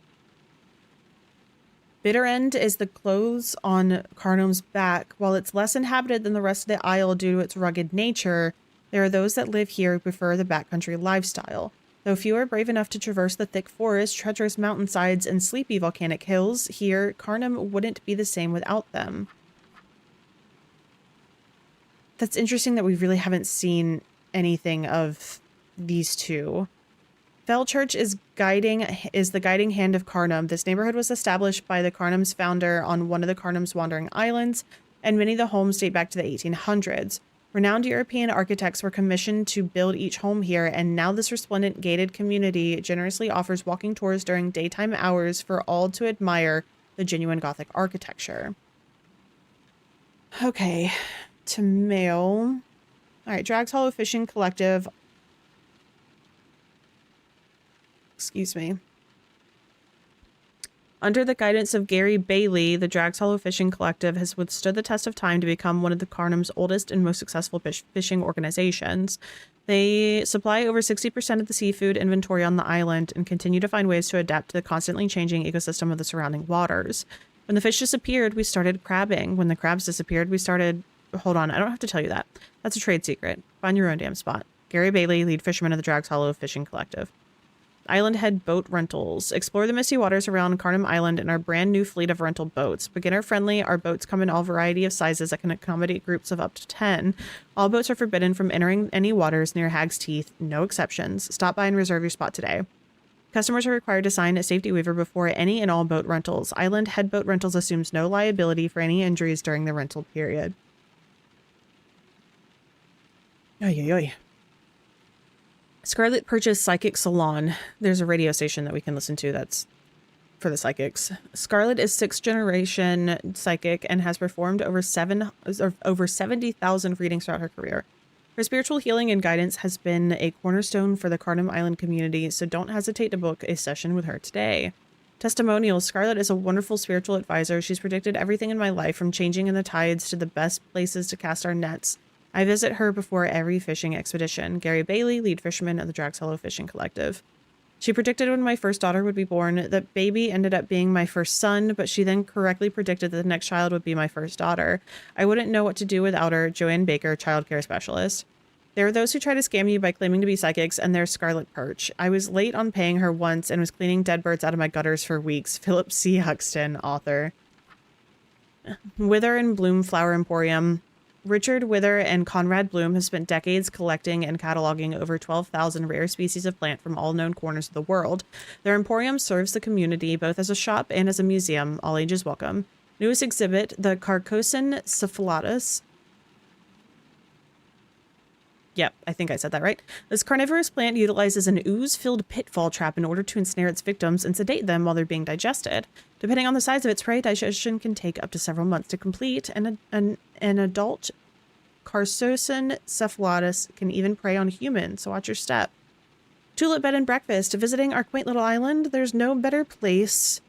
Bitter End is the clothes on Carnum's back. While it's less inhabited than the rest of the Isle due to its rugged nature, there are those that live here who prefer the backcountry lifestyle. Though few are brave enough to traverse the thick forest, treacherous mountainsides, and sleepy volcanic hills, here, Carnum wouldn't be the same without them. That's interesting that we really haven't seen anything of these two. Fell Church is the guiding hand of Carnum. This neighborhood was established by the Carnum's founder on one of the Carnum's wandering islands, and many of the homes date back to the 1800s. Renowned European architects were commissioned to build each home here, and now this resplendent gated community generously offers walking tours during daytime hours for all to admire the genuine Gothic architecture. Okay. To mail. All right, Drags Hollow Fishing Collective. Excuse me. Under the guidance of Gary Bailey, the Drags Hollow Fishing Collective has withstood the test of time to become one of the Carnum's oldest and most successful fishing organizations. They supply over 60% of the seafood inventory on the island and continue to find ways to adapt to the constantly changing ecosystem of the surrounding waters. When the fish disappeared, we started crabbing. When the crabs disappeared, we started... Hold on, I don't have to tell you that. That's a trade secret. Find your own damn spot. Gary Bailey, lead fisherman of the Drags Hollow Fishing Collective. Island Head Boat Rentals. Explore the misty waters around Carnum Island in our brand new fleet of rental boats. Beginner friendly, our boats come in all variety of sizes that can accommodate groups of up to 10. All boats are forbidden from entering any waters near Hag's Teeth, no exceptions. Stop by and reserve your spot today. Customers are required to sign a safety waiver before any and all boat rentals. Island Head Boat Rentals assumes no liability for any injuries during the rental period. Oy, oy, oy. Scarlet purchased Psychic Salon. There's a radio station that we can listen to that's for the psychics. Scarlet is 6th generation psychic and has performed over 70,000 readings throughout her career. Her spiritual healing and guidance has been a cornerstone for the Carnum Island community, so don't hesitate to book a session with her today. Testimonials. Scarlet is a wonderful spiritual advisor. She's predicted everything in my life, from changing in the tides to the best places to cast our nets. I visit her before every fishing expedition. Gary Bailey, lead fisherman of the Drags Hollow Fishing Collective. She predicted when my first daughter would be born. That baby ended up being my first son, but she then correctly predicted that the next child would be my first daughter. I wouldn't know what to do without her. Joanne Baker, child care specialist. There are those who try to scam you by claiming to be psychics, and there's Scarlet Perch. I was late on paying her once and was cleaning dead birds out of my gutters for weeks. Philip C. Huxton, author. Wither and Bloom Flower Emporium. Richard Wither and Conrad Bloom have spent decades collecting and cataloging over 12,000 rare species of plant from all known corners of the world. Their emporium serves the community both as a shop and as a museum, all ages welcome. Newest exhibit, the Carcosan cephalatus. Yep, I think I said that right. This carnivorous plant utilizes an ooze-filled pitfall trap in order to ensnare its victims and sedate them while they're being digested. Depending on the size of its prey, digestion can take up to several months to complete, and an adult Carcosan cephalatus can even prey on humans, so watch your step. Tulip Bed and Breakfast. Visiting our quaint little island, there's no better place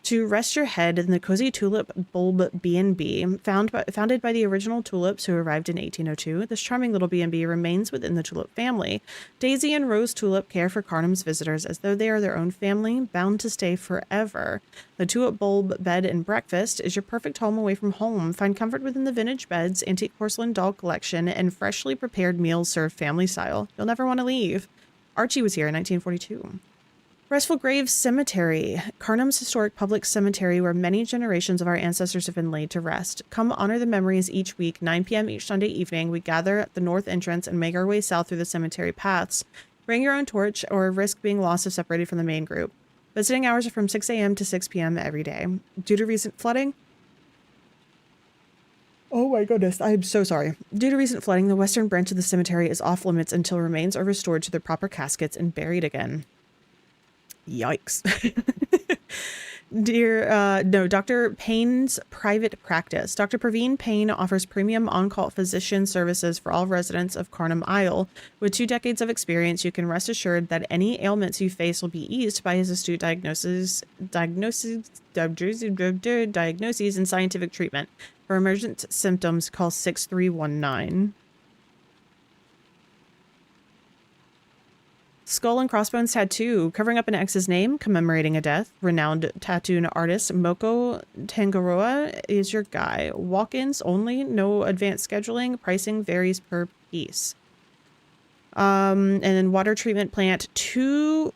to rest your head than the cozy Tulip Bulb B&B. Founded by the original tulips who arrived in 1802, this charming little B&B remains within the tulip family. Daisy and Rose Tulip care for Carnum's visitors as though they are their own family, bound to stay forever. The Tulip Bulb Bed and Breakfast is your perfect home away from home. Find comfort within the vintage beds, antique porcelain doll collection, and freshly prepared meals served family style. You'll never want to leave. Archie was here in 1942. Restful Graves Cemetery, Carnum's historic public cemetery where many generations of our ancestors have been laid to rest. Come honor the memories each week, 9 p.m. each Sunday evening. We gather at the north entrance and make our way south through the cemetery paths. Bring your own torch or risk being lost if separated from the main group. Visiting hours are from 6 a.m. to 6 p.m. every day. Due to recent flooding... Oh my goodness, I'm so sorry. Due to recent flooding, the western branch of the cemetery is off limits until remains are restored to their proper caskets and buried again. Yikes. Dr. Payne's private practice. Dr. Praveen Payne offers premium on-call physician services for all residents of Carnum Isle. With 2 decades of experience, you can rest assured that any ailments you face will be eased by his astute diagnoses and scientific treatment. For emergent symptoms, call 6319. Skull and Crossbones Tattoo, covering up an ex's name, commemorating a death. Renowned tattoo artist Moko Tangaroa is your guy. Walk-ins only, no advanced scheduling. Pricing varies per piece. And then water treatment plant, too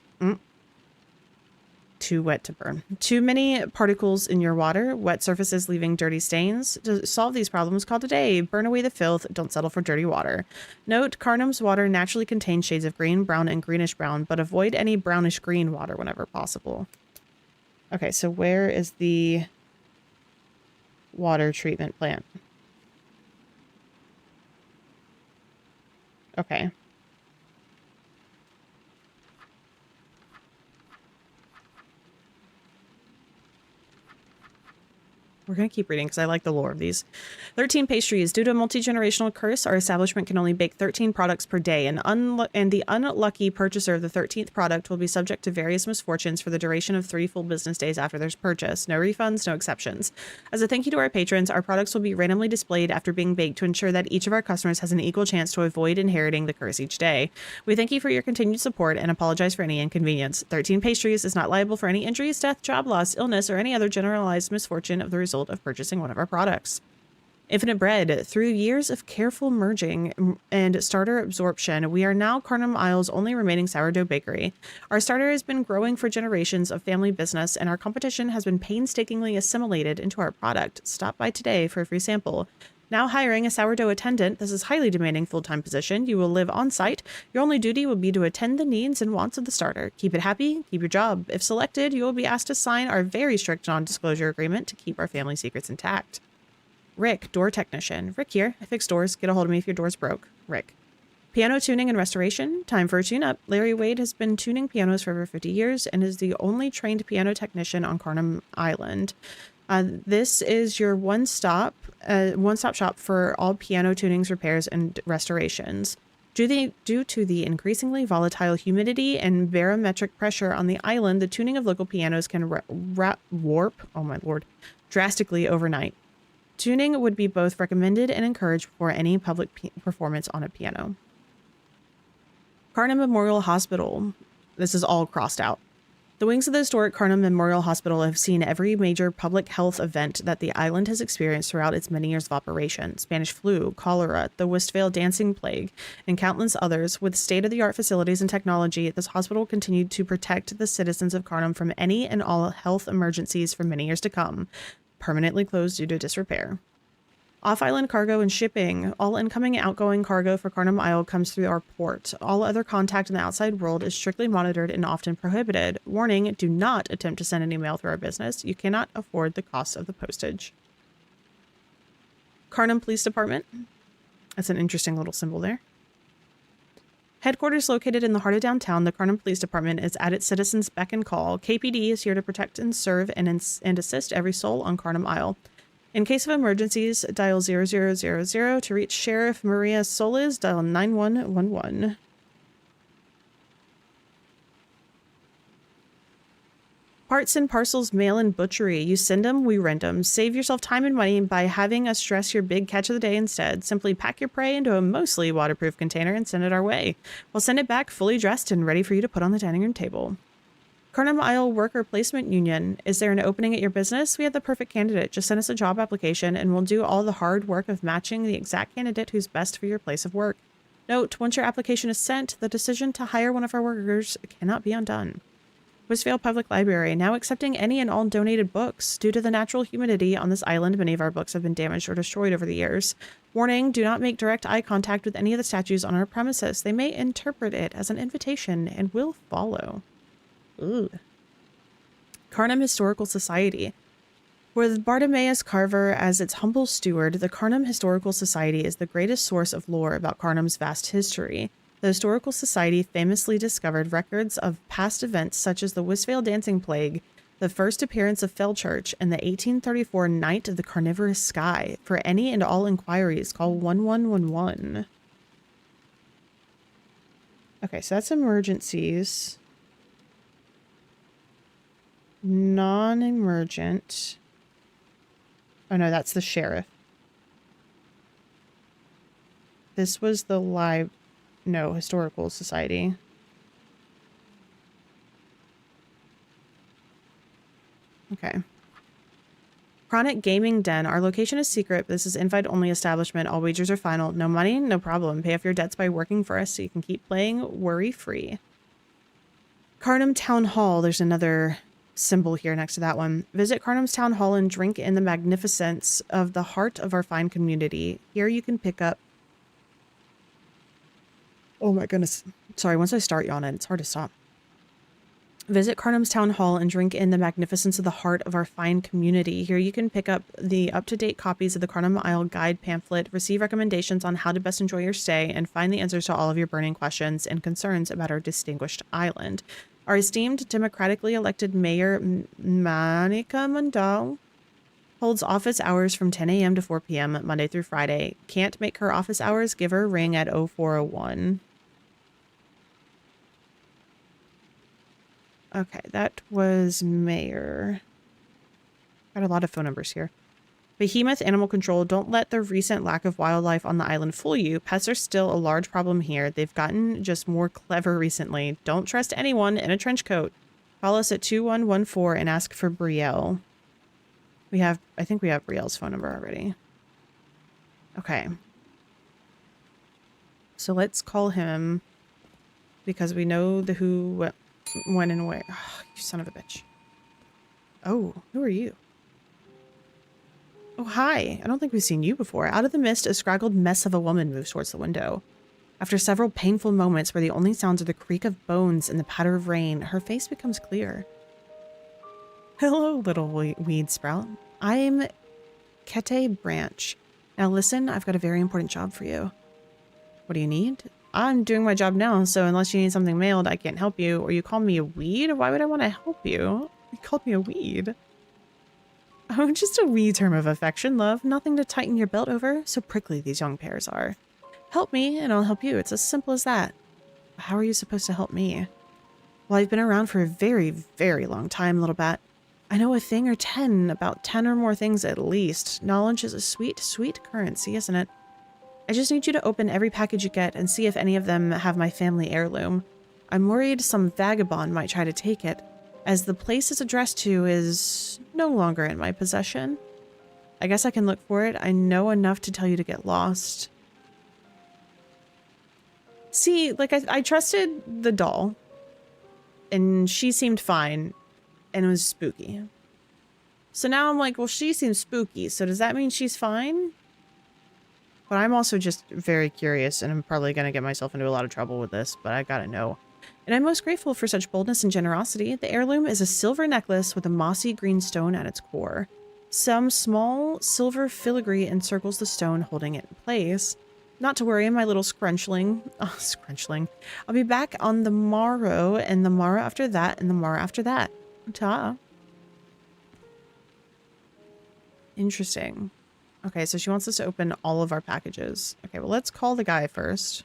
wet to burn. Too many particles in your water, wet surfaces leaving dirty stains. To solve these problems, call today. Burn away the filth. Don't settle for dirty water. Note, Carnum's water naturally contains shades of green, brown, and greenish brown, but avoid any brownish green water whenever possible. Okay, so where is the water treatment plant? Okay. We're going to keep reading because I like the lore of these. 13 pastries. Due to a multi-generational curse, our establishment can only bake 13 products per day, and the unlucky purchaser of the 13th product will be subject to various misfortunes for the duration of 3 full business days after their purchase. No refunds, no exceptions. As a thank you to our patrons, our products will be randomly displayed after being baked to ensure that each of our customers has an equal chance to avoid inheriting the curse each day. We thank you for your continued support and apologize for any inconvenience. 13 Pastries is not liable for any injuries, death, job loss, illness, or any other generalized misfortune of the result of purchasing one of our products. Infinite Bread. Through years of careful merging and starter absorption, we are now Carnum Isle's only remaining sourdough bakery. Our starter has been growing for generations of family business, and our competition has been painstakingly assimilated into our product. Stop by today for a free sample. Now hiring a sourdough attendant. This is a highly demanding full-time position. You will live on site. Your only duty will be to attend the needs and wants of the starter. Keep it happy, keep your job. If selected, you will be asked to sign our very strict non-disclosure agreement to keep our family secrets intact. Rick, door technician. Rick here. I fix doors. Get a hold of me if your door's broke. Rick. Piano tuning and restoration. Time for a tune-up. Larry Wade has been tuning pianos for over 50 years and is the only trained piano technician on Carnum Island. This is your one-stop shop for all piano tunings, repairs, and restorations. Due to the increasingly volatile humidity and barometric pressure on the island, the tuning of local pianos can warp, oh my lord, drastically overnight. Tuning would be both recommended and encouraged before any public performance on a piano. Carnum Memorial Hospital. This is all crossed out. The wings of the historic Carnum Memorial Hospital have seen every major public health event that the island has experienced throughout its many years of operation. Spanish flu, cholera, the Westvale dancing plague, and countless others. With state-of-the-art facilities and technology, this hospital continued to protect the citizens of Carnum from any and all health emergencies for many years to come. Permanently closed due to disrepair. Off-island cargo and shipping. All incoming and outgoing cargo for Carnum Isle comes through our port. All other contact in the outside world is strictly monitored and often prohibited. Warning, do not attempt to send any mail through our business. You cannot afford the cost of the postage. Carnum Police Department. That's an interesting little symbol there. Headquarters located in the heart of downtown, the Carnum Police Department is at its citizens' beck and call. KPD is here to protect and serve and assist every soul on Carnum Isle. In case of emergencies, dial 0000 to reach Sheriff Maria Solis, dial 9111. Parts and parcels mail and butchery. You send them, we rent them. Save yourself time and money by having us dress your big catch of the day instead. Simply pack your prey into a mostly waterproof container and send it our way. We'll send it back fully dressed and ready for you to put on the dining room table. Carnum Isle Worker Placement Union. Is there an opening at your business? We have the perfect candidate. Just send us a job application and we'll do all the hard work of matching the exact candidate who's best for your place of work. Note, once your application is sent, the decision to hire one of our workers cannot be undone. Westvale Public Library, now accepting any and all donated books. Due to the natural humidity on this island, many of our books have been damaged or destroyed over the years. Warning, do not make direct eye contact with any of the statues on our premises. They may interpret it as an invitation and will follow. Ooh. Carnum Historical Society. With Bartimaeus Carver as its humble steward, the Carnum Historical Society is the greatest source of lore about Carnum's vast history. The Historical Society famously discovered records of past events such as the Westvale Dancing Plague, the first appearance of Felchurch, and the 1834 Night of the Carnivorous Sky. For any and all inquiries, call 1111. Okay, so that's emergencies. Non-emergent. Oh no, that's the sheriff. This was the Historical Society. Okay. Chronic Gaming Den. Our location is secret. This is invite-only establishment. All wagers are final. No money? No problem. Pay off your debts by working for us so you can keep playing worry-free. Carnum Town Hall. There's another symbol here next to that one. Visit Carnum's Town Hall and drink in the magnificence of the heart of our fine community. Here you can pick up... Oh my goodness. Sorry, once I start yawning, it's hard to stop. Visit Carnum's Town Hall and drink in the magnificence of the heart of our fine community. Here you can pick up the up-to-date copies of the Carnum Isle Guide pamphlet, receive recommendations on how to best enjoy your stay, and find the answers to all of your burning questions and concerns about our distinguished island. Our esteemed democratically elected Mayor Monica Mundal holds office hours from 10 a.m. to 4 p.m. Monday through Friday. Can't make her office hours? Give her a ring at 0401. Okay, that was Mayor. Got a lot of phone numbers here. Behemoth Animal Control. Don't let the recent lack of wildlife on the island fool you. Pests are still a large problem here. They've gotten just more clever recently. Don't trust anyone in a trench coat. Call us at 2114 and ask for Brielle. I think we have Brielle's phone number already. Okay. So let's call him because we know the who, when, and where. Oh, you son of a bitch. Oh, who are you? Oh, hi. I don't think we've seen you before. Out of the mist, a scraggled mess of a woman moves towards the window. After several painful moments where the only sounds are the creak of bones and the patter of rain, her face becomes clear. Hello, little weed sprout. I'm Kete Branch. Now listen, I've got a very important job for you. What do you need? I'm doing my job now, so unless you need something mailed, I can't help you. Or you call me a weed? Why would I want to help you? You called me a weed. Oh, just a wee term of affection, love. Nothing to tighten your belt over. So prickly these young pears are. Help me, and I'll help you. It's as simple as that. How are you supposed to help me? Well, I've been around for a very, very long time, little bat. I know a thing or 10, about 10 or more things at least. Knowledge is a sweet, sweet currency, isn't it? I just need you to open every package you get and see if any of them have my family heirloom. I'm worried some vagabond might try to take it. as the place it's addressed to is no longer in my possession. I guess I can look for it. I know enough to tell you to get lost. See, like, I trusted the doll, and she seemed fine, and it was spooky. So now I'm like, well, she seems spooky, so does that mean she's fine? But I'm also just very curious, and I'm probably going to get myself into a lot of trouble with this, but I gotta know. And I'm most grateful for such boldness and generosity. The heirloom is a silver necklace with a mossy green stone at its core. Some small silver filigree encircles the stone, holding it in place. Not to worry, my little scrunchling. Oh, scrunchling. I'll be back on the morrow, and the morrow after that, and the morrow after that. Ta. Interesting. Okay, so she wants us to open all of our packages. Okay, well, let's call the guy first.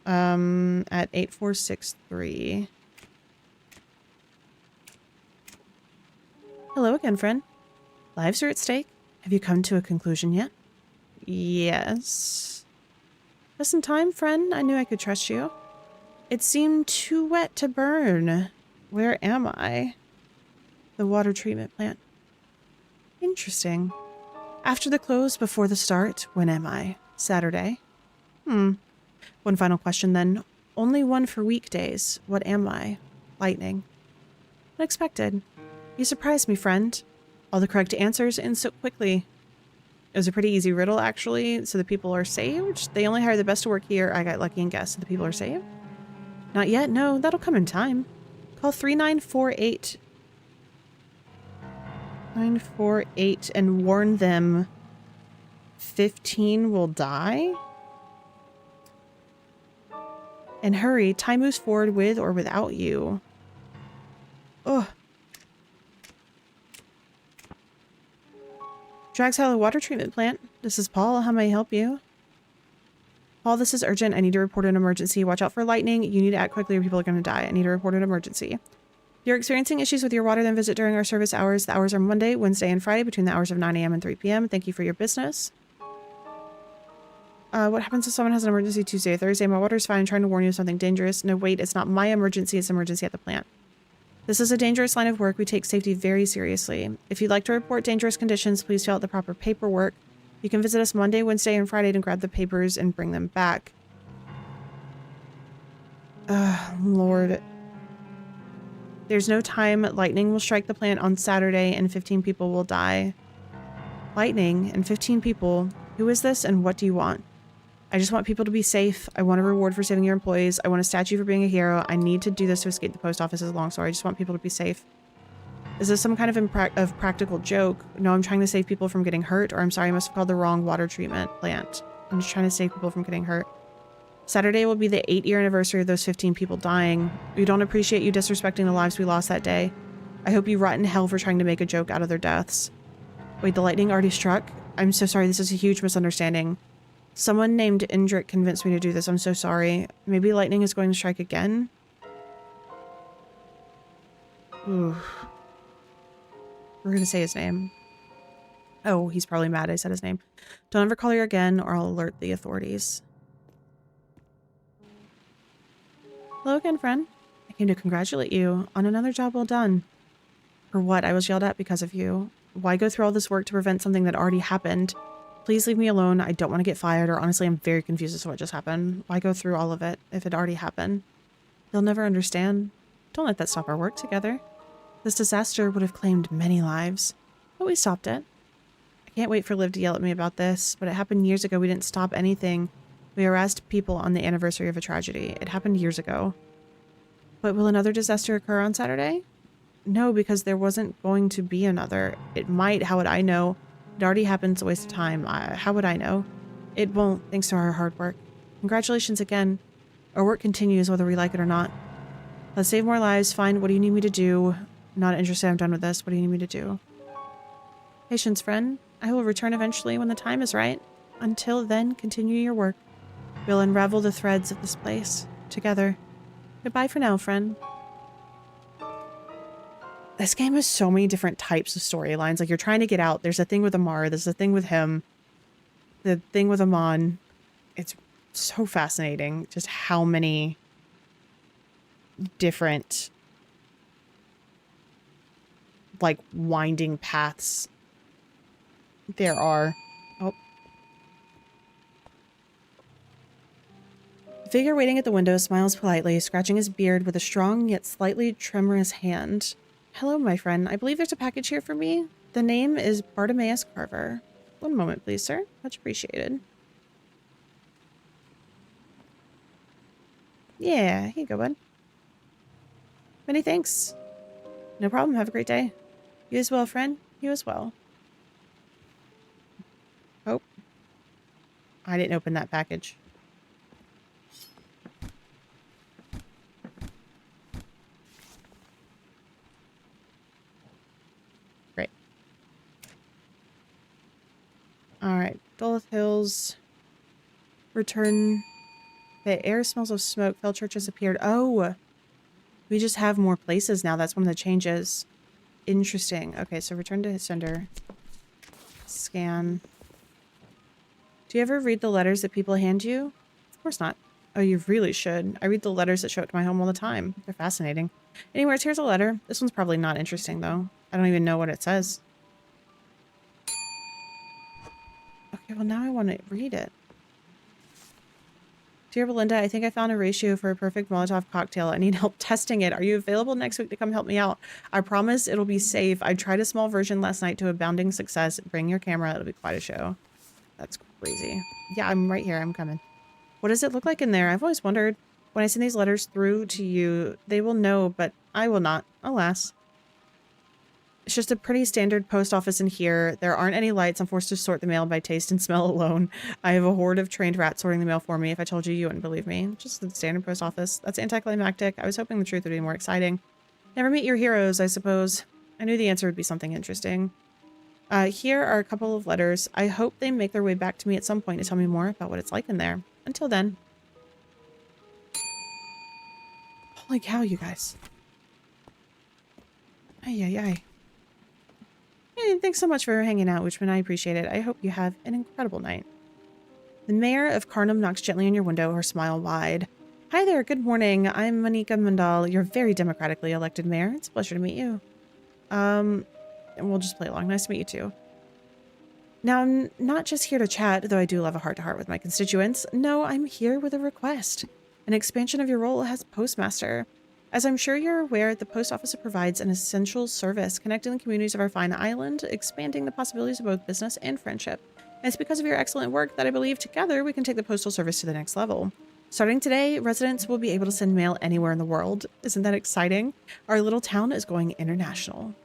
At 8463. Hello again, friend. Lives are at stake. Have you come to a conclusion yet? Yes. Just in time, friend. I knew I could trust you. It seemed too wet to burn. Where am I? The water treatment plant. Interesting. After the close, before the start, when am I? Saturday? One final question then. Only one for weekdays. What am I? Lightning. Unexpected. You surprised me, friend. All the correct answers and so quickly. It was a pretty easy riddle, actually, so the people are saved. They only hire the best to work here. I got lucky and guessed, so the people are saved. Not yet, no. That'll come in time. Call 3948 948 and warn them 15 will die. And hurry, time moves forward with or without you. Ugh. Drags Hollow Water Treatment Plant. This is Paul. How may I help you? Paul, this is urgent. I need to report an emergency. Watch out for lightning. You need to act quickly or people are going to die. I need to report an emergency. If you're experiencing issues with your water, then visit during our service hours. The hours are Monday, Wednesday, and Friday between the hours of 9 a.m. and 3 p.m. Thank you for your business. What happens if someone has an emergency Tuesday or Thursday? My water's fine. I'm trying to warn you of something dangerous. No, wait, it's not my emergency. It's an emergency at the plant. This is a dangerous line of work. We take safety very seriously. If you'd like to report dangerous conditions, please fill out the proper paperwork. You can visit us Monday, Wednesday, and Friday to grab the papers and bring them back. Lord. There's no time. Lightning will strike the plant on Saturday and 15 people will die. Lightning and 15 people. Who is this and what do you want? I just want people to be safe. I want a reward for saving your employees. I want a statue for being a hero. I need to do this to escape the post office as a long story. I just want people to be safe. Is this some kind of practical joke? No, I'm trying to save people from getting hurt. Or I'm sorry, I must have called the wrong water treatment plant. I'm just trying to save people from getting hurt. Saturday will be the 8-year anniversary of those 15 people dying. We don't appreciate you disrespecting the lives we lost that day. I hope you rot in hell for trying to make a joke out of their deaths. Wait, the lightning already struck? I'm so sorry, this is a huge misunderstanding. Someone named Indrik convinced me to do this. I'm so sorry. Maybe lightning is going to strike again? Ooh. We're going to say his name. Oh, he's probably mad I said his name. Don't ever call her again or I'll alert the authorities. Hello again, friend. I came to congratulate you on another job well done. For what? I was yelled at because of you. Why go through all this work to prevent something that already happened? Please leave me alone. I don't want to get fired, or honestly, I'm very confused as to what just happened. Why go through all of it if it already happened? They'll never understand. Don't let that stop our work together. This disaster would have claimed many lives, but we stopped it. I can't wait for Liv to yell at me about this, but it happened years ago. We didn't stop anything. We harassed people on the anniversary of a tragedy. It happened years ago. But will another disaster occur on Saturday? No, because there wasn't going to be another. It might. How would I know? It already happened. It's a waste of time. How would I know? It won't, thanks to our hard work. Congratulations again. Our work continues whether we like it or not. Let's save more lives. Fine. What do you need me to do? Not interested. I'm done with this. What do you need me to do? Patience, friend. I will return eventually when the time is right. Until then, continue your work. We'll unravel the threads of this place together. Goodbye for now, friend. This game has so many different types of storylines. Like, you're trying to get out. There's a thing with Amar. There's a thing with him. The thing with Amon. It's so fascinating just how many different, like, winding paths there are. Oh. The figure waiting at the window smiles politely, scratching his beard with a strong yet slightly tremorous hand. Hello, my friend. I believe there's a package here for me. The name is Bartimaeus Carver. One moment, please, sir. Much appreciated. Yeah, here you go, bud. Many thanks. No problem. Have a great day. You as well, friend. You as well. Oh. I didn't open that package. Great. Alright. Duluth Hills. Return. The air smells of smoke. Fellchurch has appeared. Oh! We just have more places now. That's one of the changes. Interesting. Okay, so return to sender. Scan. Do you ever read the letters that people hand you? Of course not. Oh, you really should. I read the letters that show up to my home all the time. They're fascinating. Anyways, here's a letter. This one's probably not interesting, though. I don't even know what it says. Okay, well, now I want to read it. Dear Belinda, I think I found a ratio for a perfect Molotov cocktail. I need help testing it. Are you available next week to come help me out? I promise it'll be safe. I tried a small version last night to abounding success. Bring your camera. It'll be quite a show. That's crazy. Yeah, I'm right here. I'm coming. What does it look like in there? I've always wondered. When I send these letters through to you, they will know, but I will not. Alas. It's just a pretty standard post office in here. There aren't any lights. I'm forced to sort the mail by taste and smell alone. I have a horde of trained rats sorting the mail for me. If I told you, you wouldn't believe me. Just the standard post office. That's anticlimactic. I was hoping the truth would be more exciting. Never meet your heroes, I suppose. I knew the answer would be something interesting. Here are a couple of letters. I hope they make their way back to me at some point to tell me more about what it's like in there. Until then. Holy cow, you guys. Ay, ay, ay. Hey, thanks so much for hanging out, Witchman. I appreciate it. I hope you have an incredible night. The mayor of Carnum knocks gently on your window, her smile wide. Hi there, good morning. I'm Monica Mandal, your very democratically elected mayor. It's a pleasure to meet you. And we'll just play along. Nice to meet you too. Now, I'm not just here to chat, though I do love a heart-to-heart with my constituents. No, I'm here with a request. An expansion of your role as postmaster. As I'm sure you're aware, the post office provides an essential service connecting the communities of our fine island, expanding the possibilities of both business and friendship. And it's because of your excellent work that I believe together we can take the postal service to the next level. Starting today, residents will be able to send mail anywhere in the world. Isn't that exciting? Our little town is going international.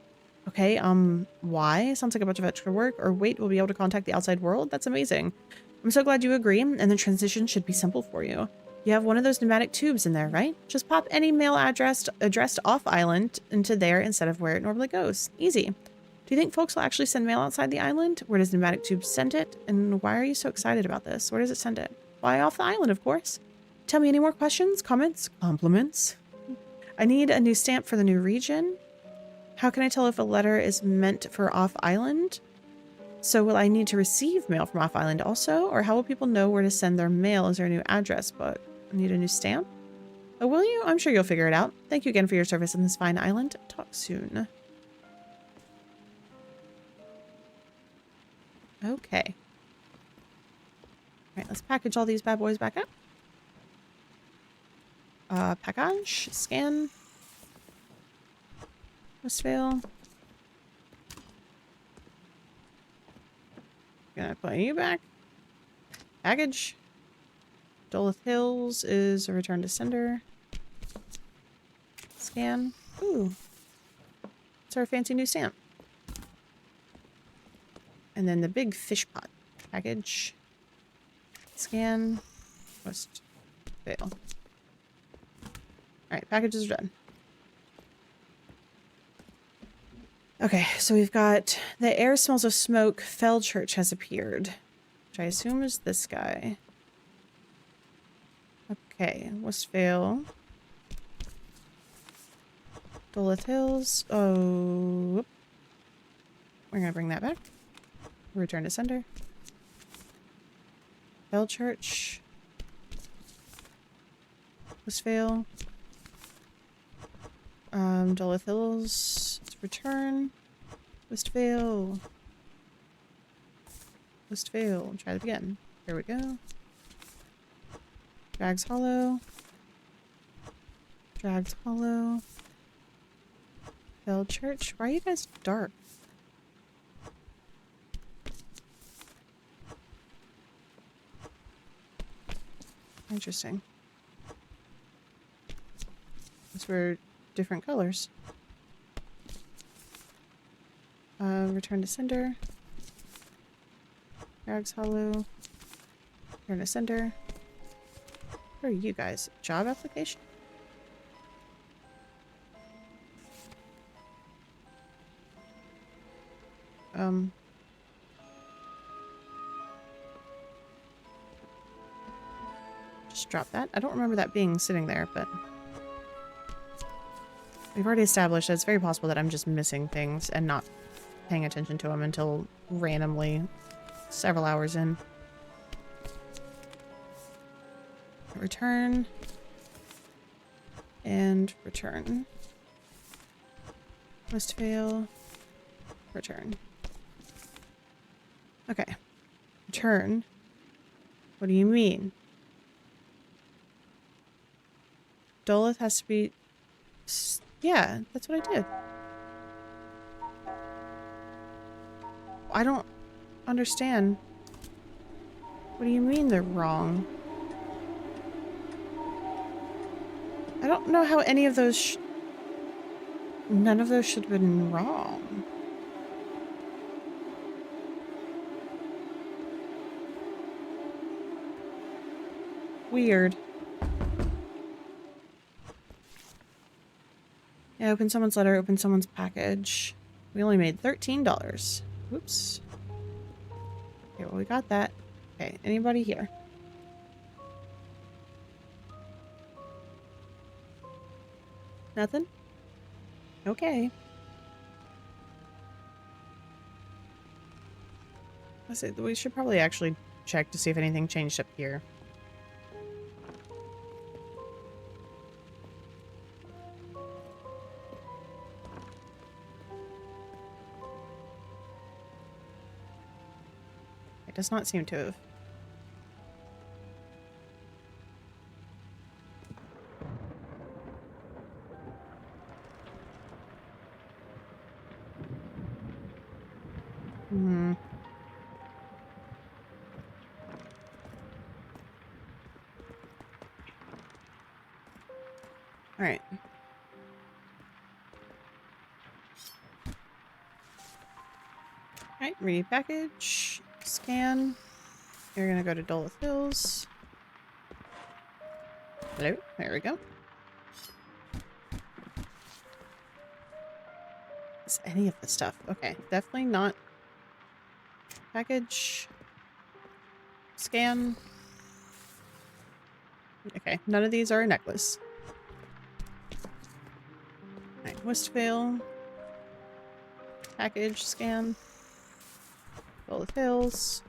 Okay, why? Sounds like a bunch of extra work. Or wait, we'll be able to contact the outside world? That's amazing. I'm so glad you agree, and the transition should be simple for you. You have one of those pneumatic tubes in there, right? Just pop any mail addressed off island into there instead of where it normally goes. Easy. Do you think folks will actually send mail outside the island? Where does pneumatic tube send it? And why are you so excited about this? Where does it send it? Why off the island, of course. Tell me any more questions, comments, compliments? I need a new stamp for the new region. How can I tell if a letter is meant for off island? So will I need to receive mail from off island also? Or how will people know where to send their mail? Is there a new address book? I need a new stamp. Oh, will you? I'm sure you'll figure it out. Thank you again for your service in this fine island. Talk soon. Okay. All right, let's package all these bad boys back up. Package, scan. Westvale. Gonna put you back. Package. Duluth Hills is a return to sender. Scan. Ooh. It's our fancy new stamp. And then the big fish pot. Package. Scan. Westvale. Alright, packages are done. Okay, so we've got the air smells of smoke. Fellchurch has appeared, which I assume is this guy. Okay, Westvale. Duluth Hills. Oh, we're gonna bring that back. Return to sender. Fellchurch. Westvale. Duluth Hills. Let's return. Westvale. Westvale. Try it again. Here we go. Drags Hollow. Drags Hollow. Bell Church. Why are you guys dark? Interesting. Those were different colors. Return to Cinder. Drags Hollow. Return to Cinder. Who are you guys? Job application? Just drop that. I don't remember that being sitting there, but we've already established that it's very possible that I'm just missing things and not paying attention to them until randomly several hours in. Return. And return. Westvale. Return. Okay. Return. What do you mean? Duluth has to be... Yeah, that's what I did. I don't understand. What do you mean they're wrong? I don't know how any of those none of those should have been wrong. Weird. Yeah, open someone's letter, open someone's package. We only made $13. Oops. Okay, well, we got that. Okay, anybody here? Nothing? Okay. Let's see, we should probably actually check to see if anything changed up here. It does not seem to have. Alright. Alright, read package. Scan. You're gonna go to Duluth Hills. Hello? There we go. Is any of this stuff? Okay, definitely not. Package. Scan. Okay, none of these are a necklace. Alright, Westvale. Package, scan. Duluth Hills.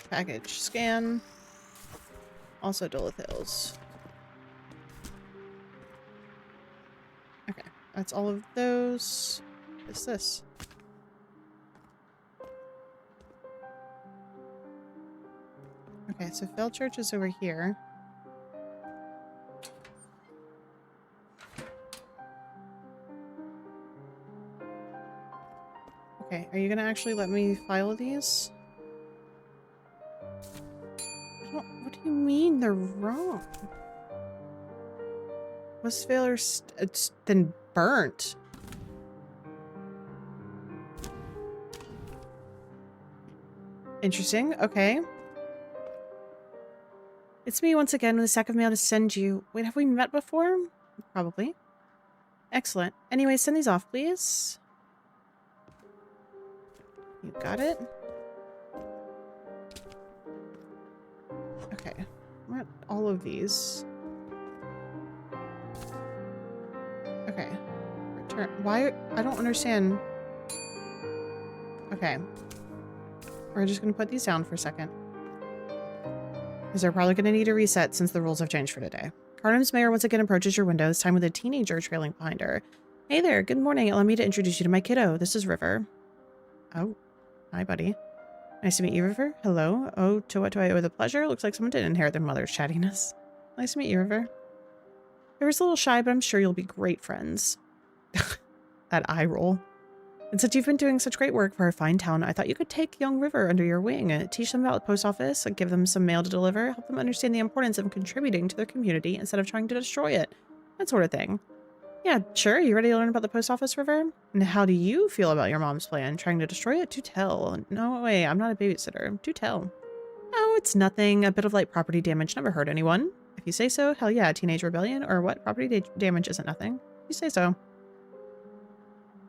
Package, scan. Also Duluth Hills. Okay, that's all of those. What's this? Okay, so Fell Church is over here. Okay, are you gonna actually let me file these? What do you mean they're wrong? Westvale it's been burnt. Interesting, okay. It's me once again with a sack of mail to send you. Wait, have we met before? Probably. Excellent. Anyway, send these off, please. You got it? Okay. What? All of these. Okay. Return. Why? I don't understand. Okay. We're just gonna put these down for a second. Because they're probably going to need a reset since the rules have changed for today. Carnum's mayor once again approaches your window, this time with a teenager trailing behind her. Hey there, good morning. Allow me to introduce you to my kiddo. This is River. Oh, hi, buddy. Nice to meet you, River. Hello. Oh, to what do I owe the pleasure? Looks like someone did inherit their mother's chattiness. Nice to meet you, River. River's a little shy, but I'm sure you'll be great friends. That eye roll. And since you've been doing such great work for our fine town, I thought you could take young River under your wing, teach them about the post office, give them some mail to deliver, help them understand the importance of contributing to their community instead of trying to destroy it. That sort of thing. Yeah, sure. You ready to learn about the post office, River? And how do you feel about your mom's plan, trying to destroy it? Do tell. No, wait, I'm not a babysitter. Do tell. Oh, it's nothing. A bit of light property damage never hurt anyone. If you say so, hell yeah, teenage rebellion or what? Property damage isn't nothing. You say so.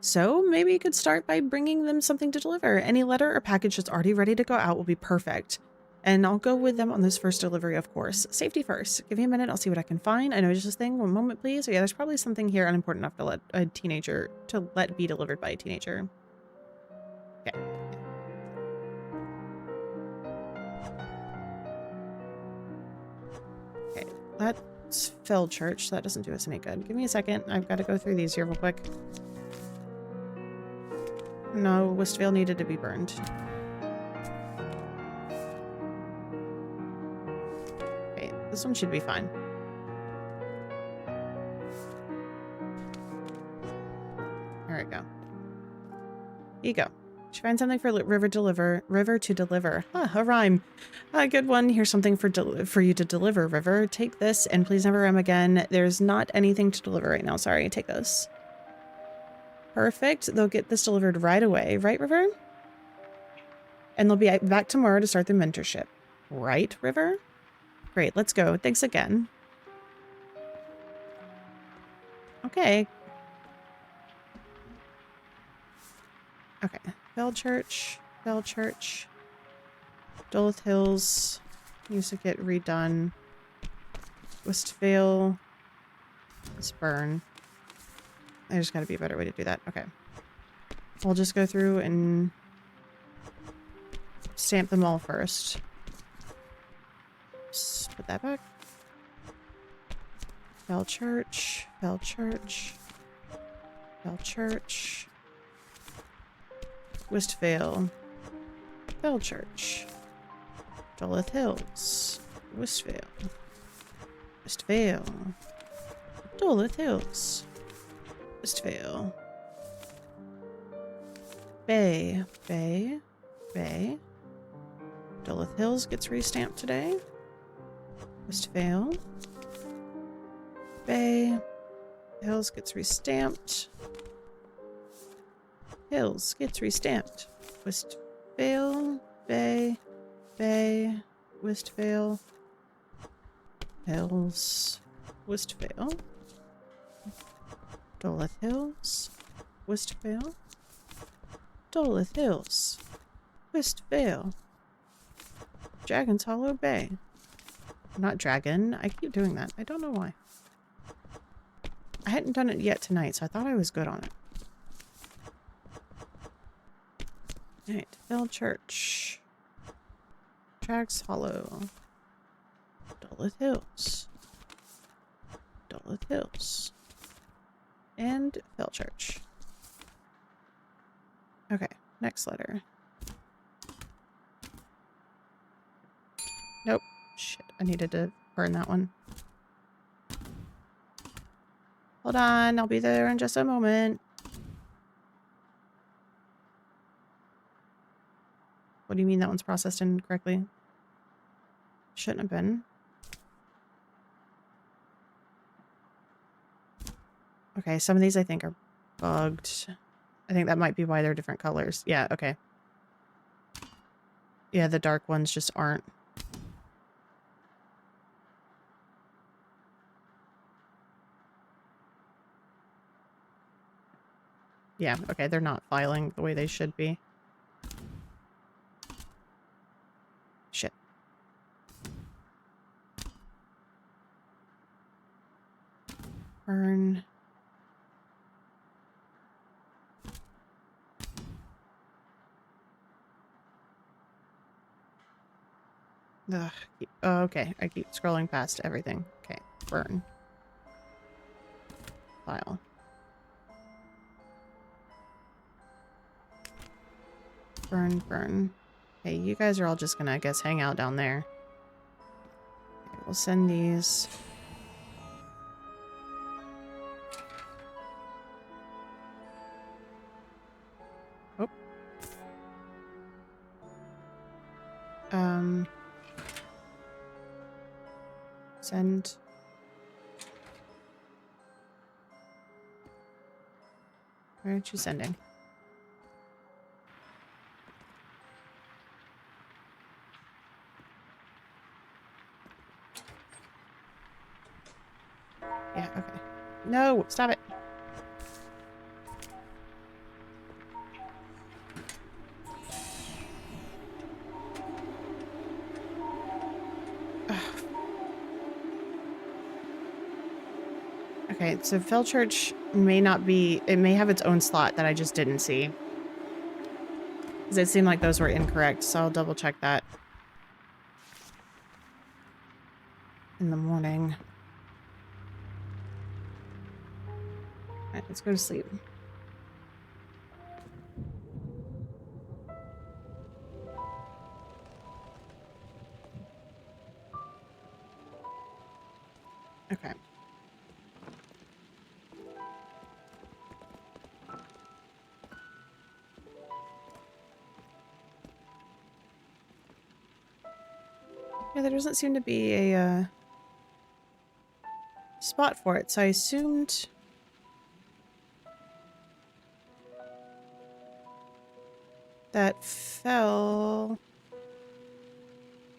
So maybe you could start by bringing them something to deliver. Any letter or package that's already ready to go out will be perfect. And I'll go with them on this first delivery, of course. Safety first. Give me a minute, I'll see what I can find. I know just this thing. One moment, please. Oh, yeah, there's probably something here unimportant enough to let a teenager, to let be delivered by a teenager. Okay. Okay, that's Feldchurch. That doesn't do us any good. Give me a second. I've got to go through these here real quick. No, Westvale needed to be burned. Okay, this one should be fine. There we go. Here you go. She finds something for River to deliver. Huh, a rhyme. Good one. Here's something for you to deliver, River. Take this and please never rhyme again. There's not anything to deliver right now. Sorry, take this. Perfect. They'll get this delivered right away. Right, River? And they'll be back tomorrow to start the mentorship. Right, River? Great, let's go. Thanks again. Okay. Okay. Feldchurch. Duluth Hills needs to get redone. Westvale. Let's burn. There's got to be a better way to do that. Okay. We'll just go through and stamp them all first. Just put that back. Feldchurch. Westvale. Feldchurch. Duluth Hills. Westvale. Duluth Hills. Westvale. Bay. Duluth Hills gets restamped today. Westvale. Bay. Hills gets restamped. Hills gets restamped. Westvale. Bay. Westvale. Hills. Westvale. Duluth Hills, Westvale, Duluth Hills, Westvale, Dragon's Hollow Bay. Not Dragon. I keep doing that. I don't know why. I hadn't done it yet tonight, so I thought I was good on it. Alright, Feldchurch, Dragon's Hollow, Duluth Hills, and Feldchurch. Okay, next letter. Nope. Shit, I needed to burn that one. Hold on, I'll be there in just a moment. What do you mean that one's processed incorrectly? Shouldn't have been. Okay, some of these I think are bugged. I think that might be why they're different colors. Yeah, okay. Yeah, the dark ones just aren't. Yeah, okay, they're not filing the way they should be. Shit. Burn. Ugh. Oh, okay. I keep scrolling past everything. Okay. Burn. File. Burn, burn. Okay, you guys are all just gonna, I guess, hang out down there. Okay, we'll send these. Oh. Send. Where aren't you sending? Yeah, okay. No, stop it. Ugh. Okay, so Felchurch may not be, it may have its own slot that I just didn't see. Because it seemed like those were incorrect, so I'll double check that in the morning. Alright, let's go to sleep. Okay. Yeah, there doesn't seem to be a spot for it, so I assumed that fell,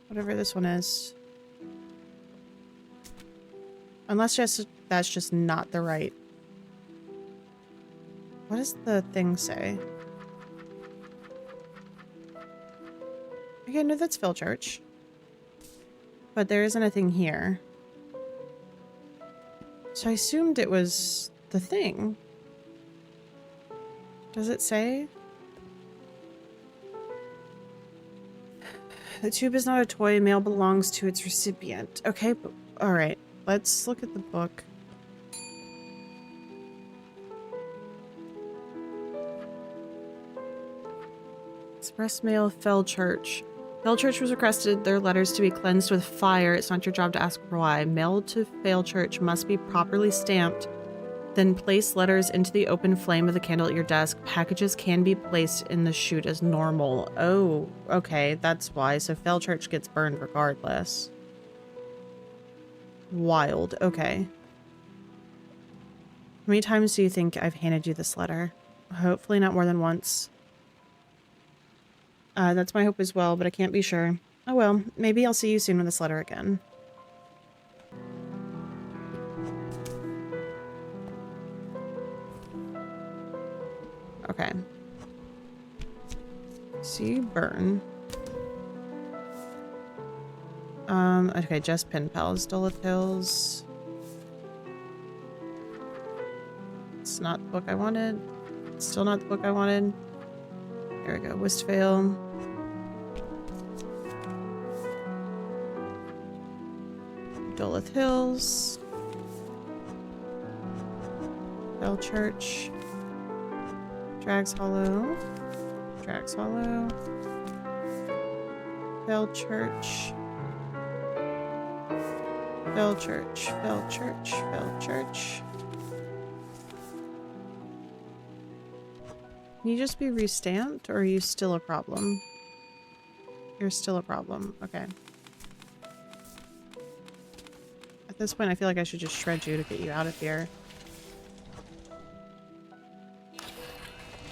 whatever this one is. Unless that's just not the right. What does the thing say? Okay, no, that's Felchurch. But there isn't a thing here. So I assumed it was the thing. Does it say? The tube is not a toy. Mail belongs to its recipient. Okay, but alright. Let's look at the book. Express mail, Felchurch. Felchurch was requested their letters to be cleansed with fire. It's not your job to ask why. Mail to Felchurch must be properly stamped. Then place letters into the open flame of the candle at your desk. Packages can be placed in the chute as normal. Oh, okay, that's why. So Felchurch gets burned regardless. Wild. Okay. How many times do you think I've handed you this letter? Hopefully not more than once. That's my hope as well, but I can't be sure. Oh well, maybe I'll see you soon with this letter again. Okay. See you burn. Okay, just pen pals. Duluth Hills. It's not the book I wanted. It's still not the book I wanted. There we go. Westphale. Duluth Hills. Felchurch. Drags Hollow. Drags Hollow. Felchurch. Felchurch. Felchurch. Felchurch. Can you just be restamped, or are you still a problem? You're still a problem. Okay. At this point, I feel like I should just shred you to get you out of here.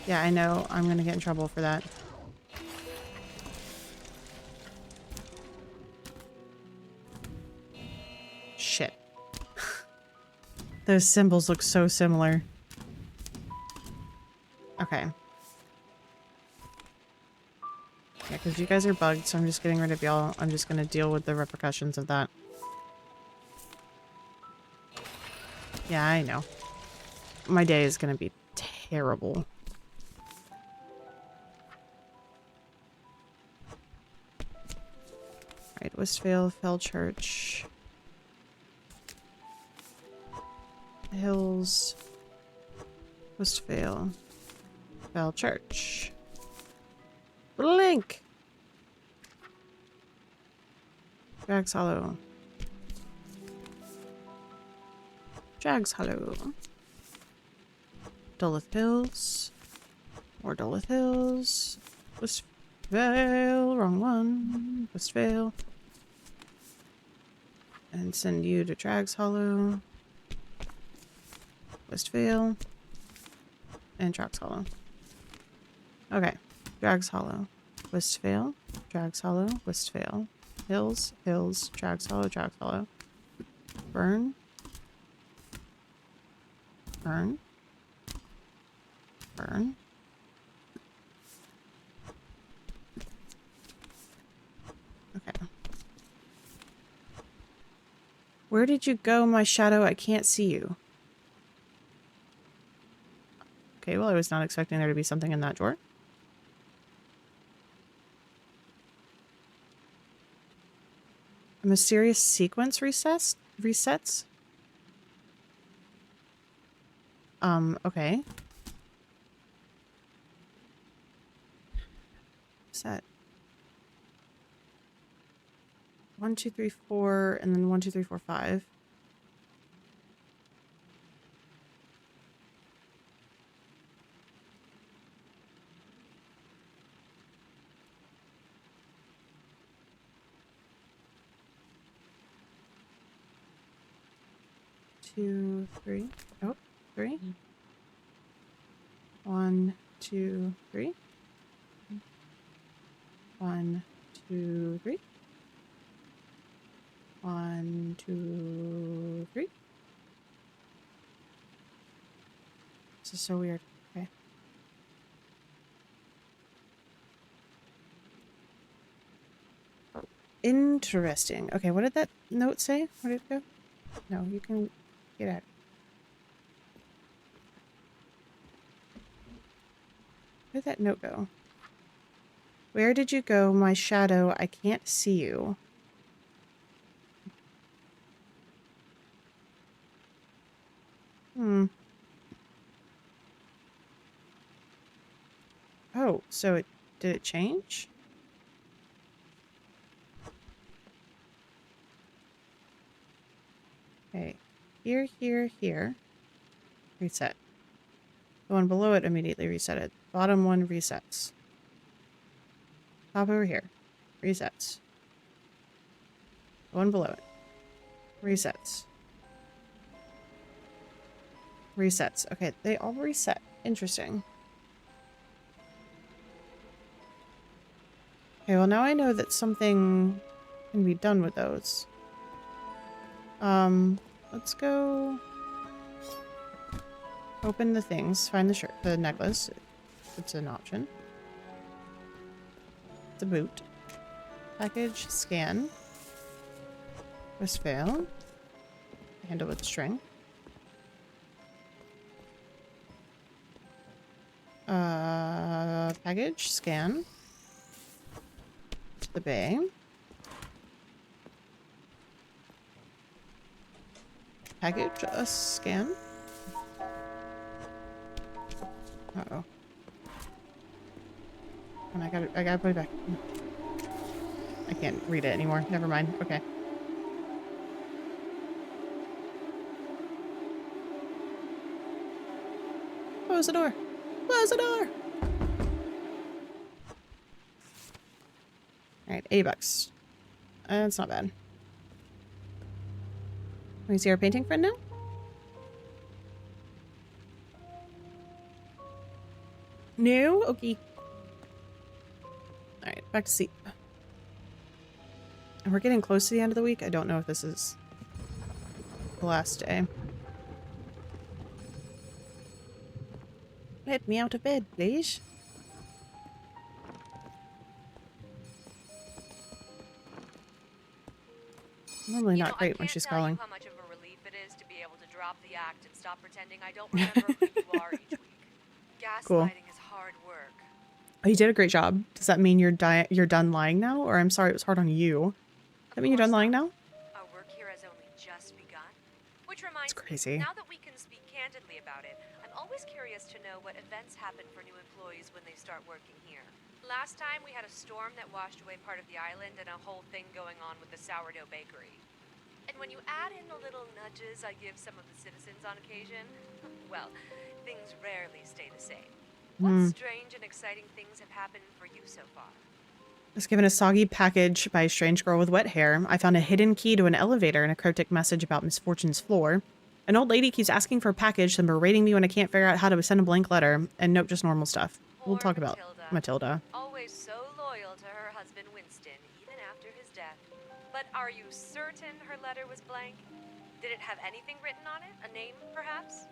Yeah, I know. I'm gonna get in trouble for that. Shit. Those symbols look so similar. Okay. Yeah, because you guys are bugged, so I'm just getting rid of y'all. I'm just gonna deal with the repercussions of that. Yeah, I know. My day is gonna be terrible. Alright, Westvale, Fellchurch. Hills. Westvale. Fellchurch. Blink! Jags Hollow. Jags Hollow. Duluth Hills. More Duluth Hills. Westvale. Wrong one. Westvale. And send you to Drags Hollow. Westvale. And Drags Hollow. Okay. Drags Hollow. Westvale. Drags Hollow. Westvale. Hills. Hills. Drags Hollow. Drags Hollow. Burn. Burn. Burn. Okay. Where did you go, my shadow? I can't see you. Okay, well, I was not expecting there to be something in that drawer. A mysterious sequence resets? Okay. What's that? 1, 2, 3, 4, and then 1, 2, 3, 4, 5. Two, 3. Oh, 3. 1, 2, 3. 1, 2, 3. 1, 2, 3. This is so weird. Okay. Interesting. Okay, what did that note say? Where did it go? No, you can get out. Where did that note go? Where did you go, my shadow? I can't see you. Oh, so did it change? Okay. Here, here, here. Reset. The one below it immediately resetted. Bottom one resets. Top over here. Resets. The one below it. Resets. Resets. Okay, they all reset. Interesting. Okay, well now I know that something can be done with those. Let's go open the things, find the shirt, the necklace. It's an option. The boot. Package, scan. Westvale. Handle with string. Package, scan. To the bay. Package, scan. Uh-oh. And I gotta put it back. I can't read it anymore. Never mind. Okay. Close the door. Close the door. Alright, $80. That's not bad. Can we see our painting friend now? No? Okay. Alright, back to sleep. And we're getting close to the end of the week. I don't know if this is the last day. Let me out of bed, please. Normally not great when she's calling. How much of a relief it is to be able to drop the act and stop pretending I don't remember who you are each week. Gaslighting Cool. is hard work. Oh, you did a great job. Does that mean you're done lying now? Or I'm sorry, it was hard on you. That mean you're done lying now? Our work here has only just begun. Which reminds It's crazy. me, now that we can speak candidly about it, I'm always curious to know what events happen for new employees when they start working here. Last time we had a storm that washed away part of the island and a whole thing going on with the sourdough bakery. And when you add in the little nudges I give some of the citizens on occasion, well, things rarely stay the same. What strange and exciting things have happened for you so far? I was given a soggy package by a strange girl with wet hair. I found a hidden key to an elevator and a cryptic message about Misfortune's floor. An old lady keeps asking for a package and berating me when I can't figure out how to send a blank letter. And nope, just normal stuff. We'll Poor talk about Matilda. Always so loyal to her husband Winston, even after his death. But are you certain her letter was blank? Did it have anything written on it? A name, perhaps?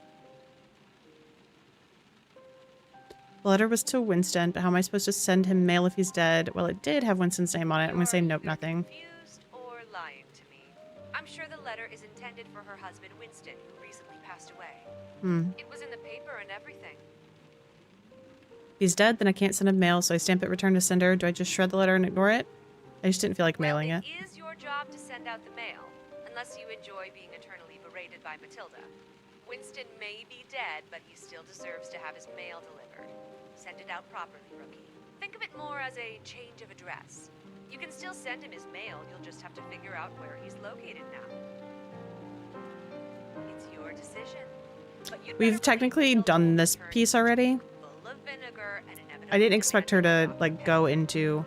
The letter was to Winston, but how am I supposed to send him mail if he's dead? Well, it did have Winston's name on it. I'm going to say nope, You're nothing. Confused or lying to me? I'm sure the letter is intended for her husband Winston, who recently passed away. It was in the paper and everything. If he's dead, then I can't send him mail, so I stamp it return to sender. Do I just shred the letter and ignore it? I just didn't feel like mailing it. It is your job to send out the mail, unless you enjoy being eternally berated by Matilda. Winston may be dead, but he still deserves to have his mail delivered. Send it out properly, Rookie. Think of it more as a change of address. You can still send him his mail, you'll just have to figure out where he's located now. It's your decision. But you'd We've better technically wait till done the this turn piece is already. full of vinegar and inevitably I didn't expect her to, land like, go into,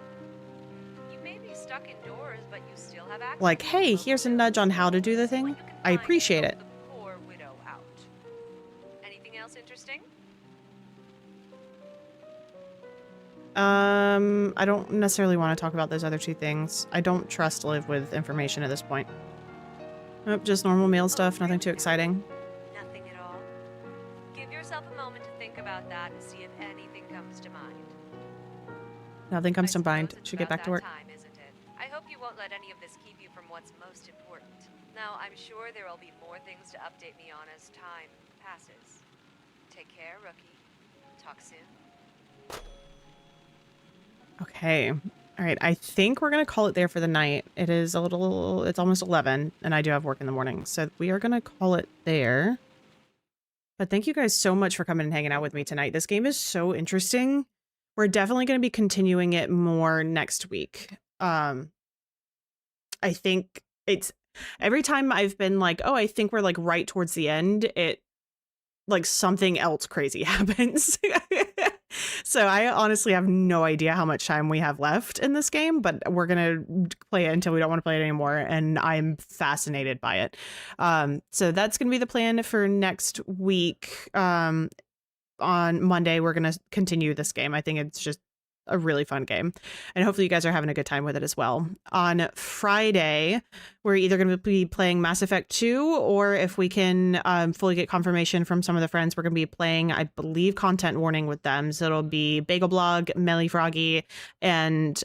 You may be stuck indoors, but you still have access like, to hey, local here's a news. nudge on how to do the See what thing. you can I find to appreciate help it. the poor widow out. Anything else interesting? I don't necessarily want to talk about those other two things. I don't trust Liv with information at this point. Nope, just normal mail stuff, nothing too exciting. Nothing at all. Give yourself a moment to think about that and see if anything comes to mind. Nothing comes I to mind. suppose it's Should get about back to that work. Time, isn't it? I hope you won't let any of this keep you from what's most important. Now, I'm sure there will be more things to update me on as time passes. Take care, Rookie. Talk soon. Okay. All right. I think we're going to call it there for the night. It is it's almost 11 and I do have work in the morning. So we are going to call it there. But thank you guys so much for coming and hanging out with me tonight. This game is so interesting. We're definitely going to be continuing it more next week. I think it's every time I've been like, oh, I think we're like right towards the end. It like something else crazy happens. So I honestly have no idea how much time we have left in this game, but we're going to play it until we don't want to play it anymore. And I'm fascinated by it. So that's going to be the plan for next week. On Monday, we're going to continue this game. I think it's just a really fun game. And hopefully you guys are having a good time with it as well. On Friday, we're either going to be playing Mass Effect 2, or if we can fully get confirmation from some of the friends, we're going to be playing, I believe, Content Warning with them. So it'll be Bagel Blog, Melly Froggy, and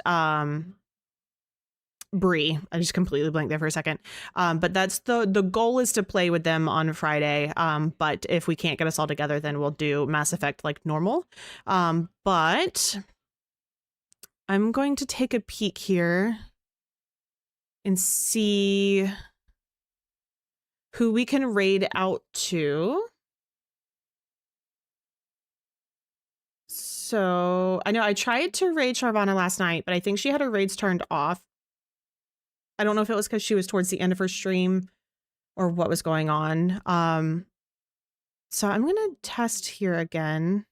Bree. I just completely blanked there for a second. But that's the goal is to play with them on Friday. But if we can't get us all together, then we'll do Mass Effect like normal. But I'm going to take a peek here and see who we can raid out to. So I know I tried to raid Sharvana last night, but I think she had her raids turned off. I don't know if it was because she was towards the end of her stream or what was going on. So I'm going to test here again.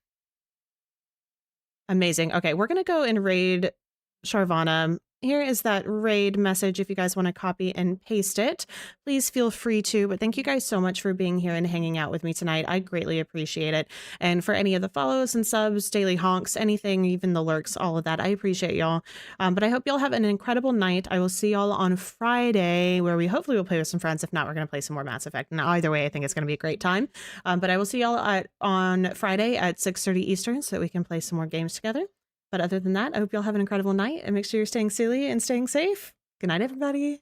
Amazing. Okay, we're going to go and raid Sharvana. Here is that raid message if you guys want to copy and paste it. Please feel free to. But thank you guys so much for being here and hanging out with me tonight. I greatly appreciate it. And for any of the follows and subs, daily honks, anything, even the lurks, all of that, I appreciate y'all. But I hope y'all have an incredible night. I will see y'all on Friday, where we hopefully will play with some friends. If not, we're going to play some more Mass Effect. And either way, I think it's going to be a great time. But I will see y'all on Friday at 6:30 Eastern so that we can play some more games together. But other than that, I hope y'all have an incredible night and make sure you're staying silly and staying safe. Good night, everybody.